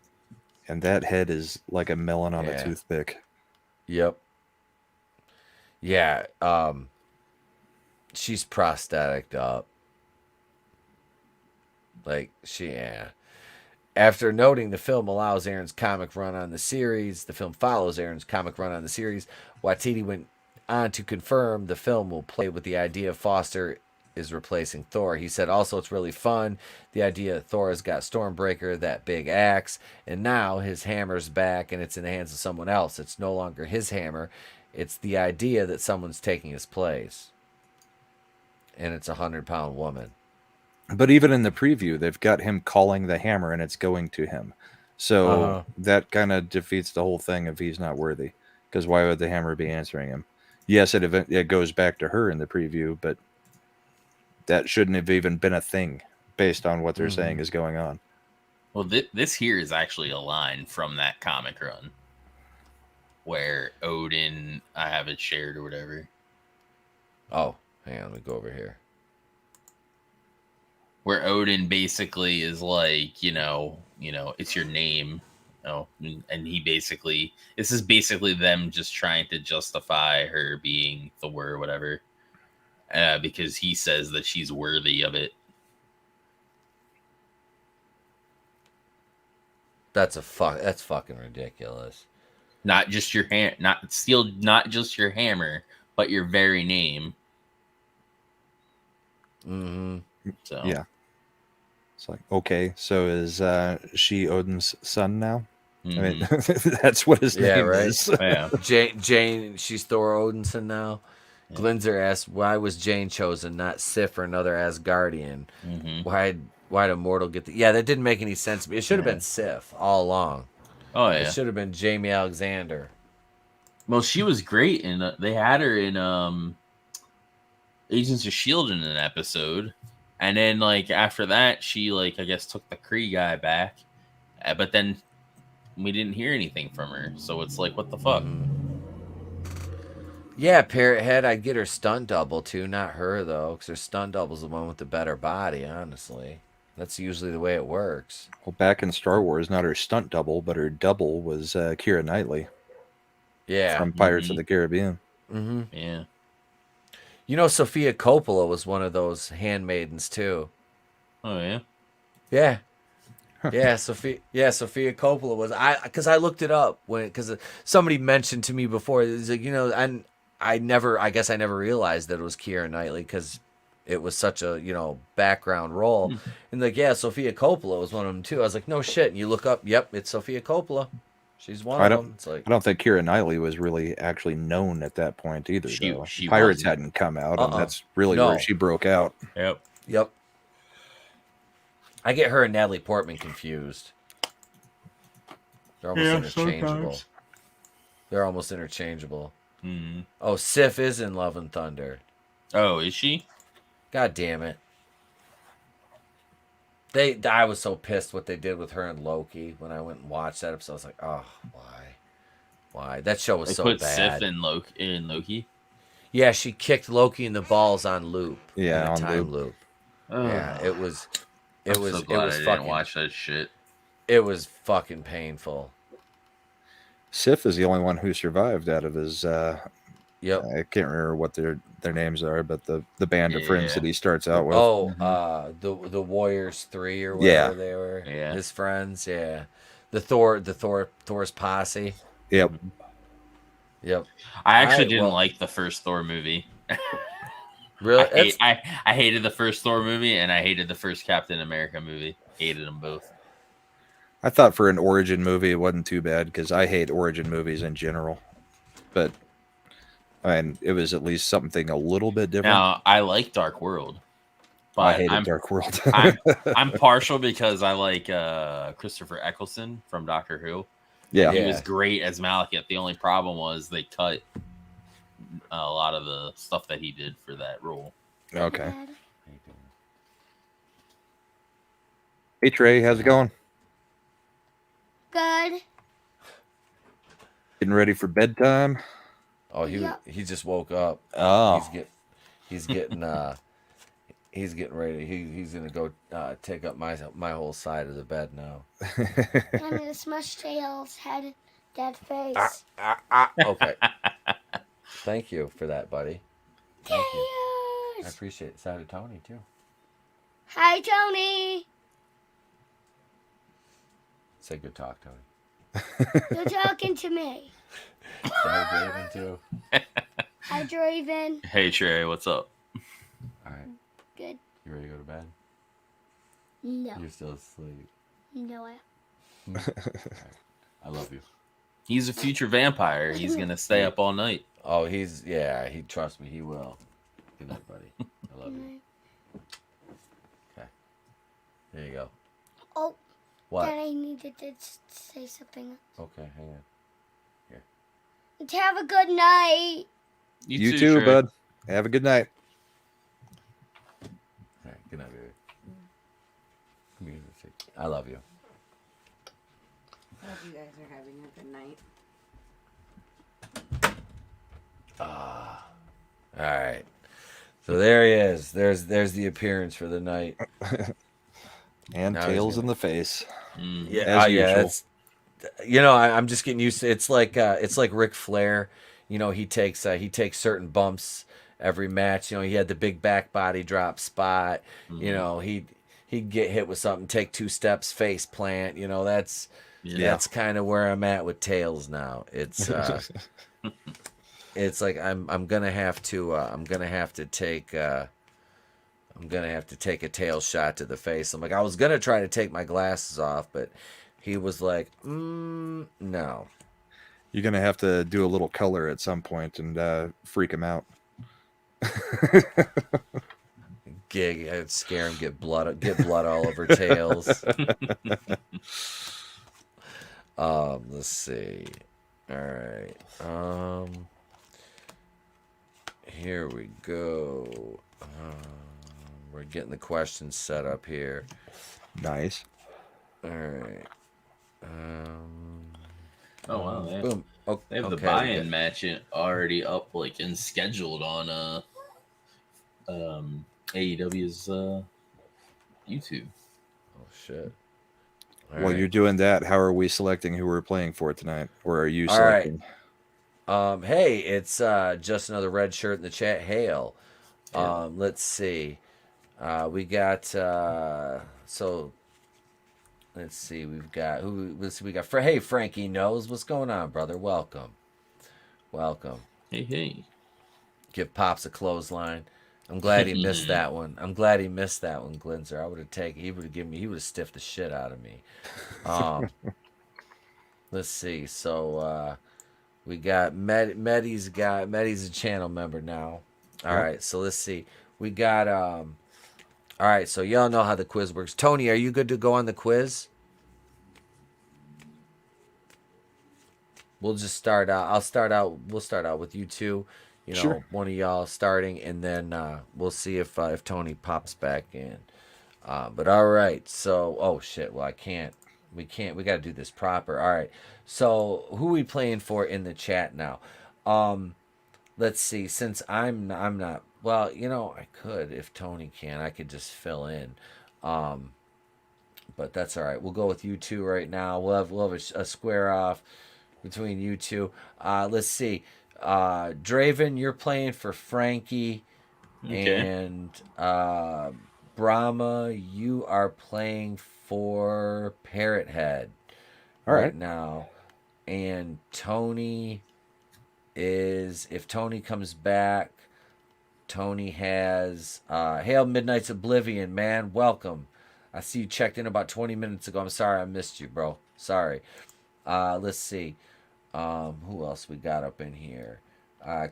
And that head is like a melon on a toothpick. Yep. Yeah. She's prosthetic up. Like, After noting the film allows Aaron's comic run on the series, the film follows Aaron's comic run on the series, Waititi went on to confirm the film will play with the idea of Foster is replacing Thor. He said also it's really fun. The idea that Thor has got Stormbreaker, that big axe, and now his hammer's back and it's in the hands of someone else. It's no longer his hammer. It's the idea that someone's taking his place. And it's a 100-pound woman. But even in the preview, they've got him calling the hammer and it's going to him. So that kind of defeats the whole thing if he's not worthy. Because why would the hammer be answering him? Yes, it goes back to her in the preview, but that shouldn't have even been a thing based on what they're saying is going on. Well, this here is actually a line from that comic run where Odin, I have it shared or whatever. Oh, hang on, let me go over here. Where Odin basically is like, it's your name. Oh, and he basically, this is basically them just trying to justify her being Thor or whatever, because he says that she's worthy of it. That's fucking ridiculous. Not just your not just your hammer, but your very name. So Yeah. It's like, okay, so is she Odin's son now? I mean, that's what his name is. Yeah. Jane, she's Thor Odinson now. Yeah. Glinzer asks, why was Jane chosen, not Sif or another Asgardian? Why'd a mortal get the... Yeah, that didn't make any sense to me. It should have been Sif all along. Oh, yeah. It should have been Jamie Alexander. Well, she was great, and they had her in Agents of S.H.I.E.L.D. in an episode. And then, like, after that, she, like, I guess took the Kree guy back. But then we didn't hear anything from her. So it's like, what the fuck? Yeah, Parrot Head, I'd get her stunt double, too. Not her, though, because her stunt double's the one with the better body, honestly. That's usually the way it works. Well, back in Star Wars, not her stunt double, but her double was Keira Knightley. Yeah. From Pirates of the Caribbean. Yeah. You know, Sophia Coppola was one of those handmaidens, too. Oh, yeah? Yeah. Yeah, Sophia Coppola was... Because I looked it up because somebody mentioned to me before, it was like, and I guess I never realized that it was Keira Knightley because it was such a, background role. And like, yeah, Sophia Coppola was one of them, too. I was like, no shit. And you look up, yep, it's Sophia Coppola. She's one of them. It's like, I don't think Keira Knightley was really actually known at that point either. She Pirates wasn't. hadn't come out, and that's really where she broke out. Yep. I get her and Natalie Portman confused. They're almost interchangeable. They're almost interchangeable. Oh, Sif is in Love and Thunder. Oh, is she? God damn it. I was so pissed what they did with her and Loki when I went and watched that episode. I was like, oh, why? That show was so bad. They put Sif in Loki? Yeah, she kicked Loki in the balls on loop. Yeah, on time loop. Yeah, it was I didn't watch that shit. It was fucking painful. Sif is the only one who survived out of his Yep. I can't remember what their names are, but the band of friends that he starts out with. Oh, the Warriors 3 or whatever they were. Yeah. His friends, yeah. Thor's posse. Yep. I actually didn't like the first Thor movie. Really? I hated the first Thor movie, and I hated the first Captain America movie. Hated them both. I thought for an origin movie it wasn't too bad because I hate origin movies in general, but it was at least something a little bit different. Now I like Dark World, but I hated Dark World. I'm partial because I like Christopher Eccleston from Doctor Who. Yeah, he was great as Malekith. The only problem was they cut a lot of the stuff that he did for that role. Okay. Hey Trey, how's it going? Good. Getting ready for bedtime? Oh, he just woke up. Oh, he's getting ready. He's gonna go take up my whole side of the bed now. I'm gonna smush Tails' head, dead face. Okay. Thank you for that, buddy. Thank you. I appreciate it. Side of Tony too. Hi, Tony. Say good talk, Tony. You're talking to me. Side Draven too. Hi, Draven. Hey Trey, what's up? All right. Good. You ready to go to bed? No. You're still asleep. No, I love you. He's a future vampire. He's gonna stay up all night. Oh, he trust me, he will. Good night, buddy. I love you. Okay. There you go. Oh. What? Then I needed to say something. Okay, hang on. Here. Have a good night. You too, Sherry. bud. Have a good night. All right, good night, baby. I love you. I hope you guys are having a good night. All right. So there he is. There's the appearance for the night. And Now tails he's in the face. Yeah, As yeah. usual. It's, I'm just getting used to. It's like Ric Flair. He takes certain bumps every match. He had the big back body drop spot. He'd get hit with something, take 2 steps, face plant. That's kind of where I'm at with tails now. It's it's like I'm gonna have to take a tail shot to the face. I'm like, I was gonna try to take my glasses off, but he was like, no. You're gonna have to do a little color at some point and freak him out. Gig, I'd scare him, get blood all over tails. Let's see. All right. Here we go. We're getting the questions set up here. Nice. All right. Oh wow! Boom. Oh, They have the okay, buy-in match already up, and scheduled on AEW's YouTube. Oh shit! While you're doing that, how are we selecting who we're playing for tonight, or are you All right. selecting? Hey, it's just another red shirt in the chat. Hail. Let's see. We got so. Let's see. We've got who? Let's see. We got hey, Frankie knows what's going on, brother. Welcome. Hey. Give Pops a clothesline. I'm glad he missed that one. Glinzer. I would have taken. He would have stiffed the shit out of me. Let's see. So we got Meddy's a channel member now. All right. So let's see. We got all right. So y'all know how the quiz works. Tony, are you good to go on the quiz? We'll just start out. We'll start out with you two. Sure. One of y'all starting, and then we'll see if Tony pops back in. But all right. So, oh shit. Well, I can't. We can't. We got to do this proper. All right. So, who are we playing for in the chat now? Let's see. Since I'm not. Well, I could if Tony can. I could just fill in. But that's all right. We'll go with you two right now. We'll have a square off between you two. Let's see. Draven, you're playing for Frankie, and Brahma, you are playing for Parrot Head right now, and Tony is, if Tony comes back, Tony has Hail Midnight's Oblivion, man, welcome. I see you checked in about 20 minutes ago. I'm sorry I missed you, bro. Sorry. Let's see. Who else we got up in here?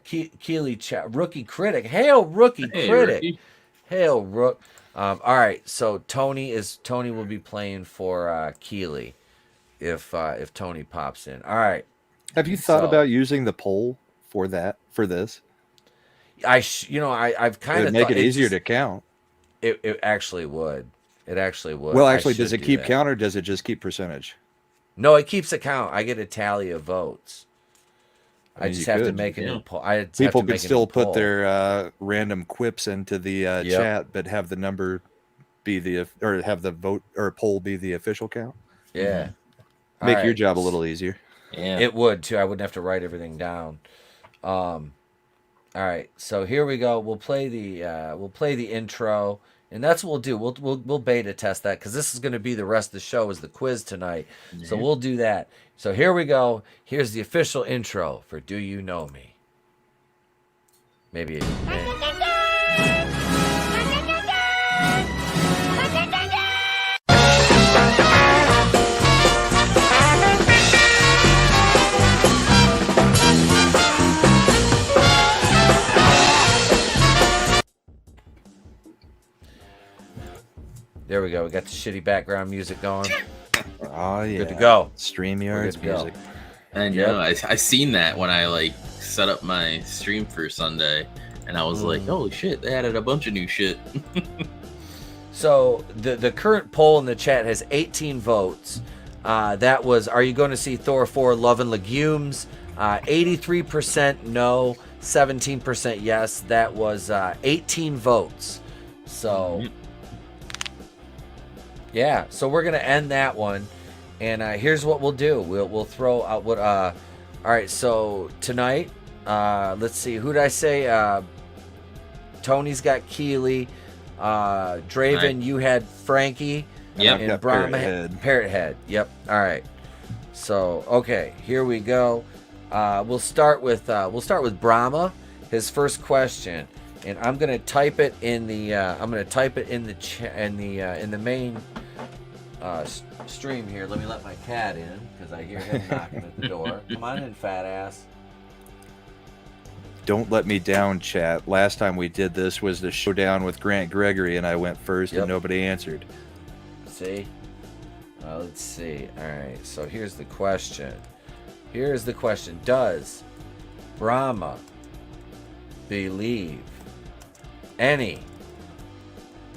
Keely Rookie Critic. Hail Rookie Critic. Rookie. Hail Rook. All right, so Tony will be playing for Keely if Tony pops in. All right. Have you thought about using the poll for this? I've kind of make it easier to count. It actually would. It actually would. Well, actually, does it keep count or does it just keep percentage? No, it keeps a count. I get a tally of votes. I just have to make a new poll. People could still put their random quips into the chat, but have the number be have the vote or poll be the official count. Yeah, make your job a little easier. Yeah, it would too. I wouldn't have to write everything down. All right, so here we go. We'll play the intro. And that's what we'll do. We'll beta test that because this is going to be the rest of the show is the quiz tonight. Mm-hmm. So we'll do that. So here we go. Here's the official intro for Do You Know Me? Maybe. There we go. We got the shitty background music going. Oh, yeah. Good to go. StreamYard's music. I know. I seen that when I like set up my stream for Sunday, and I was like, "Holy shit! They added a bunch of new shit." So the current poll in the chat has 18 votes. That was, are you going to see Thor 4: Love and Legumes? 83% no, 17% yes. That was 18 votes. So yeah, so we're gonna end that one, and here's what we'll do. We'll throw out what. All right, so tonight, let's see. Who did I say? Tony's got Keely. Draven, Right. you had Frankie. Yep. And got Brahma Parrot Parrot Head. Yep. All right. So okay, here we go. We'll start with Brahma. His first question, and I'm gonna type it in the in the main stream here. Let me let my cat in because I hear him knocking at the door. Come on in, fat ass. Don't let me down, chat. Last time we did this was the showdown with Grant Gregory, and I went first, and nobody answered. See? Let's see. All right. So here's the question. Here's the question. Does Brahma believe any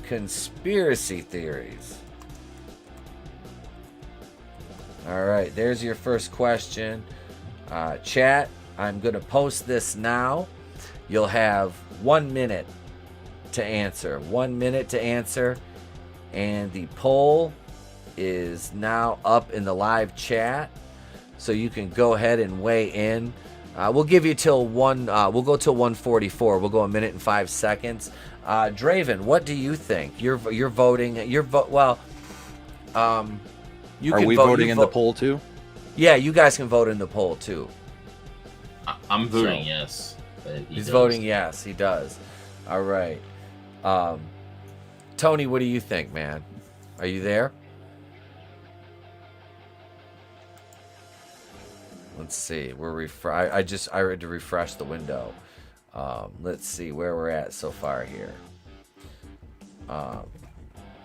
conspiracy theories? All right. There's your first question. Chat, I'm going to post this now. You'll have 1 minute to answer. 1 minute to answer. And the poll is now up in the live chat, so you can go ahead and weigh in. We'll give you till we'll go till 1:44. We'll go a minute and 5 seconds. Draven, what do you think? You're voting. Well, you Are can we vote, voting in the poll too? Yeah, you guys can vote in the poll too. I'm voting yes. He's voting yes. He does. All right. Tony, what do you think, man? Are you there? Let's see. I had to refresh the window. Let's see where we're at so far here.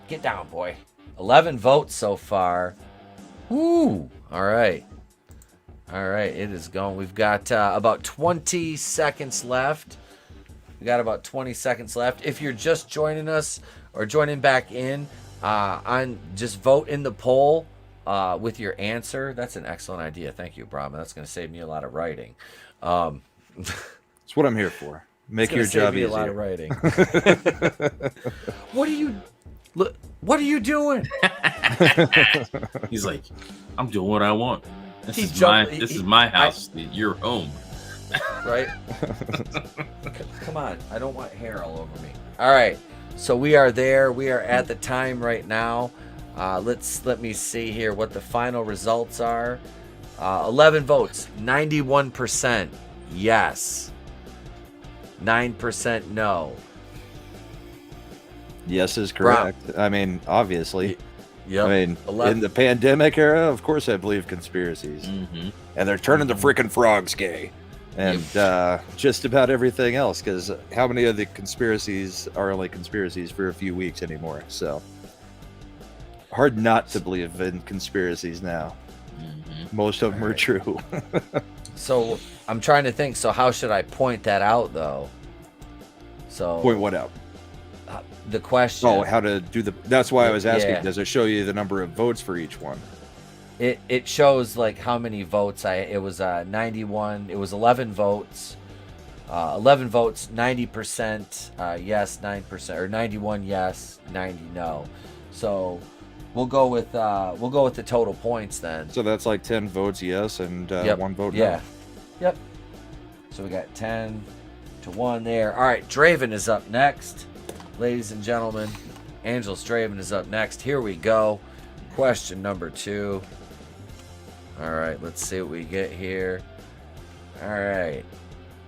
Get down, boy. 11 votes so far. Woo! All right. All right. It is going. We've got about 20 seconds left. We got about 20 seconds left. If you're just joining us or joining back in, just vote in the poll with your answer. That's an excellent idea. Thank you, Brahma. That's going to save me a lot of writing. That's what I'm here for. Make your job easier. A lot of writing. What are you doing? He's like, I'm doing what I want. This is my house. Your home. Right? Come on. I don't want hair all over me. All right. So we are there. We are at the time right now. Let me see here what the final results are. 11 votes. 91% yes. 9% no. Yes is correct. I mean, obviously. Yep. I mean, 11. in the pandemic era, of course I believe conspiracies. Mm-hmm. And they're turning the freaking frogs gay. And just about everything else, because how many of the conspiracies are only conspiracies for a few weeks anymore? So hard not to believe in conspiracies now. Mm-hmm. Most of them are true. So I'm trying to think. So how should I point that out, though? So Point what out? The question. Oh, how to do the... That's why I was asking. Yeah. Does it show you the number of votes for each one? It shows like how many votes it was 91. It was 11 votes. 11 votes, 90% yes, 9% or 91 yes, 90 no. So we'll go with the total points then. So that's like 10 votes yes and 1 vote no. Yeah. Yep. So we got 10 to 1 there. All right, Draven is up next. Ladies and gentlemen, AngelousDraven is up next. Here we go. Question number 2. All right, let's see what we get here. All right.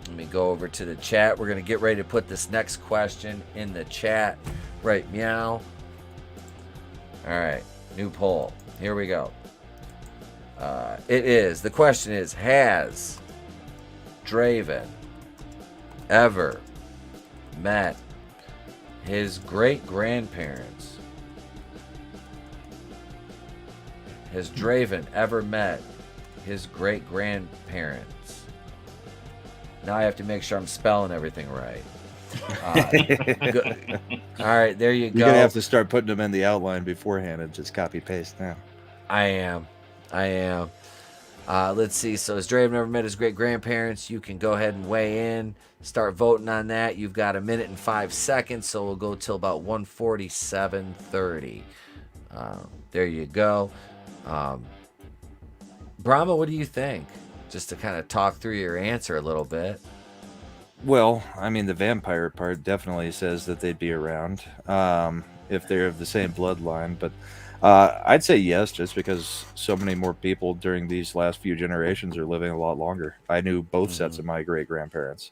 Let me go over to the chat. We're going to get ready to put this next question in the chat. Right, meow. All right, new poll. Here we go. The question is, has Draven ever met his great-grandparents? Has Draven ever met his great grandparents? Now I have to make sure I'm spelling everything right. All right, there you go. You're gonna have to start putting them in the outline beforehand and just copy paste now. I am. Let's see. So has Draven ever met his great grandparents? You can go ahead and weigh in. Start voting on that. You've got 1 minute and 5 seconds, so we'll go till about 1:47:30. There you go. Brahma, what do you think? Just to kind of talk through your answer a little bit. Well, I mean, the vampire part definitely says that they'd be around if they're of the same bloodline. But I'd say yes, just because so many more people during these last few generations are living a lot longer. I knew both sets of my great-grandparents.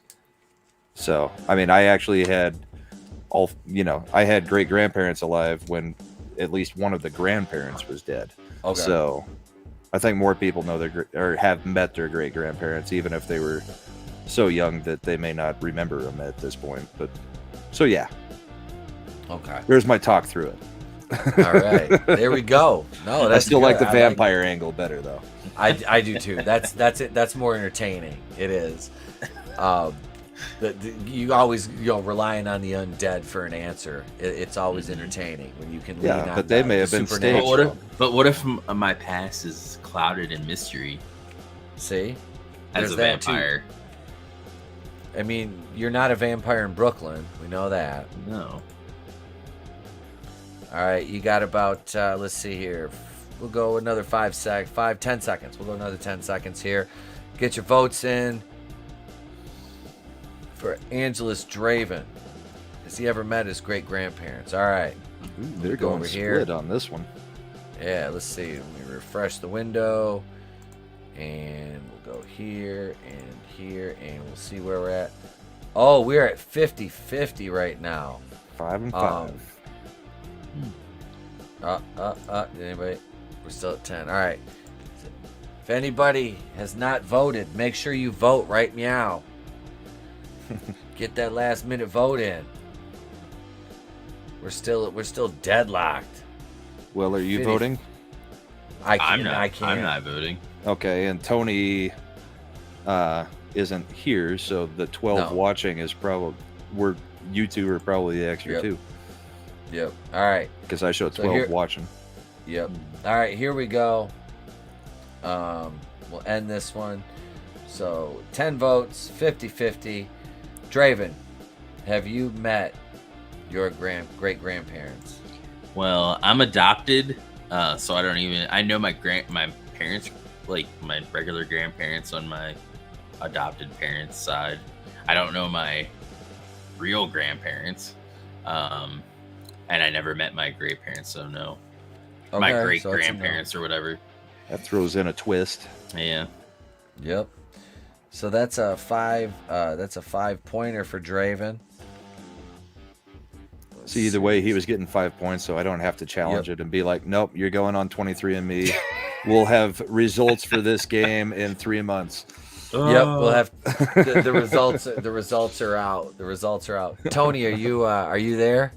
So, I mean, I actually had I had great-grandparents alive when at least one of the grandparents was dead. Okay. So I think more people know or have met their great-grandparents, even if they were so young that they may not remember them at this point. But so yeah. Okay. There's my talk through it. All right. There we go. No, that's I still good. like the I vampire angle better though. I do too. That's it. That's more entertaining. It is. You always relying on the undead for an answer. It's always entertaining when you can lean on. But they may have been staged. But what if my past is clouded in mystery? See, as there's a that vampire. Too. I mean, you're not a vampire in Brooklyn. We know that. No. All right, you got about, let's see here. We'll go another 10 seconds. We'll go another 10 seconds here. Get your votes in for AngelousDraven. Has he ever met his great-grandparents? All right. Ooh, they're going over split here on this one. Yeah, let's see. Let me refresh the window. And we'll go here, and we'll see where we're at. Oh, we're at 50-50 right now. 5 and 5. Did anybody? We're still at 10. All right. If anybody has not voted, make sure you vote right meow. Get that last minute vote in. We're still deadlocked. Well, are you voting? I'm not voting. Okay, and Tony isn't here, so the 12 watching is probably you two are probably the extra two. Yep. All right. Because I showed 12 watching. Yep. All right, here we go. We'll end this one. So 10 votes, 50-50. Draven, have you met your great grandparents? Well, I'm adopted, so I know my parents, like my regular grandparents on my adopted parents' side. I don't know my real grandparents, and I never met my great parents, so no. Okay, my great grandparents or whatever. That throws in a twist. Yeah. Yep. So that's a 5. That's a 5-pointer for Draven. See, either way, he was getting 5 points, so I don't have to challenge it and be like, nope, you're going on 23andMe. We'll have results for this game in 3 months. Yep, we'll have the results. The results are out. The results are out. Tony, are you there?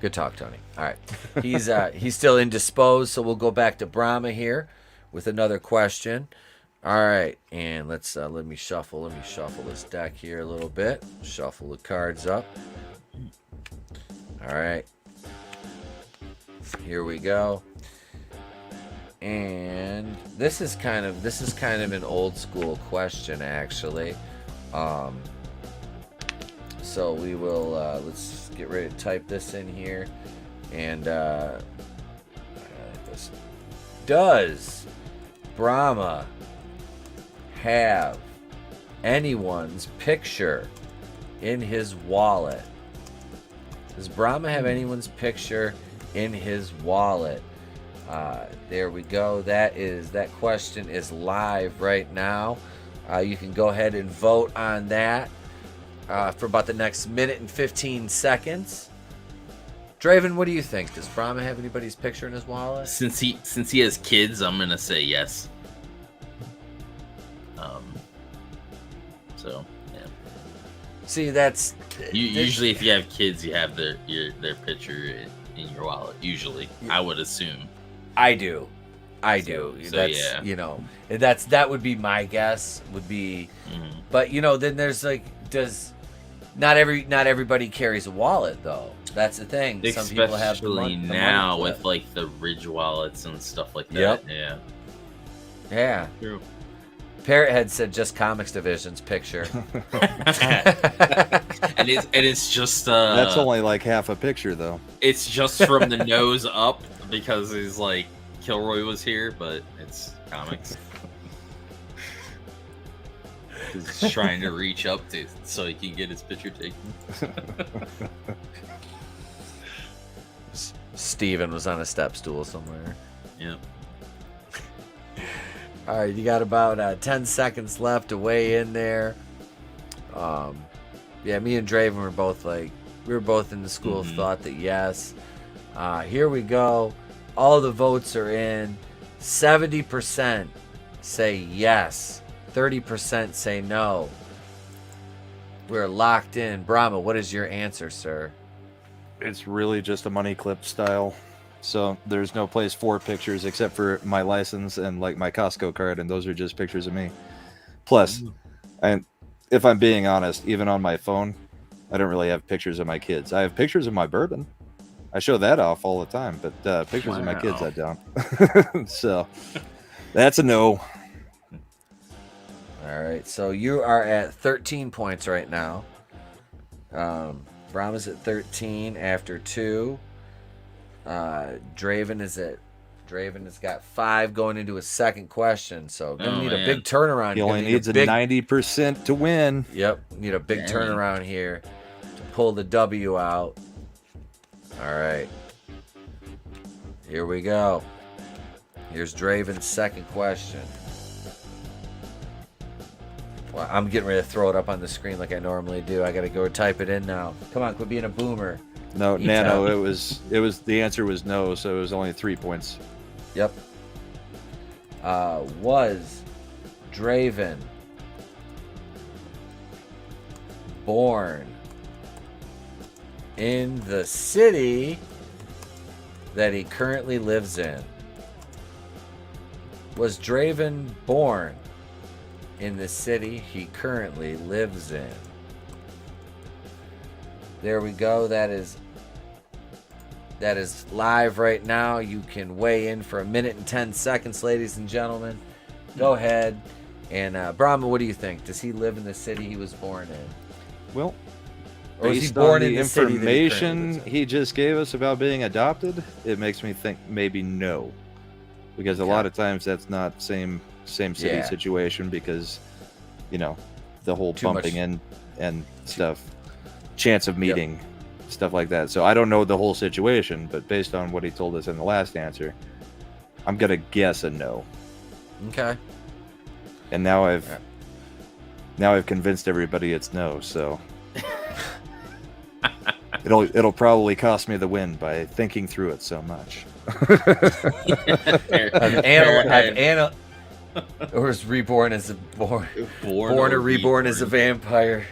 Good talk, Tony. All right, he's still in dispose, so we'll go back to Brahma here with another question. All right, and let's let me shuffle this deck here a little bit. Shuffle the cards up. All right, here we go. And this is kind of an old school question, actually. So we will let's get ready to type this in here. And does Brahma have anyone's picture in his wallet? Does Brahma have anyone's picture in his wallet? There we go. That question is live right now. You can go ahead and vote on that for about the next minute and 15 seconds. Draven, what do you think? Does Brahma have anybody's picture in his wallet? Since he has kids, I'm gonna say yes. So yeah. See, that's usually if you have kids, you have their picture in your wallet. Usually, I would assume. I do. I do. So, That's yeah. you know, that would be my guess. Would be, but you know, then there's like, not everybody carries a wallet though. That's the thing. Some people have the Especially the now money with like the Ridge wallets and stuff like that. Yep. Yeah. Yeah. True. Parrothead said just Comics Division's picture. and it's just That's only like half a picture though. It's just from the nose up because he's like Kilroy was here, but it's comics. He's trying to reach up to so he can get his picture taken. Steven was on a step stool somewhere. Yep. All right, you got about 10 seconds left to weigh in there. Yeah, me and Draven were both in the school of thought that yes. Here we go. All the votes are in. 70% say yes. 30% say no. We're locked in. Brahma, what is your answer, sir? It's really just a money clip style. So there's no place for pictures except for my license and like my Costco card, and those are just pictures of me. Plus, and if I'm being honest, even on my phone, I don't really have pictures of my kids. I have pictures of my bourbon. I show that off all the time, but pictures of my kids I don't. So that's a no. All right, so you are at 13 points right now. Brahma's at 13 after 2. Draven has got 5 going into his second question, so gonna need a big turnaround. He only needs a 90% to win. Yep, need a big turnaround here to pull the W out. All right, here we go. Here's Draven's second question. Well, I'm getting ready to throw it up on the screen like I normally do. I gotta go type it in now. Come on, quit being a boomer. No, Nano, it was the answer was no, so it was only 3 points. Yep. Was Draven born in the city that he currently lives in? Was Draven born in the city he currently lives in? There we go. That is live right now. You can weigh in for 1 minute and 10 seconds, ladies and gentlemen. Go ahead. And Brahma, what do you think? Does he live in the city he was born in? Well, or is he based born on in the the city that he currently information lives in? he just gave us about being adopted, it makes me think maybe no, because a lot of times that's not same city situation, because you know the whole bumping in and stuff, chance of meeting, stuff like that. So I don't know the whole situation, but based on what he told us in the last answer, I'm gonna guess a no. Okay. And now I've convinced everybody it's no, so it'll probably cost me the win by thinking through it so much. Or is reborn as a born or reborn as a vampire.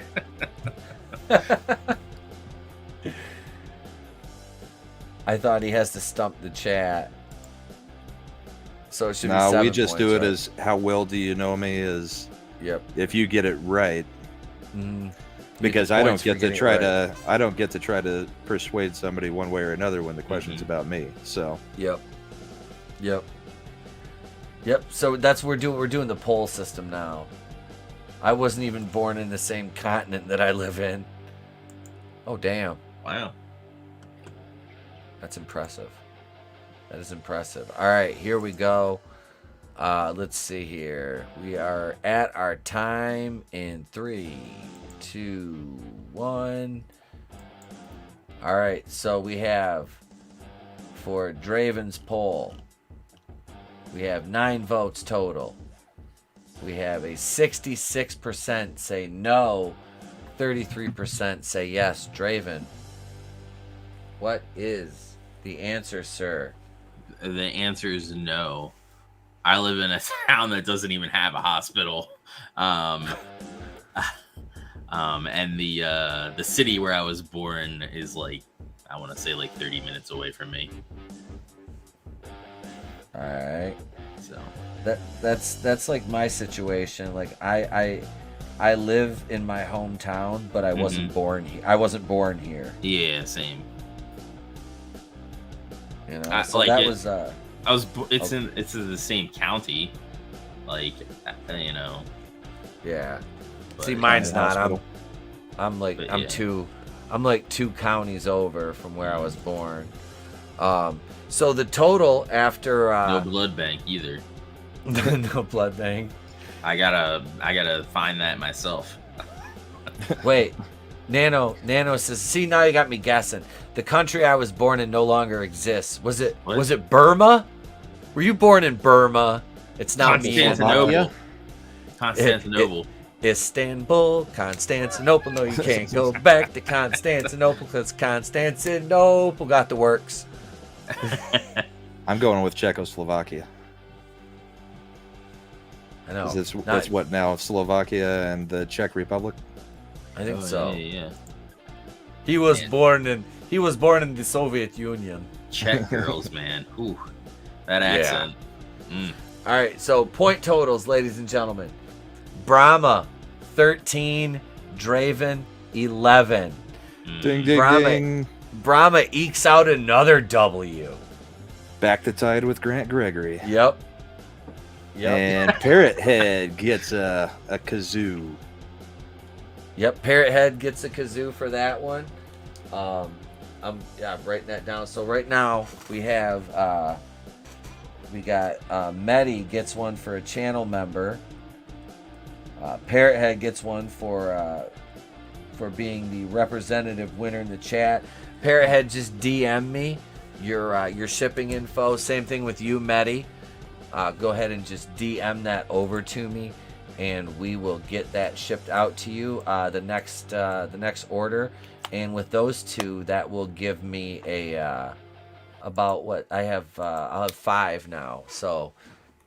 I thought he has to stump the chat. So it should be 7 we just points, do it right? as how well do you know me is. Yep. If you get it right. Because I don't get to try to persuade somebody one way or another when the question's about me. So. Yep. So that's we're doing the poll system now. I wasn't even born in the same continent that I live in. Oh damn. Wow. That's impressive. That is impressive. All right, here we go. Let's see here. We are at our time in 3, 2, 1. All right, so we have for Draven's poll, we have 9 votes total. We have a 66% say no, 33% say yes. Draven, what is the answer, sir? The answer is no. I live in a town that doesn't even have a hospital. And the city where I was born is like, I want to say like 30 minutes away from me. All right. So that's like my situation. Like I live in my hometown, but I wasn't born here. I wasn't born here. Yeah, same. You know, I, so like that it, was it's in the same county, like you know. Yeah. But See, mine's in the not. hospital. I'm like But I'm yeah. two counties over from where I was born. So the total after No blood bank either. no blood bank. I gotta find that myself. Wait, Nano says, see, now you got me guessing. The country I was born in no longer exists. Was it Burma? Were you born in Burma? It's not Constantinople. Constantinople. Istanbul, Constantinople. No, you can't go back to Constantinople because Constantinople got the works. I'm going with Czechoslovakia. I know. That's what now? Slovakia and the Czech Republic. I think so. Yeah. He was born in the Soviet Union. Czech girls, man. Ooh, that accent. All right, so point totals, ladies and gentlemen. Brahma, 13. Draven, 11. Ding, ding, Brahma, ding. Brahma ekes out another W. Back to tied with Grant Gregory. Yep. And Parrot Head gets a kazoo. Yep, Parrot Head gets a kazoo for that one. I'm writing that down. So right now we have we got Medi gets one for a channel member. Parrot Head gets one for being the representative winner in the chat. Parrot Head, just DM me your shipping info. Same thing with you, Medi. Go ahead and just DM that over to me, and we will get that shipped out to you the next order. And with those two, that will give me a about what I have. I'll have 5 now. So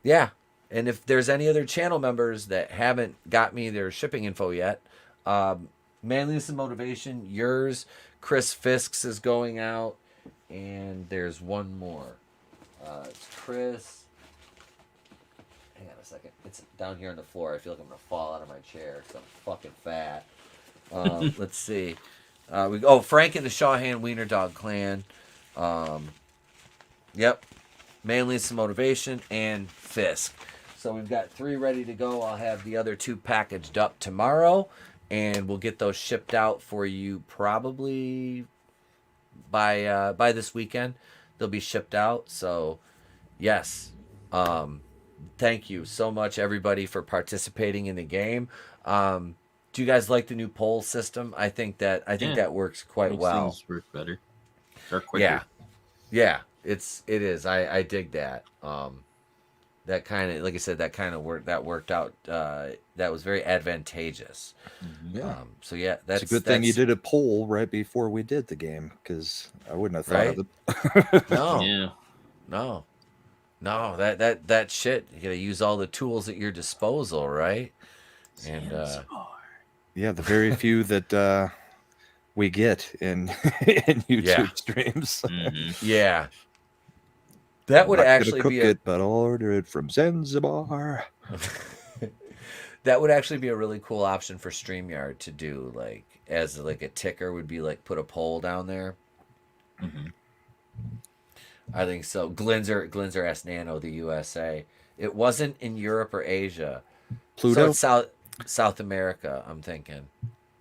yeah. And if there's any other channel members that haven't got me their shipping info yet, Manliness and Motivation, yours, Chris Fisk's is going out, and there's one more. Chris. Hang on a second. It's down here on the floor. I feel like I'm gonna fall out of my chair because I'm fucking fat. Let's see. Frank and the Shawhan Wiener Dog Clan. Yep. Manliness and Motivation and Fisk. So we've got 3 ready to go. I'll have the other 2 packaged up tomorrow, and we'll get those shipped out for you probably by this weekend. They'll be shipped out. So yes. Thank you so much, everybody, for participating in the game. Do you guys like the new poll system? I think that works quite well. Things work better. Or quicker. Yeah. It is. I dig that. That kind of, like I said, that worked out. That was very advantageous. Yeah. So yeah, It's a good thing you did a poll right before we did the game, because I wouldn't have thought of it. No. Yeah. No. That shit. You gotta use all the tools at your disposal, right? And yeah, the very few that we get in YouTube streams. Yeah. That would actually be but I'll order it from Zanzibar. That would actually be a really cool option for StreamYard to do, like as like a ticker would be like put a poll down there. I think so. Glinzer asked Nano, the USA. It wasn't in Europe or Asia. Pluto? So it's South America, I'm thinking.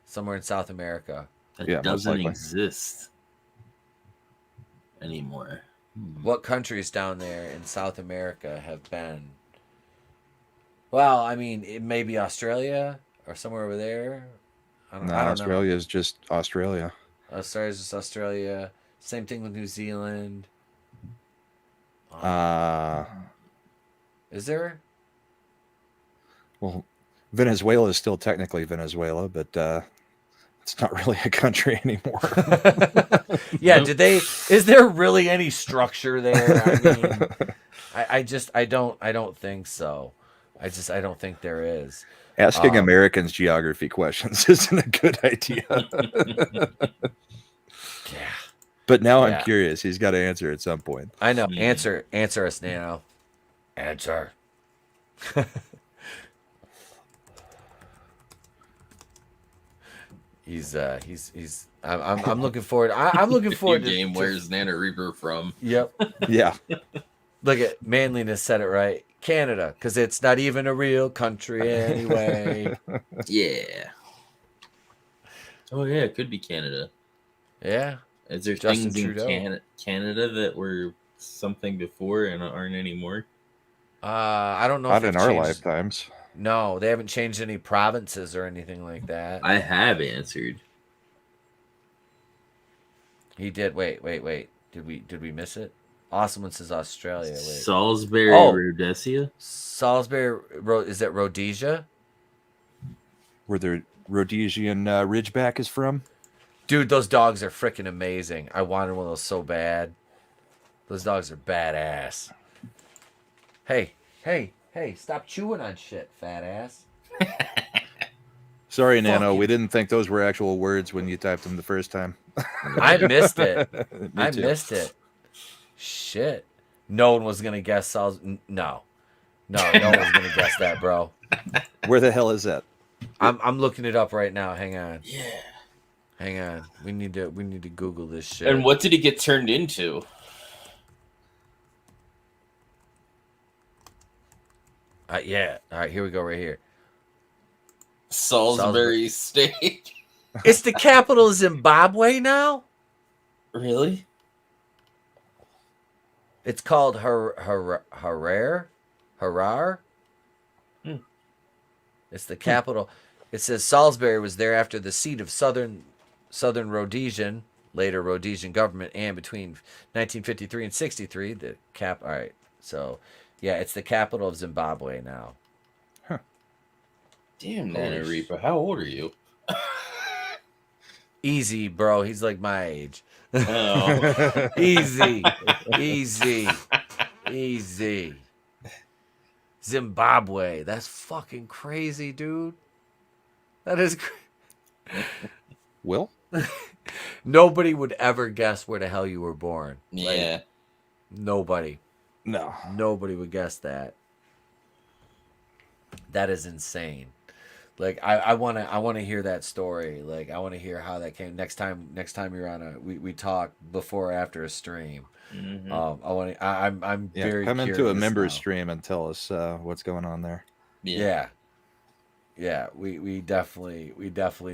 Somewhere in South America. That doesn't exist anymore. What countries down there in South America have been? Well, I mean, it may be Australia or somewhere over there. I don't know. Australia is just Australia. Australia's just Australia. Same thing with New Zealand. Is there? Well, Venezuela is still technically Venezuela, but it's not really a country anymore. Yeah, is there really any structure there? I mean, I don't think so. I don't think there is. Asking Americans geography questions isn't a good idea. Yeah. But now I'm curious. He's got to answer at some point. I know. Answer us now. Answer. I'm looking forward. I'm looking forward to game. Where's Nana Reaper from? Yep. Yeah. Look at Manliness said it right. Canada, because it's not even a real country anyway. Yeah. Oh yeah, it could be Canada. Yeah. Is there Justin things Trudeau. in Canada that were something before and aren't anymore? I don't know. Not if in they've our changed- lifetimes. No, they haven't changed any provinces or anything like that. I have answered. He did. Wait. Did we miss it? Awesome one says Australia. Wait. Salisbury, Oh. Rhodesia. Salisbury. Is that Rhodesia? Where the Rhodesian Ridgeback is from? Dude, those dogs are freaking amazing. I wanted one of those so bad. Those dogs are badass. Hey, stop chewing on shit, fat ass. Sorry, Nano. Fuck We you. didn't think those were actual words when you typed them the first time. I missed it. Me too. missed it. Shit. No one was going to guess No. No one was going to guess that, bro. Where the hell is that? I'm looking it up right now. Hang on. Yeah. Hang on. We need to Google this shit. And what did he get turned into? Yeah. All right, here we go right here. Salisbury steak. It's the capital of Zimbabwe now? Really? It's called Harar. Hmm. It's the capital. It says Salisbury was thereafter the seat of Southern Rhodesian, later Rhodesian government, and between 1953 and 63, the cap. All right, so yeah, it's the capital of Zimbabwe now. Damn, Holy Nana sh- Reaper. How old are you? Easy, bro. He's like my age. Oh. Easy. Zimbabwe. That's fucking crazy, dude. That is. Will? Nobody would ever guess where the hell you were born. Yeah. Nobody. No. Nobody would guess that. That is insane. Like I wanna hear that story. Like I wanna hear how that came. Next time you're on we talk before or after a stream. Mhm. I'm Yeah, very come into a curious member now. stream and tell us what's going on there. Yeah. We definitely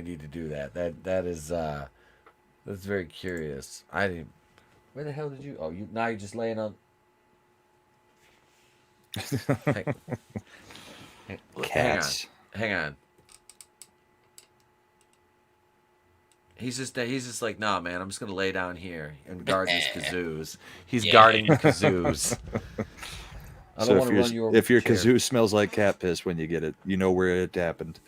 need to do that. That is that's very curious. I didn't. Where the hell did you? Oh, you're just laying on. Cats. Hang on. He's just like, nah, man. I'm just gonna lay down here and guard these kazoos. He's guarding the kazoos. I don't want to run you over. If your the chair. kazoo smells like cat piss when you get it, you know where it happened.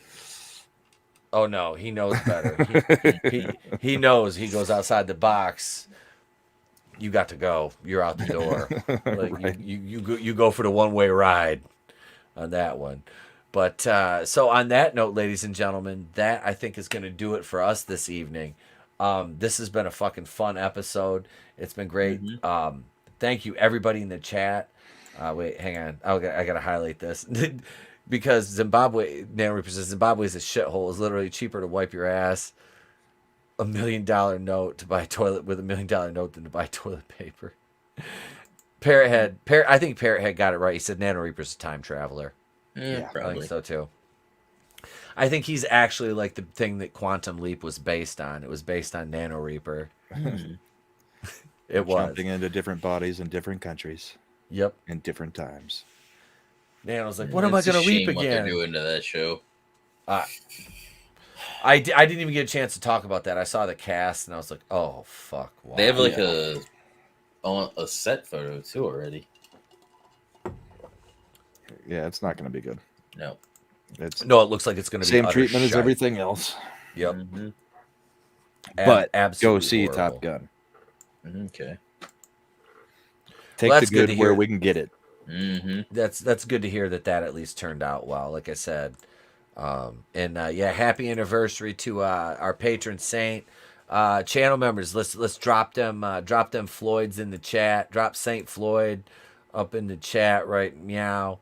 Oh no, he knows better. He knows. He goes outside the box. You got to go. You're out the door. Like Right. you go for the one-way ride on that one. But so on that note, ladies and gentlemen, that I think is going to do it for us this evening. This has been a fucking fun episode. It's been great. Thank you everybody in the chat. Wait, hang on. I gotta highlight this because Zimbabwe. Nano Reaper says Zimbabwe is a shithole. It's literally cheaper to wipe your ass $1 million note to buy a toilet with $1 million note than to buy toilet paper. I think Parrothead got it right. He said Nano Reaper's a time traveler. Yeah, I probably. think so too. I think he's actually like the thing that Quantum Leap was based on. It was based on Nano Reaper. It was. Jumping into different bodies in different countries. Yep. In different times. Nano's like, when am I going to leap What they're again? doing to that show. I didn't even get a chance to talk about that. I saw the cast and I was like, oh, fuck. Wow. They have like a set photo too already. Yeah, it's not going to be good. No. No, it looks like it's going to be same utter treatment as shite. everything else. Yep. Mm-hmm. But go absolutely see horrible. Top Gun. Okay. Take Well, the that's good good to where hear. we can get it. Mm-hmm. That's good to hear that at least turned out well. Like I said, yeah, happy anniversary to our patron saint. Channel members, let's drop them Floyds in the chat. Drop Saint Floyd up in the chat, right? Meow.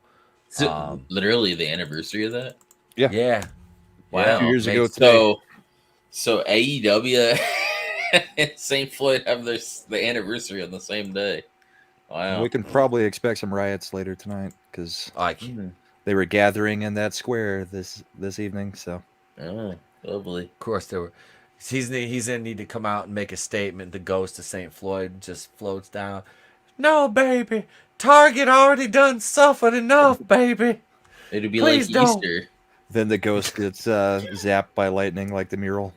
So literally the anniversary of that. Yeah. Wow. 2 years ago today. So AEW and St. Floyd have the anniversary on the same day. Wow. We can probably expect some riots later tonight because they were gathering in that square this evening. So, oh, lovely. Of course, there were. He's gonna need to come out and make a statement. The ghost of St. Floyd just floats down. No, baby, Target already done suffered enough, baby. It'd be Please like don't. Easter. Then the ghost gets zapped by lightning like the mural.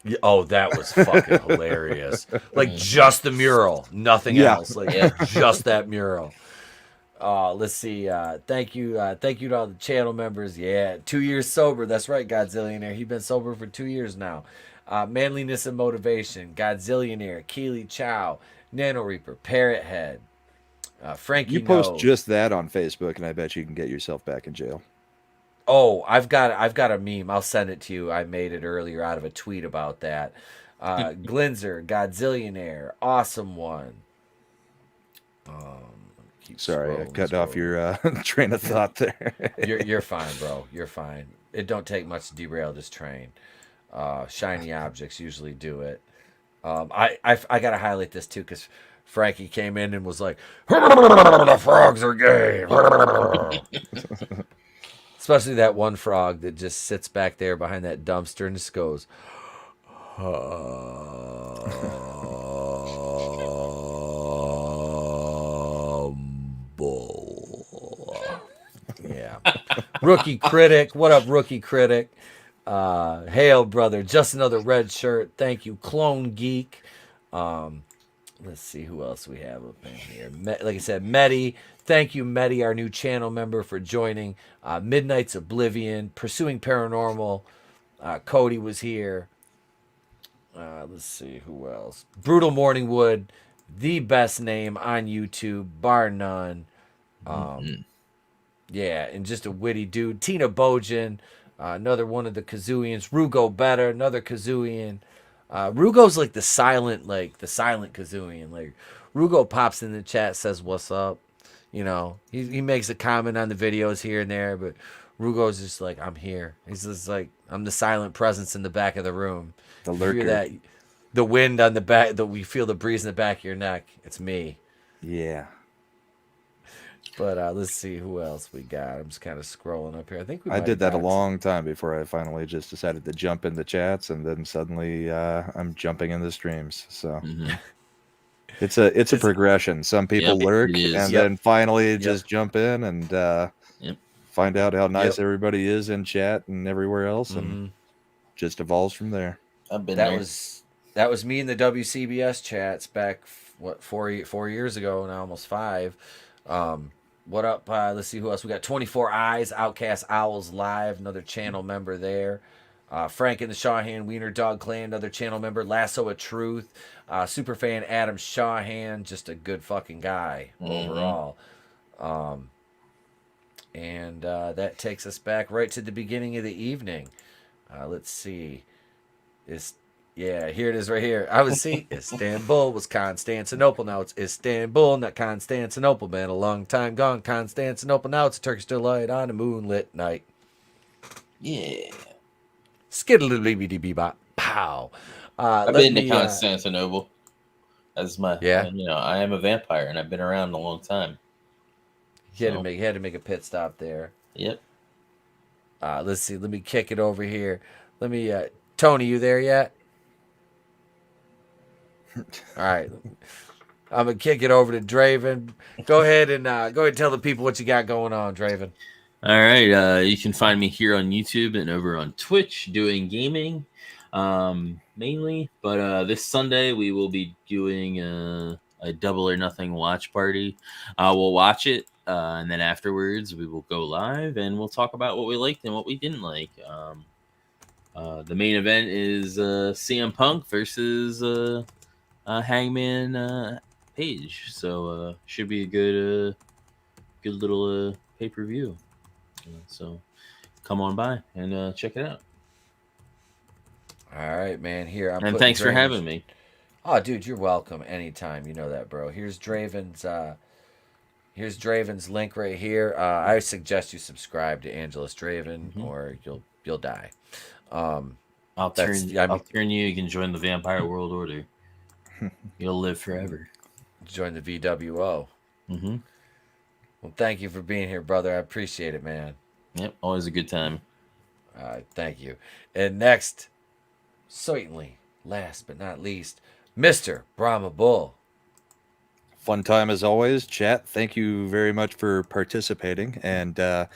Yeah, oh, that was fucking hilarious. Like just the mural, nothing else. Like just that mural. Let's see. Thank you to all the channel members. Yeah, 2 years sober. That's right, Godzillionaire. He's been sober for 2 years now. Manliness and Motivation, Godzillionaire, Keely Chow, Nano Reaper, Parrot Head, Frankie. You post just that on Facebook, and I bet you can get yourself back in jail. Oh, I've got a meme. I'll send it to you. I made it earlier out of a tweet about that. Glinzer, Godzillionaire, Awesome One. Sorry, I cut off your train of thought there. You're fine, bro. You're fine. It don't take much to derail this train. Shiny objects usually do it. I gotta highlight this too because Frankie came in and was like, "The frogs are gay." Especially that one frog that just sits back there behind that dumpster and just goes, yeah. Rookie Critic. What up, Rookie Critic? Hail, brother. Just another red shirt. Thank you. Clone Geek. Let's see who else we have up in here. Like I said, Medi. Thank you, Medi, our new channel member, for joining. Midnight's Oblivion. Pursuing Paranormal. Cody was here. Let's see who else. Brutal Morningwood. The best name on YouTube, bar none. Yeah, and just a witty dude. Tina Bojan. Another one of the Kazooians. Rugo Better. Another Kazooian. Rugo's like the silent Kazooian. Like Rugo pops in the chat, says what's up. You know, he makes a comment on the videos here and there, but Rugo's just like, I'm here. He's just like, I'm the silent presence in the back of the room. The You lurker. hear that? The wind on the back, we feel the breeze in the back of your neck. It's me. Yeah. But let's see who else we got. I'm just kind of scrolling up here. I think I did that a long time before I finally just decided to jump in the chats, and then suddenly I'm jumping in the streams. So it's a progression. Some people lurk and then finally just jump in and find out how nice everybody is in chat and everywhere else, and just evolves from there. I've been that was me in the WCBS chats back 4 years ago, now almost 5. What up? Let's see who else we got. 24 Eyes, Outcast Owls Live, another channel member there. Frank and the Shawhan Wiener Dog Clan, another channel member. Lasso of Truth, superfan Adam Shawhan, just a good fucking guy overall. And that takes us back right to the beginning of the evening. Let's see. Here it is right here. I was Istanbul was Constantinople. Now it's Istanbul, not Constantinople. Been a long time gone. Constantinople. Now it's a Turkish delight on a moonlit night. Yeah. Skiddly-dee-bee-bop. Pow. I've been to Constantinople. That's my, Yeah. I am a vampire and I've been around a long time. He had to make a pit stop there. Yep. Let's see. Let me kick it over here. Let me, Tony, you there yet? All right. I'm going to kick it over to Draven. Go ahead and tell the people what you got going on, Draven. All right. You can find me here on YouTube and over on Twitch doing gaming mainly. But this Sunday we will be doing a Double or Nothing watch party. We'll watch it. And then afterwards we will go live and we'll talk about what we liked and what we didn't like. The main event is CM Punk versus Hangman Page. So should be a good little pay-per-view. So come on by and check it out. All right, man. Here, and thanks for having me. Oh, dude, you're welcome anytime. You know that, bro. Here's Draven's Here's Draven's link right here. I suggest you subscribe to AngelousDraven, or you'll die. I'll turn you. You can join the Vampire World Order. You'll live forever. Join the VWO. Mm-hmm. Well, thank you for being here, brother. I appreciate it, man. Yep, always a good time. Thank you. And next, certainly last but not least, Mr. Brahmabull. Fun time as always, chat. Thank you very much for participating and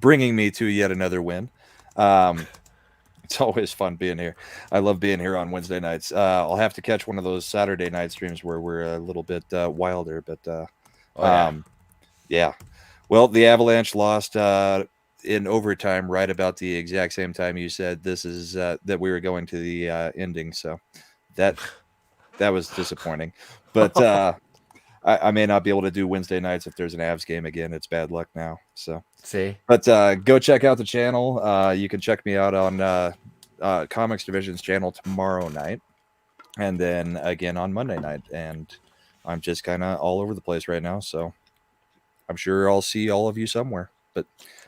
bringing me to yet another win. It's always fun being here. I love being here on Wednesday nights. I'll have to catch one of those Saturday night streams where we're a little bit wilder, but yeah. Well, the Avalanche lost in overtime right about the exact same time you said this is that we were going to the ending. So that was disappointing. But I may not be able to do Wednesday nights if there's an Avs game again. It's bad luck now. So see, but go check out the channel. You can check me out on Comics Division's channel tomorrow night, and then again on Monday night. And I'm just kind of all over the place right now. So I'm sure I'll see all of you somewhere. But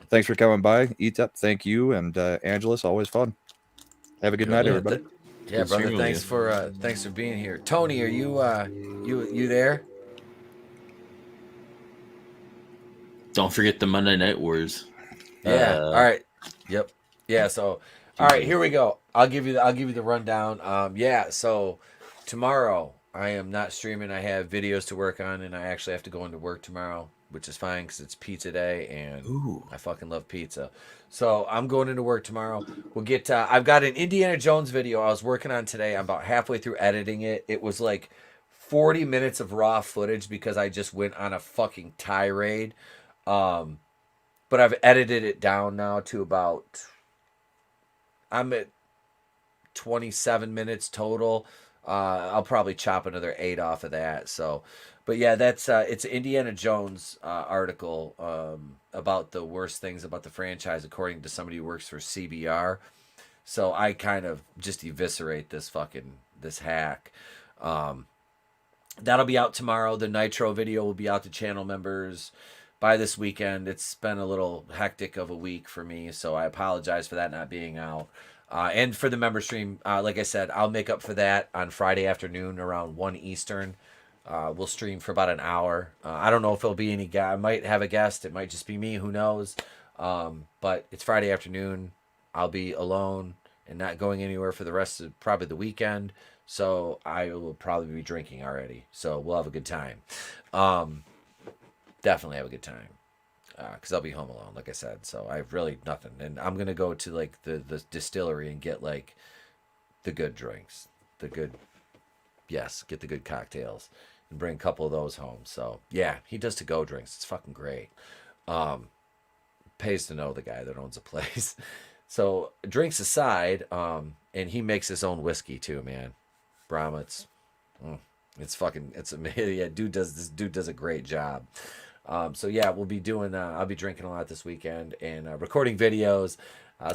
thanks for coming by. Eat up. Thank you. And Angelus, always fun. Have a good night, everybody. Yeah, brother. Thanks for being here. Tony, are you there? Don't forget the Monday Night Wars. Yeah. All right. Yep. Yeah. So, all right. Here we go. I'll give you the rundown. Yeah. So tomorrow I am not streaming. I have videos to work on, and I actually have to go into work tomorrow, which is fine because it's pizza day, and I fucking love pizza. So I'm going into work tomorrow. We'll get. I've got an Indiana Jones video I was working on today. I'm about halfway through editing it. It was like 40 minutes of raw footage because I just went on a fucking tirade. But I've edited it down now to about, I'm at 27 minutes total. I'll probably chop another 8 off of that. So, but yeah, that's, it's an Indiana Jones, article, about the worst things about the franchise, according to somebody who works for CBR. So I kind of just eviscerate this hack. That'll be out tomorrow. The Nitro video will be out to channel members by this weekend. It's been a little hectic of a week for me, so I apologize for that not being out. And for the member stream, like I said, I'll make up for that on Friday afternoon around 1 Eastern. We'll stream for about an hour. I don't know if there'll be any guy. I might have a guest. It might just be me. Who knows? But it's Friday afternoon. I'll be alone and not going anywhere for the rest of probably the weekend. So I will probably be drinking already. So we'll have a good time. Definitely have a good time because I'll be home alone, like I said. So I have really nothing, and I'm gonna go to like the distillery and get like the good drinks, get the good cocktails, and bring a couple of those home. So yeah, he does to-go drinks. It's fucking great. Pays to know the guy that owns a place. So drinks aside, and he makes his own whiskey too, man. Brahma, it's amazing. Yeah, this dude does a great job. So yeah, we'll be doing, I'll be drinking a lot this weekend and recording videos.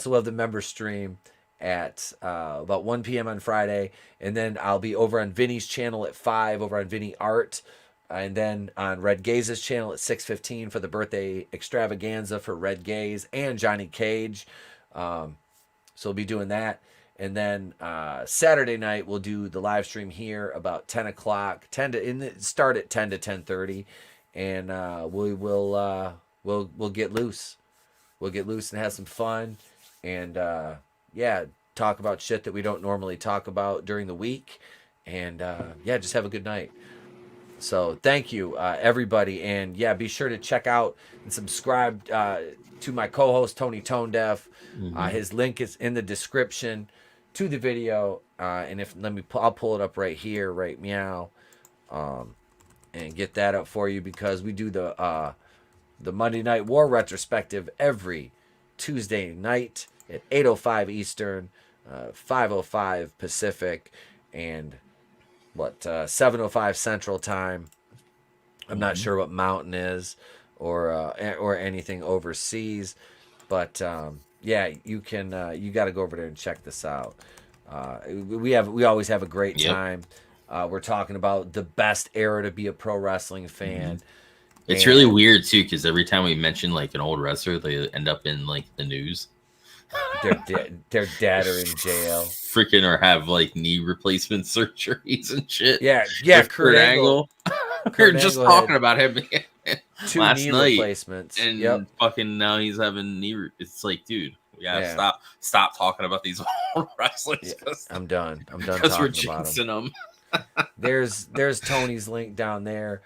So we'll have the member stream at about 1 p.m. on Friday. And then I'll be over on Vinny's channel at 5 over on Vinnieart. And then on Red Gaze's channel at 6:15 for the birthday extravaganza for Red Gaze and Johnny Cage. So we'll be doing that. And then Saturday night we'll do the live stream here about 10 o'clock. Start at 10 to 10:30. And we'll get loose. We'll get loose and have some fun, and yeah, talk about shit that we don't normally talk about during the week, and yeah, just have a good night. So thank you, everybody, and yeah, be sure to check out and subscribe to my co-host Tony ToneDef. His link is in the description to the video, and I'll pull it up right here, right meow. And get that up for you because we do the Monday Night War retrospective every Tuesday night at 8:05 Eastern, 5:05 Pacific, and 7:05 Central Time. I'm not sure what mountain is or anything overseas, but yeah, you got to go over there and check this out. We always have a great time. We're talking about the best era to be a pro wrestling fan. It's really weird too, because every time we mention like an old wrestler, they end up in like the news. Their dad are in jail. Freaking, or have like knee replacement surgeries and shit. Yeah. With Kurt Angle. We were just talking about him 2 last knee night, replacements. and fucking now he's having knee. It's like, dude, we gotta stop talking about these old wrestlers. I'm done. I'm done Because we're talking about jinxing them. There's Tony's link down there.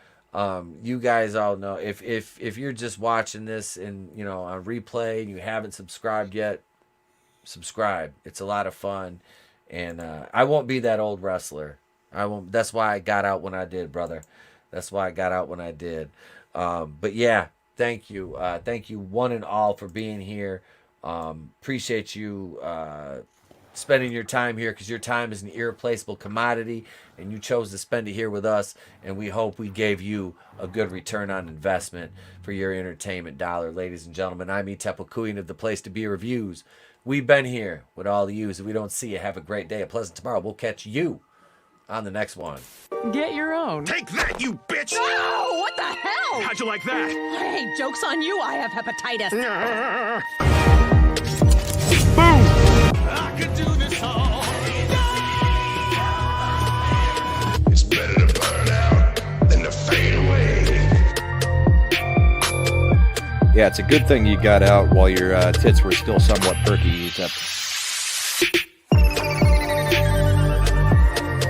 You guys all know, if you're just watching this and on replay and you haven't subscribed yet, subscribe. It's a lot of fun, and I won't be that old wrestler. I won't. That's why I got out when I did, brother. That's why I got out when I did. But yeah, thank you one and all for being here. Appreciate you spending your time here, because your time is an irreplaceable commodity, and you chose to spend it here with us, and we hope we gave you a good return on investment for your entertainment dollar. Ladies and gentlemen, I'm Tepecuyan of the Place to Be Reviews. We've been here with all of you. If we don't see you, have a great day, a pleasant tomorrow. We'll catch you on the next one. Get your own. Take that, you bitch! No! What the hell? How'd you like that? Hey, joke's on you. I have hepatitis. I could do this all. It's better to burn out than to fade away. Yeah, it's a good thing you got out while your tits were still somewhat perky.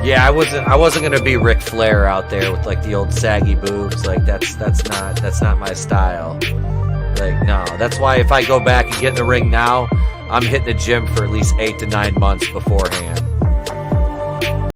Yeah, I wasn't gonna be Ric Flair out there with like the old saggy boobs. Like that's not my style. Like, no, that's why if I go back and get in the ring now, I'm hitting the gym for at least 8 to 9 months beforehand.